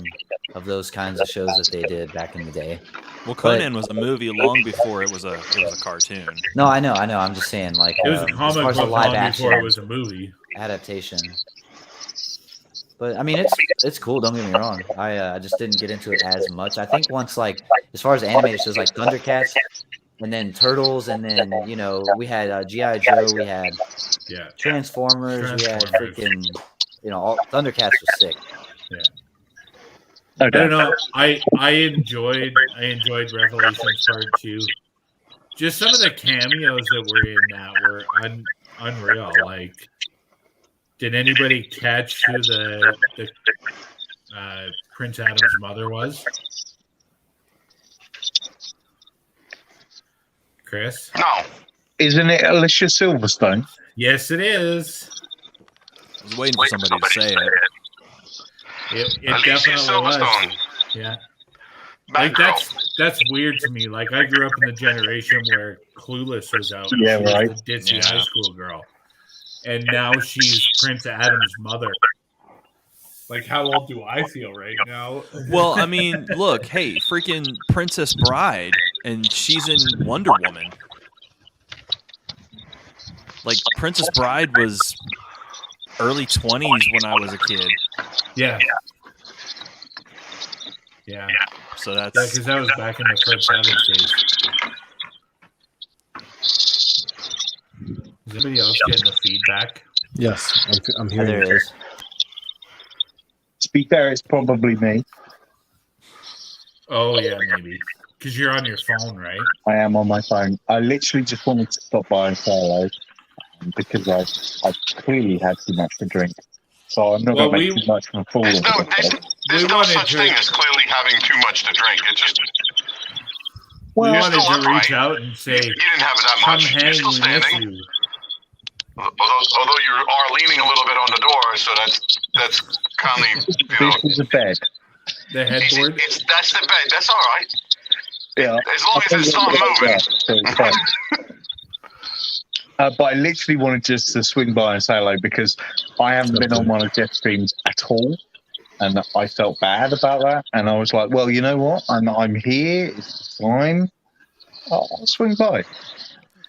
Speaker 8: of those kinds of shows that they did back in the day?
Speaker 6: Well, Conan was a movie long before it was a cartoon.
Speaker 8: No, I know. I'm just saying, like,
Speaker 1: It was a
Speaker 8: as
Speaker 1: comic
Speaker 8: far as a
Speaker 1: book
Speaker 8: live
Speaker 1: long
Speaker 8: action
Speaker 1: before it was a movie.
Speaker 8: adaptation. But I mean, it's cool. Don't get me wrong. I just didn't get into it as much. I think once like as far as animated shows like Thundercats, and then Turtles, and then we had GI Joe, we had Transformers, we had freaking all Thundercats was sick.
Speaker 1: Yeah.
Speaker 9: No
Speaker 1: I don't
Speaker 9: doubt.
Speaker 1: know. I enjoyed Revelations Part 2. Just some of the cameos that were in that were unreal. Like, did anybody catch who the Prince Adam's mother was? Chris?
Speaker 5: No.
Speaker 9: Isn't it Alicia Silverstone?
Speaker 1: Yes, it is.
Speaker 6: I was waiting for somebody to say it.
Speaker 1: It
Speaker 5: Alicia
Speaker 1: definitely was.
Speaker 5: Silverstone.
Speaker 1: Yeah.
Speaker 5: Bad
Speaker 1: Like
Speaker 5: girl.
Speaker 1: that's weird to me. Like I grew up in the generation where Clueless was out.
Speaker 9: Yeah,
Speaker 1: She was
Speaker 9: right.
Speaker 1: the ditzy
Speaker 6: Yeah.
Speaker 1: high school girl, and now she's Prince Adam's mother. Like, how old do I feel right now?
Speaker 6: Well, I mean, look, hey, freaking Princess Bride, and she's in Wonder Woman. Like, Princess Bride was early 20s when I was a kid.
Speaker 1: Yeah. Yeah.
Speaker 6: So
Speaker 1: Yeah,
Speaker 6: that's
Speaker 1: because that was back in the Prince Adam days. Is anybody else getting the feedback?
Speaker 10: Yes, I'm
Speaker 8: Oh,
Speaker 10: hearing
Speaker 8: there
Speaker 10: it.
Speaker 8: it is.
Speaker 9: To be fair, it's probably me.
Speaker 1: Oh yeah, maybe. Because you're on your phone, right?
Speaker 9: I am on my phone. I literally just wanted to stop by and say hello because I've clearly had too much to drink. So I'm not
Speaker 1: Well,
Speaker 9: going to make too much of a fool
Speaker 5: There's
Speaker 9: of
Speaker 5: no,
Speaker 9: myself.
Speaker 5: there's
Speaker 1: We
Speaker 5: no
Speaker 1: wanted
Speaker 5: such
Speaker 1: to-
Speaker 5: thing as clearly having too much to drink. It just
Speaker 1: We
Speaker 9: Well,
Speaker 1: wanted
Speaker 5: still
Speaker 1: to reach
Speaker 5: upright.
Speaker 1: out and
Speaker 5: you
Speaker 1: say,
Speaker 5: didn't have that
Speaker 1: "Come
Speaker 5: much. You're
Speaker 1: hang,
Speaker 5: still
Speaker 1: we miss
Speaker 5: standing.
Speaker 1: you."
Speaker 5: Although you are leaning a little bit on the door, so that's kindly,
Speaker 9: this is a bed.
Speaker 1: The headboard.
Speaker 5: that's the bed. That's all right.
Speaker 9: Yeah.
Speaker 5: As long as it's not moving.
Speaker 9: So it's fine. But I literally wanted just to swing by and say hello because I haven't been on one of Jeff's streams at all, and I felt bad about that. And I was like, well, you know what? I'm here. It's fine. I'll swing by.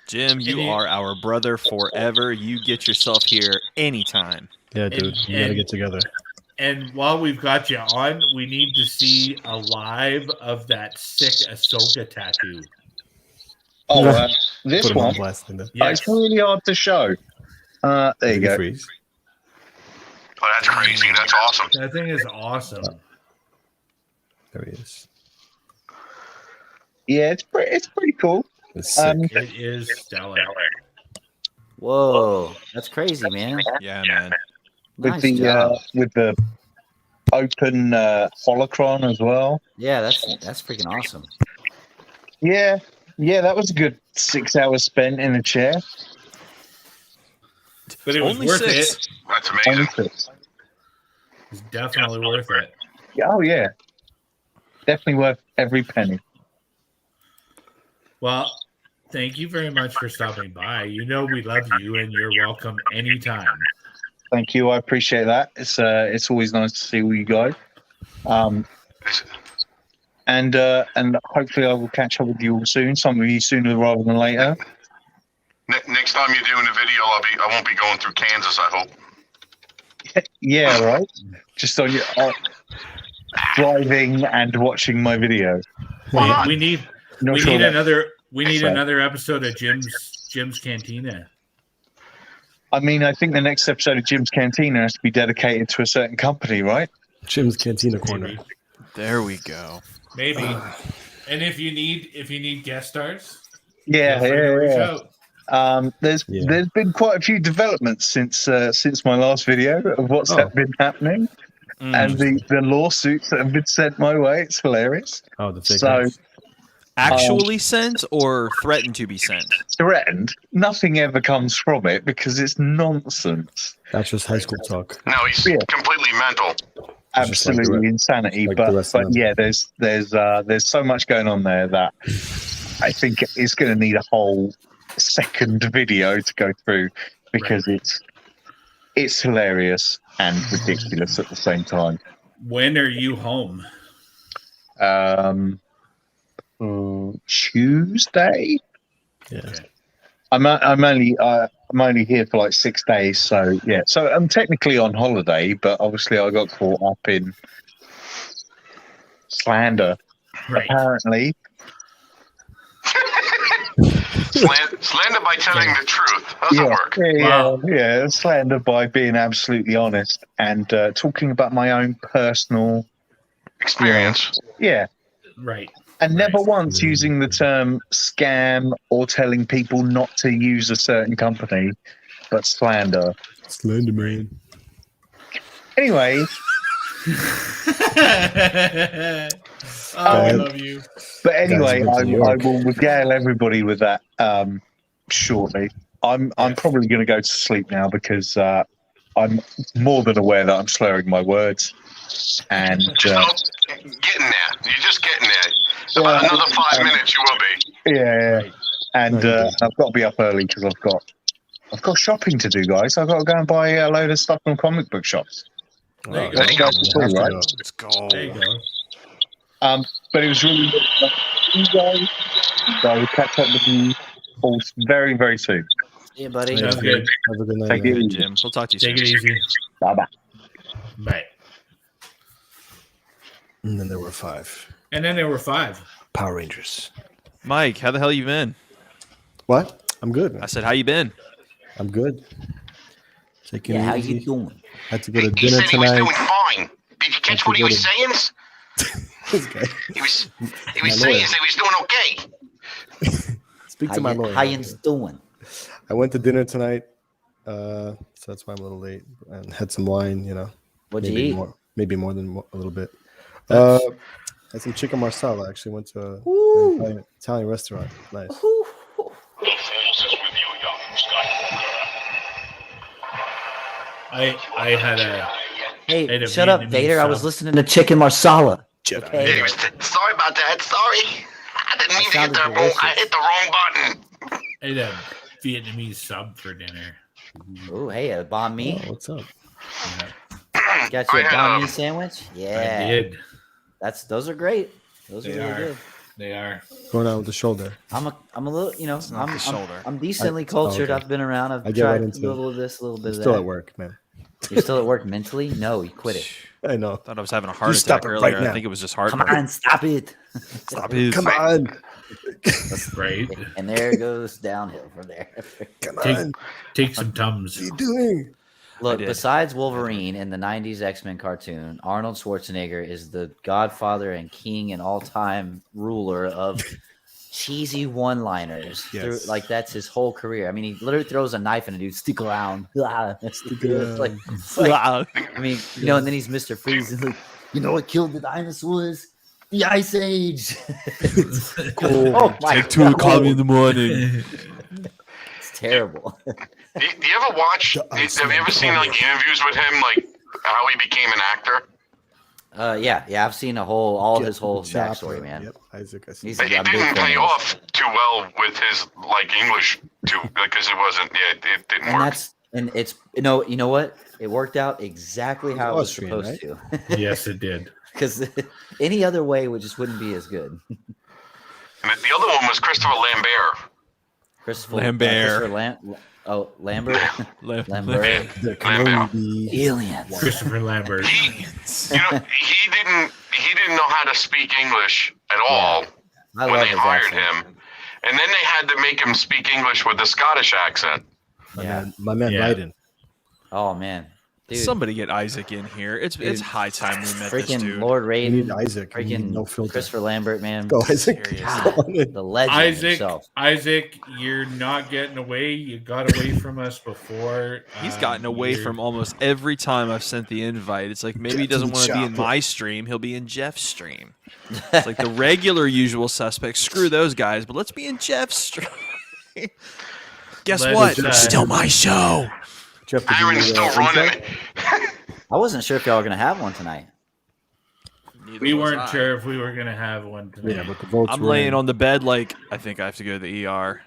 Speaker 6: Jim, you
Speaker 1: And it-
Speaker 6: are our brother forever. You get yourself here anytime.
Speaker 10: Yeah, dude,
Speaker 1: And-
Speaker 10: we gotta
Speaker 1: and-
Speaker 10: get together.
Speaker 1: And while we've got you on, we need to see a live of that sick Ahsoka tattoo.
Speaker 9: Oh, this
Speaker 10: Put him on
Speaker 9: one.
Speaker 10: blast. Linda.
Speaker 1: Yes.
Speaker 9: It's really hard to show. There you go.
Speaker 10: Freeze.
Speaker 5: Oh, that's crazy. That's awesome.
Speaker 1: That thing is awesome.
Speaker 10: There he is.
Speaker 9: Yeah, it's pretty cool.
Speaker 10: It's sick.
Speaker 1: It is stellar.
Speaker 8: Whoa, that's crazy, man.
Speaker 6: Yeah, man.
Speaker 9: With
Speaker 8: Nice
Speaker 9: the
Speaker 8: job.
Speaker 9: with the open holocron as well.
Speaker 8: Yeah, that's freaking awesome.
Speaker 9: Yeah, that was a good 6 hours spent in a chair.
Speaker 1: But it was
Speaker 6: Only
Speaker 1: worth
Speaker 6: 6.
Speaker 1: it.
Speaker 5: That's
Speaker 9: Only
Speaker 5: amazing.
Speaker 9: 6.
Speaker 1: It's definitely worth it.
Speaker 9: Oh yeah, definitely worth every penny.
Speaker 1: Well, thank you very much for stopping by. You know we love you, and you're welcome anytime.
Speaker 9: Thank you, I appreciate that. It's always nice to see all you guys. And hopefully I will catch up with you all soon. Some of you sooner rather than later.
Speaker 5: Next time you're doing a video, I won't be going through Kansas. I hope.
Speaker 9: Yeah, right. Just on your driving and watching my video.
Speaker 1: We need
Speaker 9: Not
Speaker 1: we
Speaker 9: sure
Speaker 1: need
Speaker 9: that-
Speaker 1: another we need
Speaker 9: Sorry.
Speaker 1: another episode of Jim's Cantina.
Speaker 9: I mean, I think the next episode of Jim's Cantina has to be dedicated to a certain company, right?
Speaker 10: Jim's Cantina Corner.
Speaker 1: Maybe.
Speaker 6: There we go.
Speaker 1: Maybe. And if you need guest stars,
Speaker 9: Yeah,
Speaker 1: feel free to reach
Speaker 9: yeah.
Speaker 1: out.
Speaker 9: There's been quite a few developments since my last video of what's been happening, and the lawsuits that have been sent my way. It's hilarious.
Speaker 10: Oh, the fake
Speaker 9: So
Speaker 10: ones.
Speaker 6: Actually sent or threatened to be sent?
Speaker 9: threatened. Nothing ever comes from it because it's nonsense.
Speaker 10: That's just high school talk.
Speaker 5: No, he's
Speaker 9: Yeah.
Speaker 5: completely mental.
Speaker 10: It's just like
Speaker 9: Absolutely
Speaker 10: the
Speaker 9: insanity.
Speaker 10: like the rest
Speaker 9: But
Speaker 10: of them.
Speaker 9: yeah, there's so much going on there that I think it's going to need a whole second video to go through because it's hilarious and ridiculous at the same time.
Speaker 1: When are you home?
Speaker 9: Tuesday.
Speaker 10: Yeah.
Speaker 1: Okay.
Speaker 9: I'm only I'm only here for like 6 days, so yeah. So I'm technically on holiday, but obviously I got caught up in slander.
Speaker 1: Right.
Speaker 9: Apparently,
Speaker 5: Slander by telling the truth. Doesn't work.
Speaker 9: Yeah, slander by being absolutely honest and talking about my own personal
Speaker 5: experience.
Speaker 9: Yeah.
Speaker 1: Right.
Speaker 9: And never once using the term scam or telling people not to use a certain company, but slander.
Speaker 10: Slender man.
Speaker 9: Anyway.
Speaker 1: I love you.
Speaker 9: But anyway, I will regale everybody with that shortly. I'm probably going to go to sleep now because I'm more than aware that I'm slurring my words. And
Speaker 5: getting there. You're just getting there. About another 5 minutes, you will be.
Speaker 9: Yeah. And I've got to be up early because I've got shopping to do, guys. I've got to go and buy a load of stuff from comic book shops.
Speaker 1: There you go.
Speaker 9: That's cool, right?
Speaker 10: Let's go.
Speaker 1: There you go.
Speaker 9: But it was really good to you guys. So I will catch up with you all very, very soon.
Speaker 8: Yeah, buddy.
Speaker 1: Sounds good.
Speaker 10: Have a good night.
Speaker 9: Thank you,
Speaker 6: Jim. We'll talk to you
Speaker 1: Take
Speaker 6: soon.
Speaker 1: it easy.
Speaker 9: Bye-bye.
Speaker 1: Bye.
Speaker 10: And then there were 5
Speaker 1: And then there were 5.
Speaker 10: Power Rangers.
Speaker 6: Mike, how the hell you been?
Speaker 10: What? I'm good.
Speaker 6: I said, how you been?
Speaker 10: I'm good. Taking
Speaker 8: Yeah,
Speaker 10: it
Speaker 8: how
Speaker 10: easy.
Speaker 8: you doing?
Speaker 10: Had to go to
Speaker 5: He
Speaker 10: dinner
Speaker 5: said he was
Speaker 10: tonight.
Speaker 5: doing fine. Did you catch what he was saying?
Speaker 10: This guy.
Speaker 5: He was
Speaker 10: My
Speaker 5: saying
Speaker 10: lawyer.
Speaker 5: he was doing okay.
Speaker 10: Speak to my lawyer.
Speaker 8: How you doing?
Speaker 10: I went to dinner tonight, so that's why I'm a little late. And had some wine,
Speaker 8: What'd you
Speaker 10: maybe
Speaker 8: eat?
Speaker 10: maybe more than a little bit. Had some chicken marsala. Actually, went to an Italian restaurant. Nice.
Speaker 1: I had a
Speaker 8: Hey,
Speaker 1: Had a
Speaker 8: shut up,
Speaker 1: Vietnamese
Speaker 8: Vader. I was
Speaker 1: sub.
Speaker 8: listening to Chicken Marsala. Okay.
Speaker 5: Anyways, sorry about that. Sorry. I didn't mean to hit
Speaker 8: sounded
Speaker 5: that wrong.
Speaker 8: delicious.
Speaker 5: I hit the wrong button.
Speaker 1: I had a Vietnamese sub for dinner.
Speaker 8: Oh, hey, a banh mi.
Speaker 10: Oh, what's up?
Speaker 1: Yeah,
Speaker 8: Got you a
Speaker 5: I had
Speaker 8: banh
Speaker 5: a-
Speaker 8: mi sandwich?
Speaker 1: I
Speaker 8: Yeah.
Speaker 1: did.
Speaker 8: Those are great. Those are
Speaker 1: They
Speaker 8: really
Speaker 1: are.
Speaker 8: good.
Speaker 1: They are.
Speaker 10: Going out with the shoulder.
Speaker 8: I'm a little,
Speaker 6: not the shoulder.
Speaker 8: I'm decently
Speaker 10: Oh,
Speaker 8: cultured.
Speaker 10: okay.
Speaker 8: I've been around. I've
Speaker 10: I get right
Speaker 8: tried
Speaker 10: into
Speaker 8: a little of this, a little bit of
Speaker 10: Still
Speaker 8: that.
Speaker 10: at work, man.
Speaker 8: You're still at work mentally? No, you quit it.
Speaker 10: I know.
Speaker 6: Thought I was having a heart
Speaker 10: You stop
Speaker 6: attack
Speaker 10: it
Speaker 6: earlier.
Speaker 10: right now.
Speaker 6: I think it was just heart.
Speaker 8: Come on, stop it.
Speaker 6: Stop it.
Speaker 10: Come on.
Speaker 1: Right.
Speaker 8: And there it goes downhill from there.
Speaker 10: Come
Speaker 1: Take,
Speaker 10: on.
Speaker 1: take some Tums.
Speaker 10: What are you doing?
Speaker 8: Look,
Speaker 6: did.
Speaker 8: besides Wolverine in the 90s X-Men cartoon, Arnold Schwarzenegger is the godfather and king and all-time ruler of cheesy one-liners.
Speaker 10: Yes.
Speaker 8: Like, that's his whole career. I mean, he literally throws a knife and a dude, stick around. It's like, I mean, and then he's Mr. Freeze. And like, you know what killed the dinosaurs? The Ice Age. Oh, my
Speaker 6: Take 2 to
Speaker 8: God.
Speaker 6: call me in the morning.
Speaker 8: It's terrible.
Speaker 5: Do you ever watch? Have you ever seen like interviews with him, like how he became an actor?
Speaker 8: Yeah, I've seen all his whole
Speaker 10: Chopper.
Speaker 8: backstory, man.
Speaker 10: Yep, Isaac. I see.
Speaker 8: He's
Speaker 5: It
Speaker 8: a big
Speaker 5: didn't
Speaker 8: fan
Speaker 5: pay
Speaker 8: of his.
Speaker 5: off too well with his like English too, because it wasn't. Yeah, it didn't
Speaker 8: And
Speaker 5: work.
Speaker 8: it's you know what? It worked out exactly how it was
Speaker 10: Austrian,
Speaker 8: supposed
Speaker 10: right?
Speaker 8: to.
Speaker 1: Yes, it did.
Speaker 8: Because any other way wouldn't be as good.
Speaker 5: And the other one was Christopher Lambert.
Speaker 6: Lambert.
Speaker 8: Lambert. Lambert.
Speaker 10: There can only be
Speaker 8: Aliens.
Speaker 1: Christopher Lambert.
Speaker 5: He didn't know how to speak English at all
Speaker 8: I
Speaker 5: when
Speaker 8: love
Speaker 5: they
Speaker 8: his
Speaker 5: hired
Speaker 8: accent.
Speaker 5: him, and then they had to make him speak English with a Scottish accent.
Speaker 10: my man
Speaker 1: Yeah.
Speaker 10: Raiden.
Speaker 8: Oh man, dude,
Speaker 6: Somebody get Isaac in here. It's high time we met this
Speaker 8: freaking
Speaker 6: dude.
Speaker 8: Lord
Speaker 10: We need
Speaker 8: Raiden,
Speaker 10: Isaac. We need
Speaker 8: freaking
Speaker 10: no filter.
Speaker 8: Christopher Lambert, man.
Speaker 10: Go, Isaac.
Speaker 6: Serious.
Speaker 10: Go on in.
Speaker 8: The legend himself.
Speaker 1: Isaac, you're not getting away. You got away from us before.
Speaker 6: He's gotten away
Speaker 1: you're-
Speaker 6: from almost every time I've sent the invite. It's like maybe he
Speaker 10: Get to
Speaker 6: doesn't
Speaker 10: the
Speaker 6: want to be in
Speaker 10: chopper.
Speaker 6: my stream. He'll be in Jeff's stream. It's like the regular usual suspects. Screw those guys, but let's be in Jeff's stream. Guess
Speaker 1: Let's,
Speaker 6: what? Still my show.
Speaker 10: Jeff, did you
Speaker 5: Aaron's
Speaker 10: do,
Speaker 5: still running
Speaker 10: insight?
Speaker 5: it.
Speaker 8: I wasn't sure if y'all were gonna have one tonight.
Speaker 1: We weren't sure if we were gonna have one tonight.
Speaker 10: Yeah, but the votes
Speaker 6: I'm
Speaker 10: were
Speaker 6: laying
Speaker 10: in.
Speaker 6: on the bed like I think I have to go to the ER.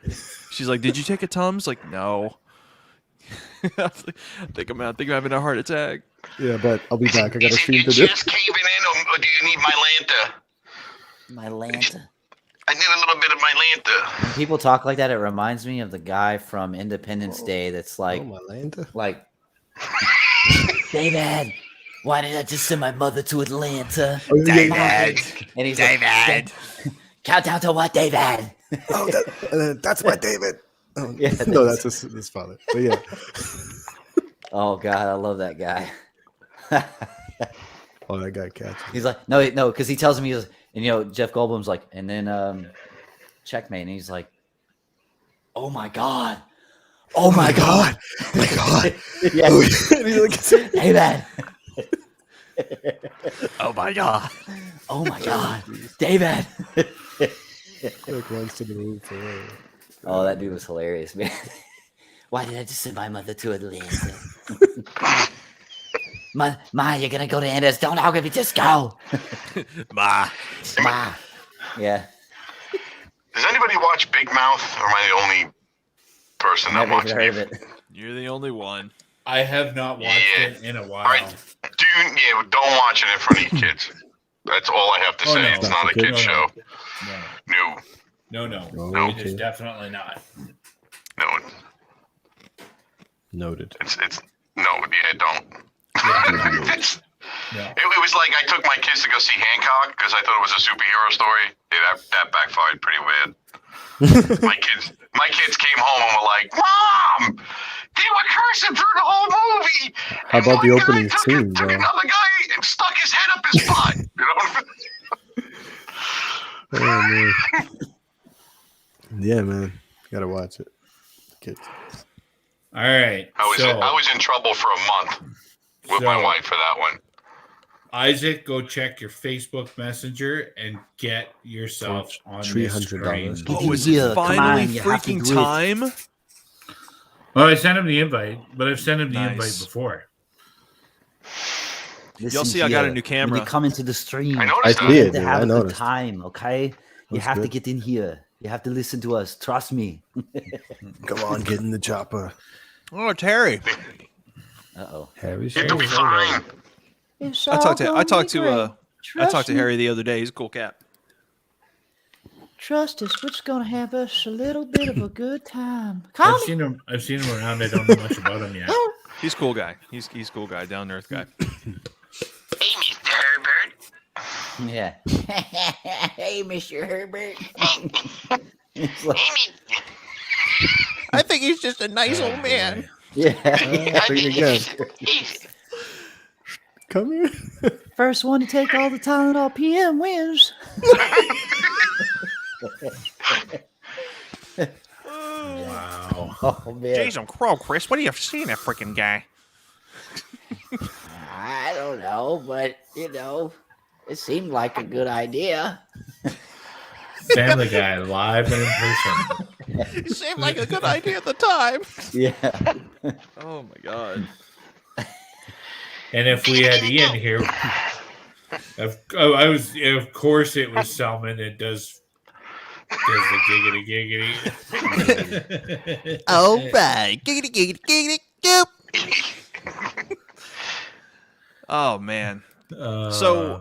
Speaker 6: She's like, "Did you take a Tums?" Like, no. I think I'm having a heart attack.
Speaker 10: Yeah, but I'll be back. I got a
Speaker 5: Is it
Speaker 10: stream
Speaker 5: your
Speaker 10: to do.
Speaker 5: chest caving in, or do you need my lanta?
Speaker 8: My Lanta.
Speaker 5: I need a little bit of my Lanta.
Speaker 8: When people talk like that, it reminds me of the guy from Independence Day that's like,
Speaker 10: Oh, my Lanta.
Speaker 8: like, David, why did I just send my mother to Atlanta?
Speaker 10: Oh, yeah,
Speaker 8: David. And he's David. Count down to what, David?
Speaker 10: Oh, that's my David. Oh,
Speaker 8: Yeah,
Speaker 10: no, that's his father. But yeah.
Speaker 8: Oh, God, I love that guy.
Speaker 10: Oh, that guy catches.
Speaker 8: He's like, no, because he tells me, and Jeff Goldblum's like, and then checkmate, and he's like, oh my god,
Speaker 10: Oh my god.
Speaker 8: yeah,
Speaker 10: Oh, yeah. And he's like,
Speaker 8: hey man,
Speaker 6: Oh my god.
Speaker 8: oh my god, David.
Speaker 10: Like runs to the room for real.
Speaker 8: Oh, that dude was hilarious, man. Why did I just send my mother to Atlanta? Ma, you're gonna go to Andes. Don't argue me, just go.
Speaker 6: Ma.
Speaker 8: Ma. Yeah.
Speaker 5: Does anybody watch Big Mouth, or am I the only person that
Speaker 8: Never even
Speaker 5: watches
Speaker 8: heard of
Speaker 5: it?
Speaker 8: it.
Speaker 6: You're the only one.
Speaker 1: I have not watched
Speaker 5: Yeah.
Speaker 1: it in a while.
Speaker 5: All right, don't watch it in front of your kids. That's all I have to
Speaker 1: Oh,
Speaker 5: say.
Speaker 1: no.
Speaker 5: It's not a
Speaker 10: No,
Speaker 5: kid show.
Speaker 1: No,
Speaker 5: No,
Speaker 1: no,
Speaker 10: Okay.
Speaker 1: it is definitely not.
Speaker 5: no,
Speaker 10: Noted.
Speaker 5: it's no, yeah, don't.
Speaker 1: Yeah,
Speaker 5: It's-
Speaker 1: no.
Speaker 5: It was like I took my kids to go see Hancock because I thought it was a superhero story. Yeah, that backfired pretty bad. my kids came home and were like, "Mom, they were cursing through the whole movie."
Speaker 10: How
Speaker 5: And
Speaker 10: about the
Speaker 5: one guy
Speaker 10: opening
Speaker 5: took
Speaker 10: scene,
Speaker 5: took
Speaker 10: bro?
Speaker 5: another guy and stuck his head up his butt.
Speaker 10: Oh man. Yeah, man. Gotta watch it. Kids.
Speaker 1: All right.
Speaker 5: I was in trouble for a month with my
Speaker 1: So-
Speaker 5: wife for that one.
Speaker 1: Isaac, go check your Facebook Messenger and get yourself on this
Speaker 10: $300.
Speaker 1: screen.
Speaker 6: Oh, is
Speaker 8: Yeah,
Speaker 6: it
Speaker 8: come
Speaker 6: finally
Speaker 8: on, you have to
Speaker 6: freaking
Speaker 8: do it.
Speaker 6: time?
Speaker 1: Well, I sent him the invite, but I've sent him the invite
Speaker 6: Nice.
Speaker 1: before.
Speaker 8: Listen
Speaker 6: see I got a
Speaker 8: here.
Speaker 6: new
Speaker 8: When
Speaker 6: camera.
Speaker 8: you come into the stream,
Speaker 5: I
Speaker 10: I
Speaker 5: noticed that.
Speaker 8: you
Speaker 10: did,
Speaker 8: have to
Speaker 10: dude.
Speaker 8: have
Speaker 10: I
Speaker 8: a good
Speaker 10: noticed.
Speaker 8: time, okay? You
Speaker 10: That's
Speaker 8: have to
Speaker 10: good.
Speaker 8: get in here. You have to listen to us. Trust me.
Speaker 10: Come on, get in the chopper.
Speaker 6: Oh, Terry.
Speaker 8: Uh-oh.
Speaker 10: Harry's
Speaker 5: It'll be fine.
Speaker 6: I talked to Harry the other day. He's a cool cat.
Speaker 8: Trust us, we're just gonna have us a little bit of a good time.
Speaker 1: I've seen him around. I don't know much about him yet.
Speaker 6: He's a cool guy. He's a cool guy, down to earth guy.
Speaker 5: Hey, Mr. Herbert.
Speaker 8: Yeah. Hey, Mr. Herbert. It's like-
Speaker 6: I think he's just a nice old man.
Speaker 8: yeah.
Speaker 10: Think again. Come here.
Speaker 8: First one to take all the Tylenol PM wins.
Speaker 1: Wow.
Speaker 8: Oh man.
Speaker 6: Jason Crow, Chris. What do you see in that freaking guy?
Speaker 8: I don't know, but it seemed like a good idea.
Speaker 1: Family Guy live and in person.
Speaker 6: It seemed like a good idea at the time.
Speaker 8: Yeah.
Speaker 6: Oh my god.
Speaker 1: And if we had Ian here, of course it was Selman that does the giggity giggity.
Speaker 6: All right. Giggity, giggity, giggity, goop. Oh man. So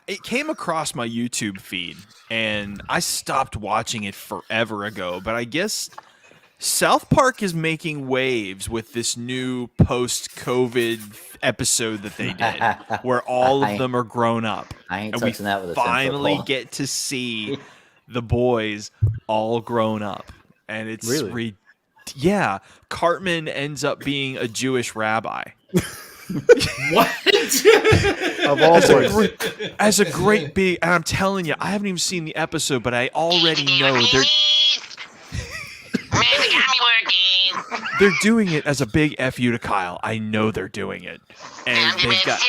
Speaker 6: it came across my YouTube feed and I stopped watching it forever ago, but I guess South Park is making waves with this new post-COVID episode that they did where all of them are grown up.
Speaker 8: I ain't
Speaker 6: And we
Speaker 8: touching that with a 10-foot
Speaker 6: finally
Speaker 8: pole.
Speaker 6: get to see the boys all grown up. And it's
Speaker 10: Really?
Speaker 6: yeah, Cartman ends up being a Jewish rabbi.
Speaker 1: What?
Speaker 10: Of all places.
Speaker 6: As a great big, and I'm telling you, I haven't even seen the episode, but I already know they're doing it as a big F you to Kyle. I know they're doing it. And they've got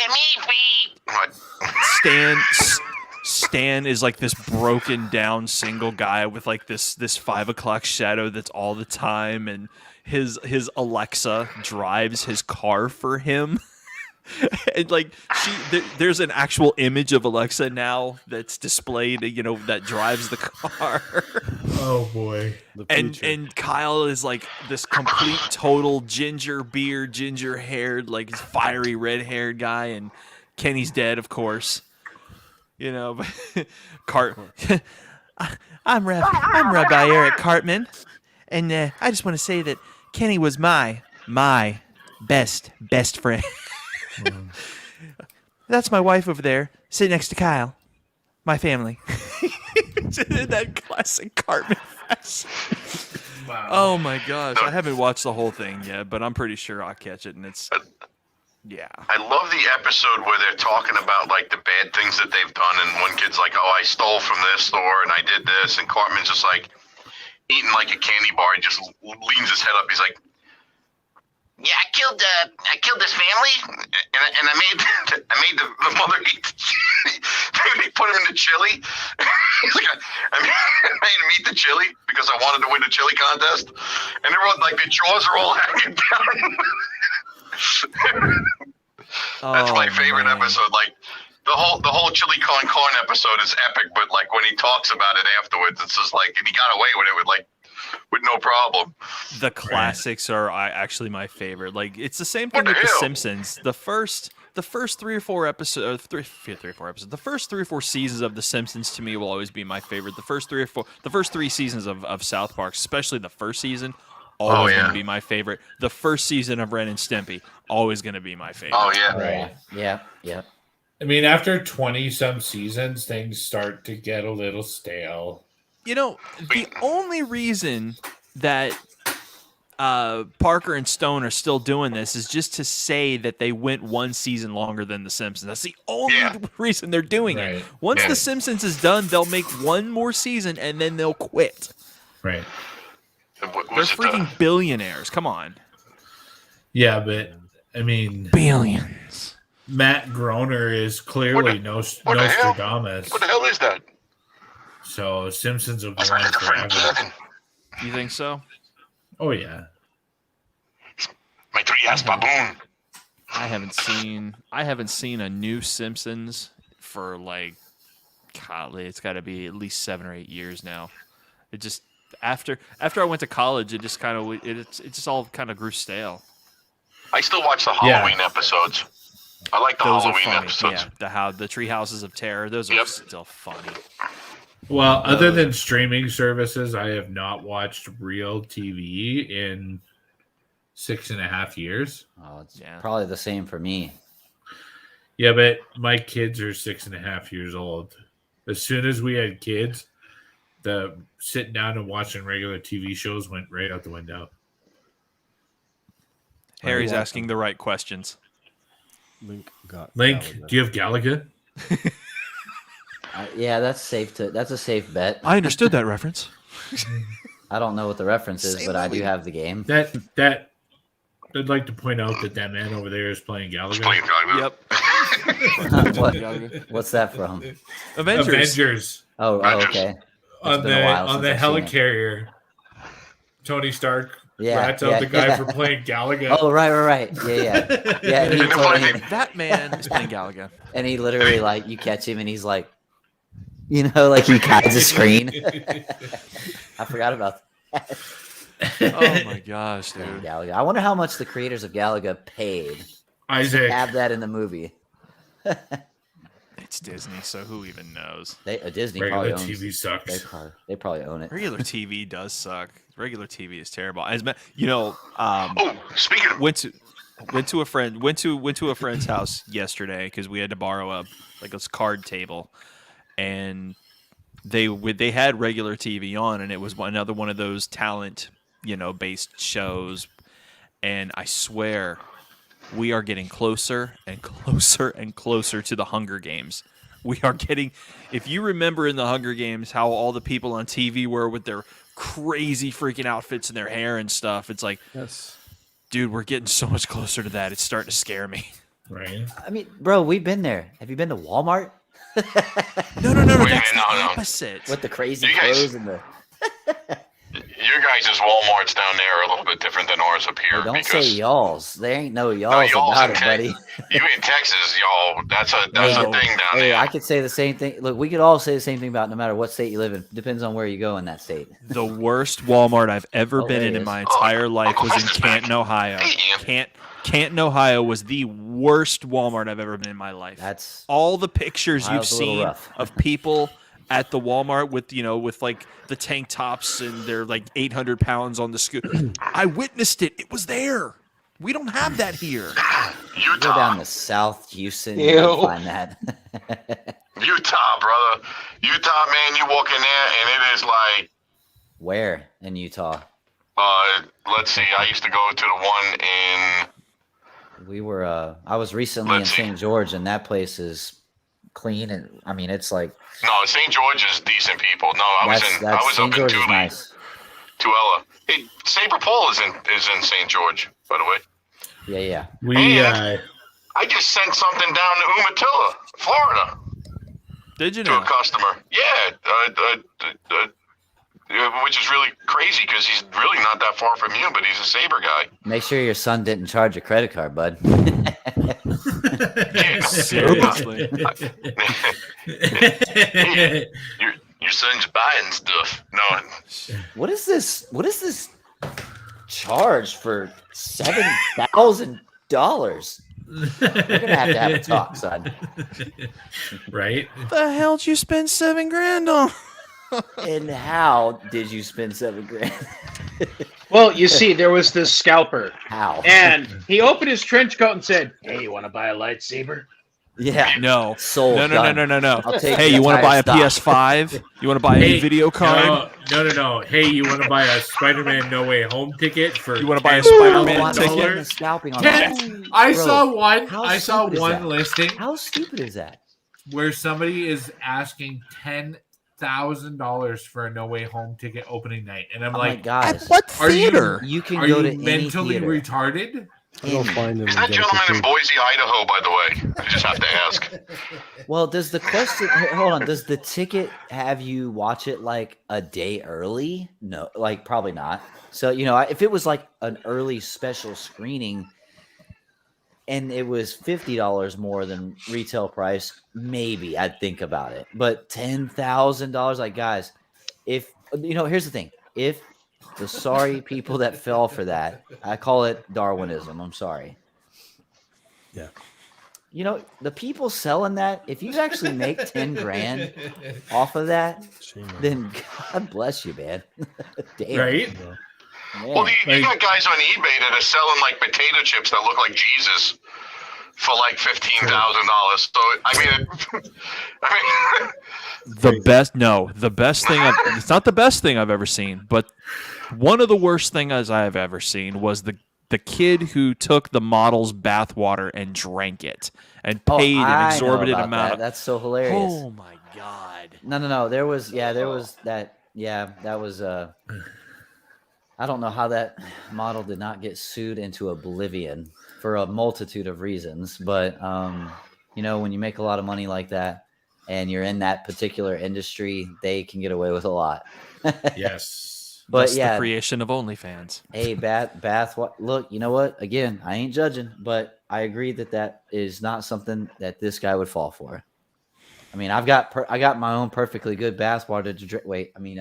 Speaker 6: Stan is like this broken down single guy with like this 5 o'clock shadow that's all the time, and his Alexa drives his car for him. And like there's an actual image of Alexa now that's displayed, that drives the car.
Speaker 1: Oh boy.
Speaker 6: And Kyle is like this complete total ginger haired, like fiery red haired guy, and Kenny's dead, of course. But
Speaker 11: I'm Rabbi Eric Cartman, and I just want to say that Kenny was my best friend. That's my wife over there, sitting next to Kyle, my family. That classic Cartman fashion.
Speaker 1: Wow.
Speaker 6: Oh my gosh, I haven't watched the whole thing yet, but I'm pretty sure I'll catch it, and it's yeah.
Speaker 5: I love the episode where they're talking about like the bad things that they've done, and one kid's like, "Oh, I stole from this store and I did this," and Cartman's just like eating like a candy bar. He just leans his head up. He's like, "Yeah, I killed this family, and I made the mother eat the chili. He put him in the chili. He's like, I made him eat the chili because I wanted to win the chili contest, and everyone like the jaws are all hanging down." That's my favorite episode. Like the whole chili con corn episode is epic, but like when he talks about it afterwards, it's just like, and he got away with it with no problem.
Speaker 6: The classics are actually my favorite. Like it's the same thing with The Simpsons. The first 3 or 4 episodes, the first 3 or 4 seasons of The Simpsons to me will always be my favorite. The first 3 seasons of South Park, especially the first season, always going to be my favorite. The first season of Ren and Stimpy, always going to be my favorite.
Speaker 5: Oh yeah,
Speaker 1: Right.
Speaker 8: Yeah.
Speaker 1: I mean, after 20-some seasons, things start to get a little stale.
Speaker 6: You know, the only reason that Parker and Stone are still doing this is just to say that they went 1 season longer than The Simpsons. That's the only reason they're doing it. Once The Simpsons is done, they'll make 1 more season and then they'll quit.
Speaker 1: Right.
Speaker 6: They're freaking billionaires. Come on.
Speaker 1: Yeah, but I mean,
Speaker 6: billions.
Speaker 1: Matt Groener is clearly Nostradamus.
Speaker 5: What the hell is that?
Speaker 1: So Simpsons will go on forever.
Speaker 6: You think so?
Speaker 1: Oh yeah.
Speaker 5: My 3-ass baboon.
Speaker 6: I haven't seen a new Simpsons for like, golly, it's got to be at least 7 or 8 years now. It just after I went to college, it just all kind of grew stale.
Speaker 5: I still watch the Halloween episodes. I like the
Speaker 6: Those
Speaker 5: Halloween
Speaker 6: are funny.
Speaker 5: episodes.
Speaker 6: Yeah, the Tree Houses of Terror. Those are still funny.
Speaker 1: Well, other than streaming services, I have not watched real TV in 6.5 years.
Speaker 8: Oh, it's probably the same for me.
Speaker 1: Yeah, but my kids are 6.5 years old. As soon as we had kids, the sitting down and watching regular TV shows went right out the window.
Speaker 6: Harry's asking the right questions.
Speaker 10: Link,
Speaker 1: Gallagher. Do you have Gallagher?
Speaker 8: Yeah, that's a safe bet.
Speaker 6: I understood that reference.
Speaker 8: I don't know what the reference is, but I do have the game.
Speaker 1: That I'd like to point out that man over there is playing Gallagher.
Speaker 6: Yep.
Speaker 8: What's that from?
Speaker 1: Avengers.
Speaker 8: Oh, okay.
Speaker 1: On the helicarrier, Tony Stark rats out the guy for playing Gallagher.
Speaker 8: Oh, right. Yeah.
Speaker 6: That man is playing Gallagher.
Speaker 8: And he literally, like, you catch him and he's like, like he hides the screen. I forgot about that.
Speaker 6: Oh my gosh, dude.
Speaker 8: Galaga. I wonder how much the creators of Galaga paid
Speaker 1: Isaac
Speaker 8: to have that in the movie.
Speaker 6: It's Disney, so who even knows?
Speaker 8: Disney
Speaker 1: regular
Speaker 8: probably owns
Speaker 1: TV sucks.
Speaker 8: They probably own it.
Speaker 6: Regular TV does suck. Regular TV is terrible.
Speaker 5: Speaking of,
Speaker 6: went to a friend's house yesterday because we had to borrow this card table, and they had regular TV on, and it was another one of those talent based shows, and I swear we are getting closer and closer and closer to the Hunger Games. We are getting, if you remember in the Hunger Games how all the people on TV were with their crazy freaking outfits and their hair and stuff, it's like, dude, we're getting so much closer to that. It's starting to scare me.
Speaker 1: Right.
Speaker 8: I mean, bro, we've been there. Have you been to Walmart?
Speaker 6: No. That's the opposite.
Speaker 8: With the crazy clothes and the...
Speaker 5: Your guys' Walmarts down there are a little bit different than ours up here.
Speaker 8: Hey, don't say y'alls. There ain't no y'alls about it, buddy.
Speaker 5: You in Texas, y'all. That's a thing down there.
Speaker 8: I could say the same thing. Look, we could all say the same thing about no matter what state you live in. Depends on where you go in that state.
Speaker 6: The worst Walmart I've ever been in my entire life was in Canton, Ohio. Canton, Ohio was the worst Walmart I've ever been in my life.
Speaker 8: That's
Speaker 6: all the pictures you've seen of people at the Walmart with with like the tank tops and they're like 800 pounds on the scooter. I witnessed it. It was there. We don't have that here.
Speaker 8: You go down to South Houston, you
Speaker 4: Ew.
Speaker 8: can find that.
Speaker 5: Utah, brother. Utah, man, you walk in there and it is like,
Speaker 8: Where in Utah?
Speaker 5: let's see, I used to go to the one in,
Speaker 8: We were. I was recently in
Speaker 5: Let's see.
Speaker 8: St. George, and that place is clean, and I mean, it's like
Speaker 5: no, St. George is decent people. No, I was up
Speaker 8: St.
Speaker 5: in
Speaker 8: George is
Speaker 5: Tule,
Speaker 8: nice.
Speaker 5: Tuella. Hey, Sabre Paul is in St. George, by the way.
Speaker 8: Yeah, yeah.
Speaker 1: We
Speaker 5: I just sent something down to Umatilla, Florida,
Speaker 6: Did you
Speaker 5: to
Speaker 6: know?
Speaker 5: a customer. Yeah, which is really crazy because he's really not that far from you, but he's a Sabre guy.
Speaker 8: Make sure your son didn't charge a credit card, bud.
Speaker 6: Seriously.
Speaker 5: Your son's buying stuff. No,
Speaker 8: What is this? What is this charge for $7,000? We're gonna have to have a talk, son.
Speaker 1: Right?
Speaker 11: The hell'd you spend $7,000 on?
Speaker 8: And how did you spend $7,000?
Speaker 4: Well, you see, there was this scalper,
Speaker 8: How?
Speaker 4: and he opened his trench coat and said, "Hey, you want to buy a lightsaber?"
Speaker 8: Yeah.
Speaker 6: No.
Speaker 8: Sold.
Speaker 6: No.
Speaker 8: I'll take
Speaker 6: Hey,
Speaker 8: the
Speaker 6: you want to buy a
Speaker 8: entire stock.
Speaker 6: PS5? You want to buy a video card?
Speaker 1: No. Hey, you want to buy a Spider-Man No Way Home ticket for?
Speaker 6: You wanna buy a
Speaker 1: $10,000?
Speaker 6: Spider-Man
Speaker 8: I'm
Speaker 6: ticket?
Speaker 8: getting a scalping on
Speaker 1: Ten-
Speaker 8: that.
Speaker 1: I
Speaker 8: Bro,
Speaker 1: saw one.
Speaker 8: how
Speaker 1: I saw
Speaker 8: stupid is
Speaker 1: one
Speaker 8: that?
Speaker 1: listing
Speaker 8: How stupid is that?
Speaker 1: where somebody is asking $10,000 for a No Way Home ticket opening night, and I'm
Speaker 8: Oh my
Speaker 1: like,
Speaker 8: guys,
Speaker 11: What
Speaker 1: Are you-
Speaker 11: theater?
Speaker 8: you can
Speaker 1: are
Speaker 8: go
Speaker 1: you
Speaker 8: to any
Speaker 1: mentally
Speaker 8: theater.
Speaker 1: retarded?
Speaker 10: I don't find them.
Speaker 5: is that gentleman in Boise, Idaho, by the way? I just have to ask.
Speaker 8: Well, does the question hold on? Does the ticket have you watch it like a day early? No, like probably not. So if it was like an early special screening, and it was $50 more than retail price, maybe I'd think about it. But $10,000, like guys, if here's the thing: if the sorry people that fell for that, I call it Darwinism. I'm sorry.
Speaker 10: Yeah.
Speaker 8: The people selling that, if you actually make 10 grand off of that, then God bless you, man. Damn.
Speaker 1: Right?
Speaker 8: Man.
Speaker 5: Well, you got guys on eBay that are selling like potato chips that look like Jesus for like $15,000. So I mean,
Speaker 6: The best thing. It's not the best thing I've ever seen, but one of the worst things I've ever seen was the kid who took the model's bathwater and drank it and paid an
Speaker 8: I know
Speaker 6: exorbitant
Speaker 8: about
Speaker 6: amount.
Speaker 8: that. That's so hilarious.
Speaker 6: Oh my god!
Speaker 8: No. There was that. Yeah, that was. I don't know how that model did not get sued into oblivion for a multitude of reasons, but when you make a lot of money like that and you're in that particular industry, they can get away with a lot.
Speaker 1: Yes.
Speaker 8: But
Speaker 6: That's
Speaker 8: yeah,
Speaker 6: the creation of OnlyFans.
Speaker 8: hey, look, you know what? Again, I ain't judging, but I agree that is not something that this guy would fall for. I mean, I got my own perfectly good bathwater to drink. Wait, I mean,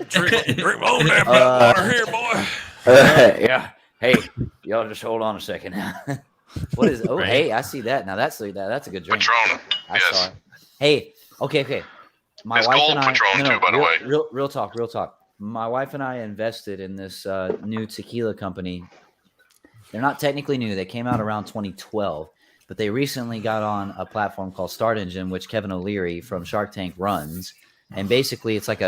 Speaker 6: Drink my own damn bathwater here, boy.
Speaker 8: yeah. Hey, y'all just hold on a second. What is? Oh,
Speaker 1: Right.
Speaker 8: hey, I see that. Now that's a good drink.
Speaker 5: Patron.
Speaker 8: I saw it. Hey, okay. My
Speaker 5: There's
Speaker 8: wife
Speaker 5: gold
Speaker 8: and I.
Speaker 5: Patron too, by the way.
Speaker 8: Real talk. My wife and I invested in this new tequila company. They're not technically new. They came out around 2012, but they recently got on a platform called Start Engine, which Kevin O'Leary from Shark Tank runs. And basically, it's like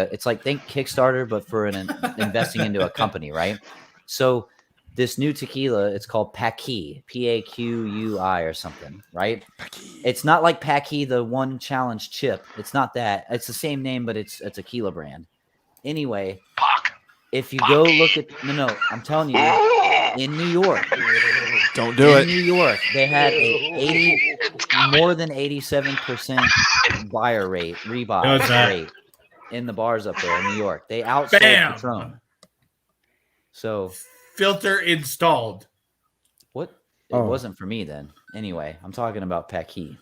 Speaker 8: think Kickstarter, but for investing into a company, right? So this new tequila, it's called Paqui, Paqui or something, right? It's not like Paqui, the one challenge chip. It's not that. It's the same name, but it's a tequila brand. Anyway, if you go look at I'm telling you, in New York,
Speaker 6: Don't do it.
Speaker 8: in New York, they had more than 87% buyer rate,
Speaker 1: No,
Speaker 8: rebuy
Speaker 1: it's not.
Speaker 8: rate in the bars up there in New York. They outsold
Speaker 1: Bam!
Speaker 8: Patron. So
Speaker 1: Filter installed.
Speaker 8: what? It
Speaker 10: Oh.
Speaker 8: wasn't for me then. Anyway, I'm talking about Paqui.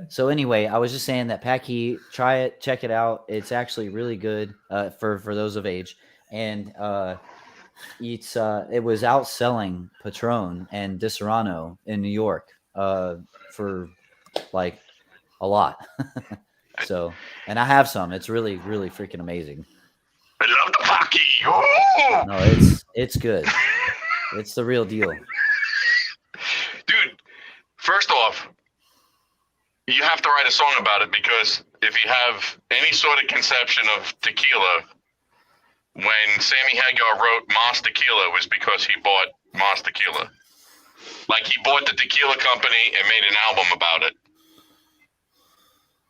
Speaker 8: So anyway, I was just saying that Paqui, try it, check it out. It's actually really good for those of age. And it was outselling Patron and Disaronno in New York for like a lot. So, and I have some. It's really, really freaking amazing.
Speaker 5: I love the Pocky. Oh!
Speaker 8: No, it's good. It's the real deal.
Speaker 5: Dude, first off, you have to write a song about it, because if you have any sort of conception of tequila, when Sammy Hagar wrote Mas Tequila, it was because he bought Mas Tequila. Like, he bought the tequila company and made an album about it.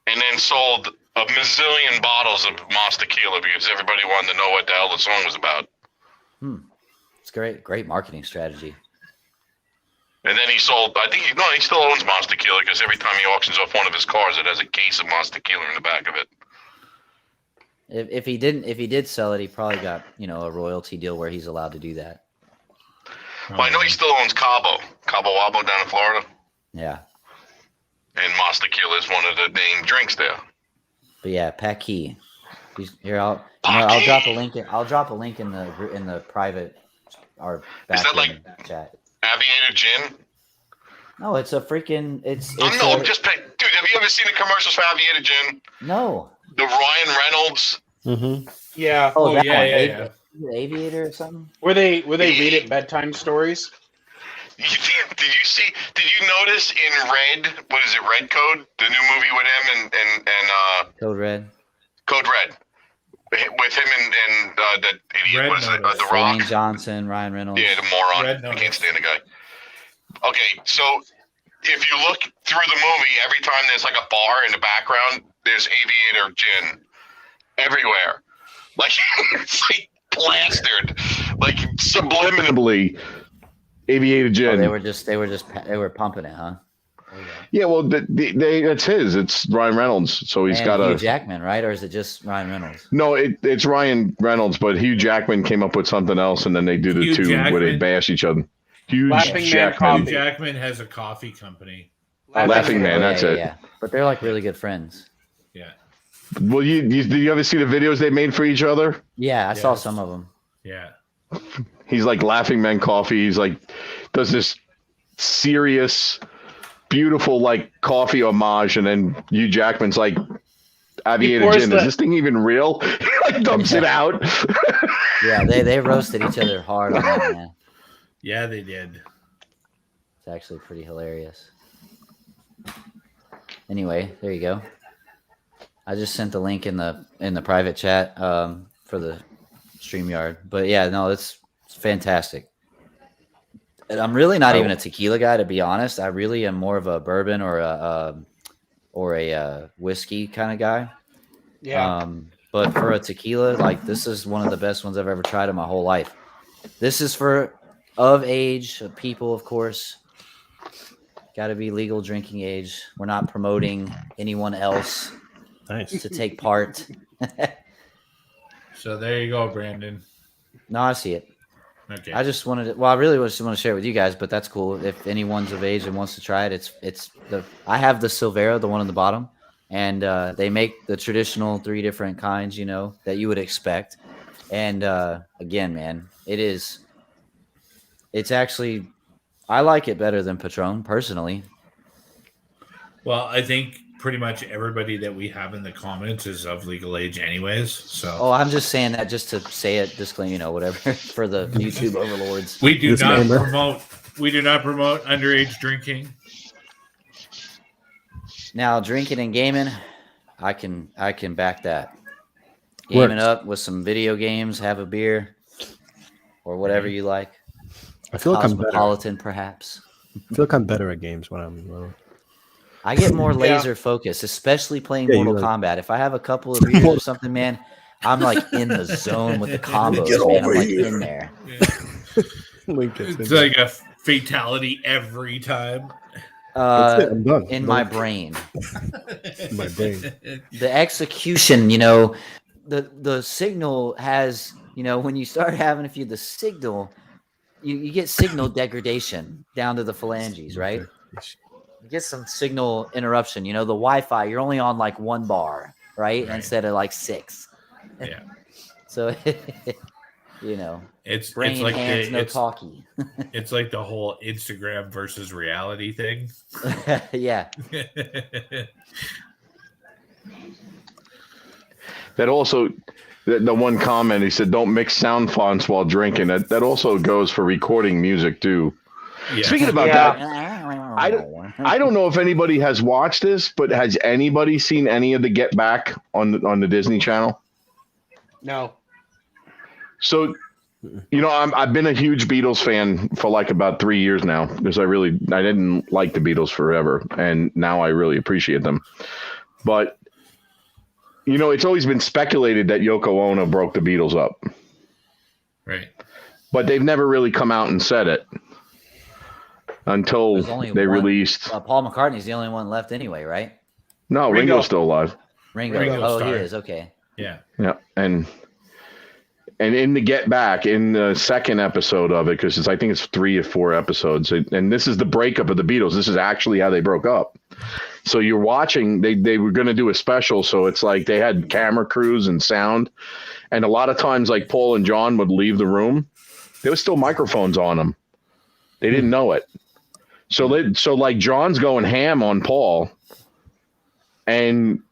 Speaker 5: And then sold a mazillion bottles of Mas Tequila because everybody wanted to know what the hell the song was about.
Speaker 8: It's great marketing strategy.
Speaker 5: And then he sold, I think, he still owns Mas Tequila, because every time he auctions off one of his cars, it has a case of Mas Tequila in the back of it.
Speaker 8: If he did sell it, he probably got, a royalty deal where he's allowed to do that.
Speaker 5: Well, I know he still owns Cabo Wabo down in Florida.
Speaker 8: Yeah.
Speaker 5: And Mas Tequila is one of the named drinks there.
Speaker 8: But yeah, Packy. Here, I'll drop a link. I'll drop a link in the private or back
Speaker 5: is that like
Speaker 8: chat.
Speaker 5: Aviator Gin?
Speaker 8: No, it's a freaking. It's
Speaker 5: dude. Have you ever seen the commercials for Aviator Gin?
Speaker 8: No.
Speaker 5: The Ryan Reynolds.
Speaker 10: Mm-hmm.
Speaker 4: Yeah.
Speaker 8: Oh, that one.
Speaker 1: yeah.
Speaker 8: Aviator or something.
Speaker 4: Where they read it bedtime stories.
Speaker 5: Did you notice in Red? What is it? Red Code, the new movie with him and
Speaker 8: Code Red.
Speaker 5: Code Red, with him and that idiot.
Speaker 1: Red
Speaker 5: What is it?
Speaker 1: Notice.
Speaker 5: The Rock.
Speaker 8: Dwayne Johnson, Ryan Reynolds.
Speaker 5: Yeah, the moron.
Speaker 1: Red
Speaker 5: I
Speaker 1: Notice.
Speaker 5: can't stand the guy. Okay, so if you look through the movie, every time there's like a bar in the background, there's Aviator Gin everywhere. Like it's like plastered, like subliminally.
Speaker 9: Aviator Gin.
Speaker 8: Oh, they were pumping it, huh?
Speaker 9: Yeah, well, that's his. It's Ryan Reynolds, so he's got
Speaker 8: Hugh Jackman, right? Or is it just Ryan Reynolds?
Speaker 9: No, it's Ryan Reynolds, but Hugh Jackman came up with something else, and then they do the
Speaker 1: Hugh
Speaker 9: two where they
Speaker 1: Jackman.
Speaker 9: bash each other. Hugh
Speaker 4: Laughing Man
Speaker 9: Jackman.
Speaker 1: Hugh Jackman has a coffee company.
Speaker 9: Laughing Man, that's it.
Speaker 8: Yeah. But they're like really good friends.
Speaker 1: Yeah.
Speaker 9: Well, did you ever see the videos they made for each other?
Speaker 8: Yeah, I saw
Speaker 1: Yes.
Speaker 8: some of them.
Speaker 1: Yeah.
Speaker 9: He's like Laughing Man Coffee. He's like does this serious, beautiful like coffee homage, and then Hugh Jackman's like Aviator Gin. Is this thing even real? He like dumps it out.
Speaker 8: Yeah, they roasted each other hard on that, man.
Speaker 1: Yeah, they did.
Speaker 8: It's actually pretty hilarious. Anyway, there you go. I just sent the link in the private chat for the StreamYard. But yeah, no, it's fantastic. And I'm really not even a tequila guy, to be honest. I really am more of a bourbon or a whiskey kind of guy.
Speaker 4: Yeah.
Speaker 8: But for a tequila, like this is one of the best ones I've ever tried in my whole life. This is for of age people, of course. Got to be legal drinking age. We're not promoting anyone else to take part.
Speaker 1: So there you go, Brandon.
Speaker 8: No, I see it.
Speaker 1: Okay.
Speaker 8: I just wanted to. Well, I really just want to share it with you guys, but that's cool. If anyone's of age and wants to try it, I have the Silvera, the one on the bottom, and they make the traditional 3 different kinds, that you would expect. And again, man, it's actually, I like it better than Patron personally.
Speaker 1: Well, I think pretty much everybody that we have in the comments is of legal age anyways. So
Speaker 8: Oh, I'm just saying that just to say it, disclaimer, whatever, for the YouTube overlords.
Speaker 1: we do not
Speaker 10: Disclaimer.
Speaker 1: promote underage drinking.
Speaker 8: Now, drinking and gaming, I can back that. Gaming
Speaker 10: Works.
Speaker 8: up with some video games, have a beer, or whatever you like.
Speaker 10: I feel like I'm better.
Speaker 8: Cosmopolitan, perhaps.
Speaker 10: I feel like I'm better at games when I'm.
Speaker 8: I get more laser focus, especially playing
Speaker 10: Yeah, you
Speaker 8: Mortal Kombat. If I have a couple of beers or something, man, I'm like in the zone with the combos,
Speaker 10: Get
Speaker 8: man. I'm
Speaker 10: over
Speaker 8: like
Speaker 10: here.
Speaker 8: in there.
Speaker 10: Link gets
Speaker 1: It's
Speaker 10: in.
Speaker 1: like a fatality every time.
Speaker 10: That's it, I'm done.
Speaker 8: In
Speaker 10: I'm
Speaker 8: my
Speaker 10: done.
Speaker 8: brain.
Speaker 10: In my brain.
Speaker 8: The execution, the signal has, when you start having the signal, you get signal degradation down to the phalanges, right? You get some signal interruption. The Wi-Fi, you're only on like 1 bar, right?
Speaker 1: Right.
Speaker 8: Instead of like 6.
Speaker 1: Yeah.
Speaker 8: So You know,
Speaker 1: It's
Speaker 8: brain
Speaker 1: like
Speaker 8: hands, no
Speaker 1: it's
Speaker 8: talkie.
Speaker 1: it's like the whole Instagram versus reality thing.
Speaker 8: Yeah.
Speaker 5: That also, the one comment he said, "Don't mix sound fonts while drinking." That also goes for recording music too.
Speaker 1: Yeah.
Speaker 5: Speaking about that, I don't know if anybody has watched this, but has anybody seen any of the Get Back on the Disney Channel?
Speaker 4: No.
Speaker 5: So, I've been a huge Beatles fan for like about 3 years now because I didn't like the Beatles forever, and now I really appreciate them. But it's always been speculated that Yoko Ono broke the Beatles up,
Speaker 1: Right.
Speaker 5: but they've never really come out and said it until they released.
Speaker 8: Paul McCartney's the only one left anyway, right?
Speaker 5: No, Ringo's still alive.
Speaker 8: Ringo.
Speaker 1: Ringo
Speaker 8: He
Speaker 1: Starr.
Speaker 8: is. Okay.
Speaker 1: Yeah.
Speaker 5: Yeah, and in the Get Back, in the second episode of it, because I think it's 3 or 4 episodes, and this is the breakup of the Beatles. This is actually how they broke up. So you're watching, they were going to do a special, so it's like they had camera crews and sound, and a lot of times, like Paul and John would leave the room, there was still microphones on them. They didn't know it. So like John's going ham on Paul, and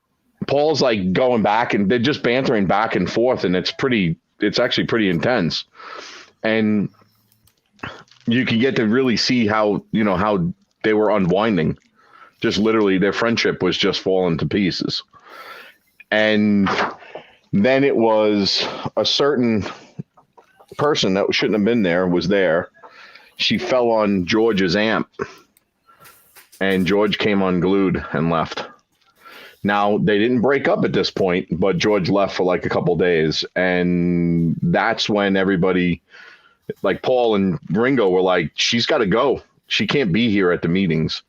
Speaker 5: Paul's like going back, and they're just bantering back and forth, and it's actually pretty intense. And you can get to really see how they were unwinding. Just literally their friendship was just falling to pieces. And then it was a certain person that shouldn't have been there was there. She fell on George's amp, and George came unglued and left. Now, they didn't break up at this point, but George left for like a couple days. And that's when everybody, like Paul and Ringo, were like, she's got to go. She can't be here at the meetings.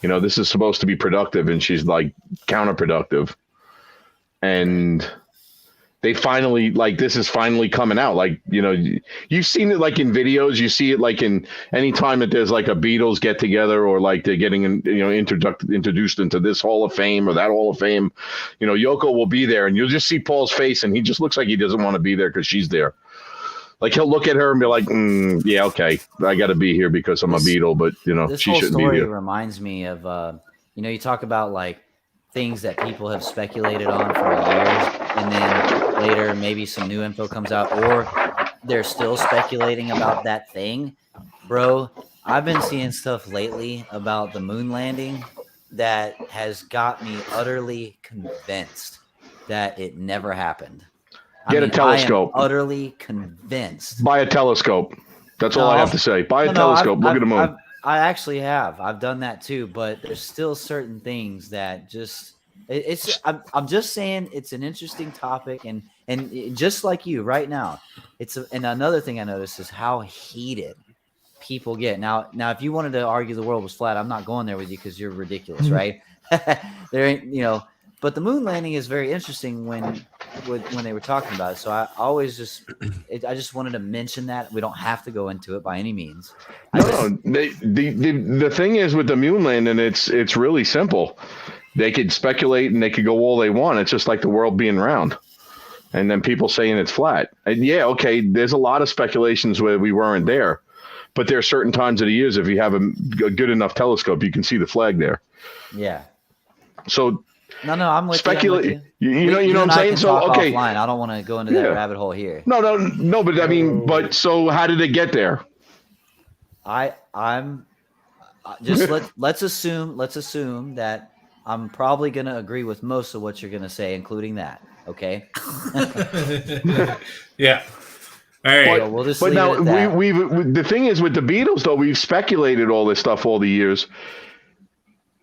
Speaker 5: This is supposed to be productive, and she's like counterproductive. And they finally, like, this is finally coming out. Like, you've seen it like in videos. You see it like in any time that there's like a Beatles get together, or like they're getting, introduced into this Hall of Fame or that Hall of Fame. Yoko will be there, and you'll just see Paul's face, and he just looks like he doesn't want to be there because she's there. Like, he'll look at her and be like, yeah, okay, I got to be here because I'm a Beatle, but
Speaker 8: This
Speaker 5: she
Speaker 8: whole
Speaker 5: shouldn't be
Speaker 8: story
Speaker 5: here.
Speaker 8: reminds me of, you talk about like things that people have speculated on for years, and then later maybe some new info comes out, or they're still speculating about that thing. Bro, I've been seeing stuff lately about the moon landing that has got me utterly convinced that it never happened.
Speaker 5: Get a telescope.
Speaker 8: I am utterly convinced.
Speaker 5: Buy a telescope. That's all I have to say. Buy a
Speaker 8: No,
Speaker 5: telescope. Look at the moon.
Speaker 8: I actually have. I've done that too, but there's still certain things that just I'm just saying it's an interesting topic, and just like you right now, and another thing I noticed is how heated people get. Now if you wanted to argue the world was flat, I'm not going there with you because you're ridiculous, right? There ain't, but the moon landing is very interesting when they were talking about it. So I always I just wanted to mention that. We don't have to go into it by any means.
Speaker 5: The thing is with the moon landing, it's really simple. They could speculate and they could go all they want. It's just like the world being round, and then people saying it's flat. And yeah, okay, there's a lot of speculations where we weren't there, but there are certain times of the years if you have a good enough telescope, you can see the flag there.
Speaker 8: Yeah.
Speaker 5: So.
Speaker 8: No, I'm with
Speaker 5: speculate.
Speaker 8: you.
Speaker 5: You know what I'm saying? So okay,
Speaker 8: offline. I don't want to go into that rabbit hole here.
Speaker 5: No, but I mean, but so how did it get there?
Speaker 8: I'm just let's assume that I'm probably going to agree with most of what you're going to say, including that. Okay.
Speaker 1: Yeah. All right.
Speaker 8: So we'll just
Speaker 5: but
Speaker 8: leave
Speaker 5: now
Speaker 8: it at that.
Speaker 5: we the thing is with the Beatles though, we've speculated all this stuff all the years.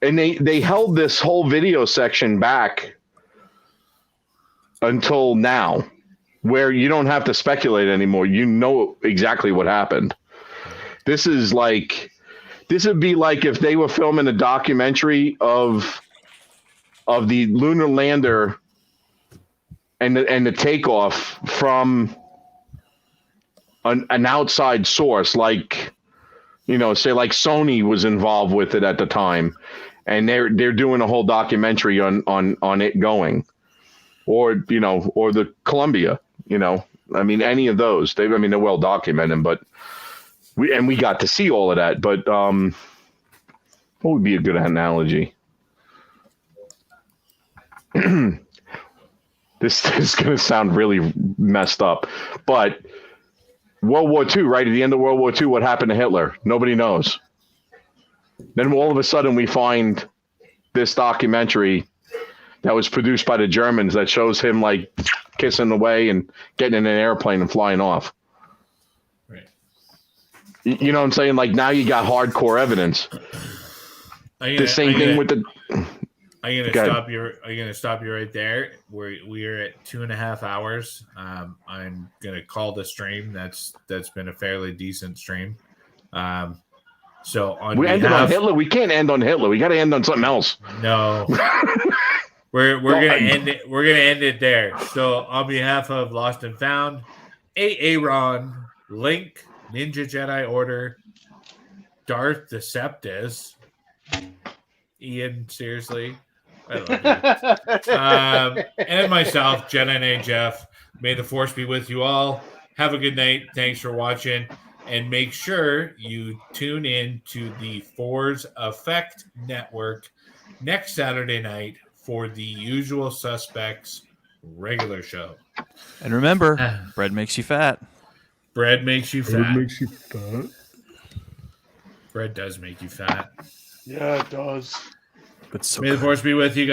Speaker 5: And they held this whole video section back until now, where you don't have to speculate anymore. You know exactly what happened. This would be like if they were filming a documentary of the lunar lander and the takeoff from an outside source, like, say like Sony was involved with it at the time. And they're doing a whole documentary on it going, or the Columbia, I mean, any of those. They're well documented, but we got to see all of that. But what would be a good analogy? This is going to sound really messed up, but World War II, right at the end of World War II, what happened to Hitler? Nobody knows. Then all of a sudden we find this documentary that was produced by the Germans that shows him like kissing away and getting in an airplane and flying off.
Speaker 1: Right.
Speaker 5: You know what I'm saying? Like now you got hardcore evidence. The same thing with the.
Speaker 1: I'm gonna stop you. I'm gonna stop you right there. We are at 2.5 hours. I'm gonna call the stream. That's been a fairly decent stream. So we
Speaker 5: ended on Hitler. We can't end on Hitler. We got to end on something else.
Speaker 1: No, we're gonna end it. We're gonna end it there. So on behalf of Lost and Found, Aaron, Link, Ninja Jedi Order, Darth Deceptus, Ian, seriously, I love you. And myself, Jedi Knight Jeff. May the Force be with you all. Have a good night. Thanks for watching. And make sure you tune in to the Force Effect Network next Saturday night for the Usual Suspects regular show.
Speaker 11: And remember, bread makes you fat.
Speaker 1: Bread makes you fat.
Speaker 10: Bread makes you fat.
Speaker 1: Bread does make you fat.
Speaker 4: Yeah, it does.
Speaker 10: But so
Speaker 1: May the Force be with you guys.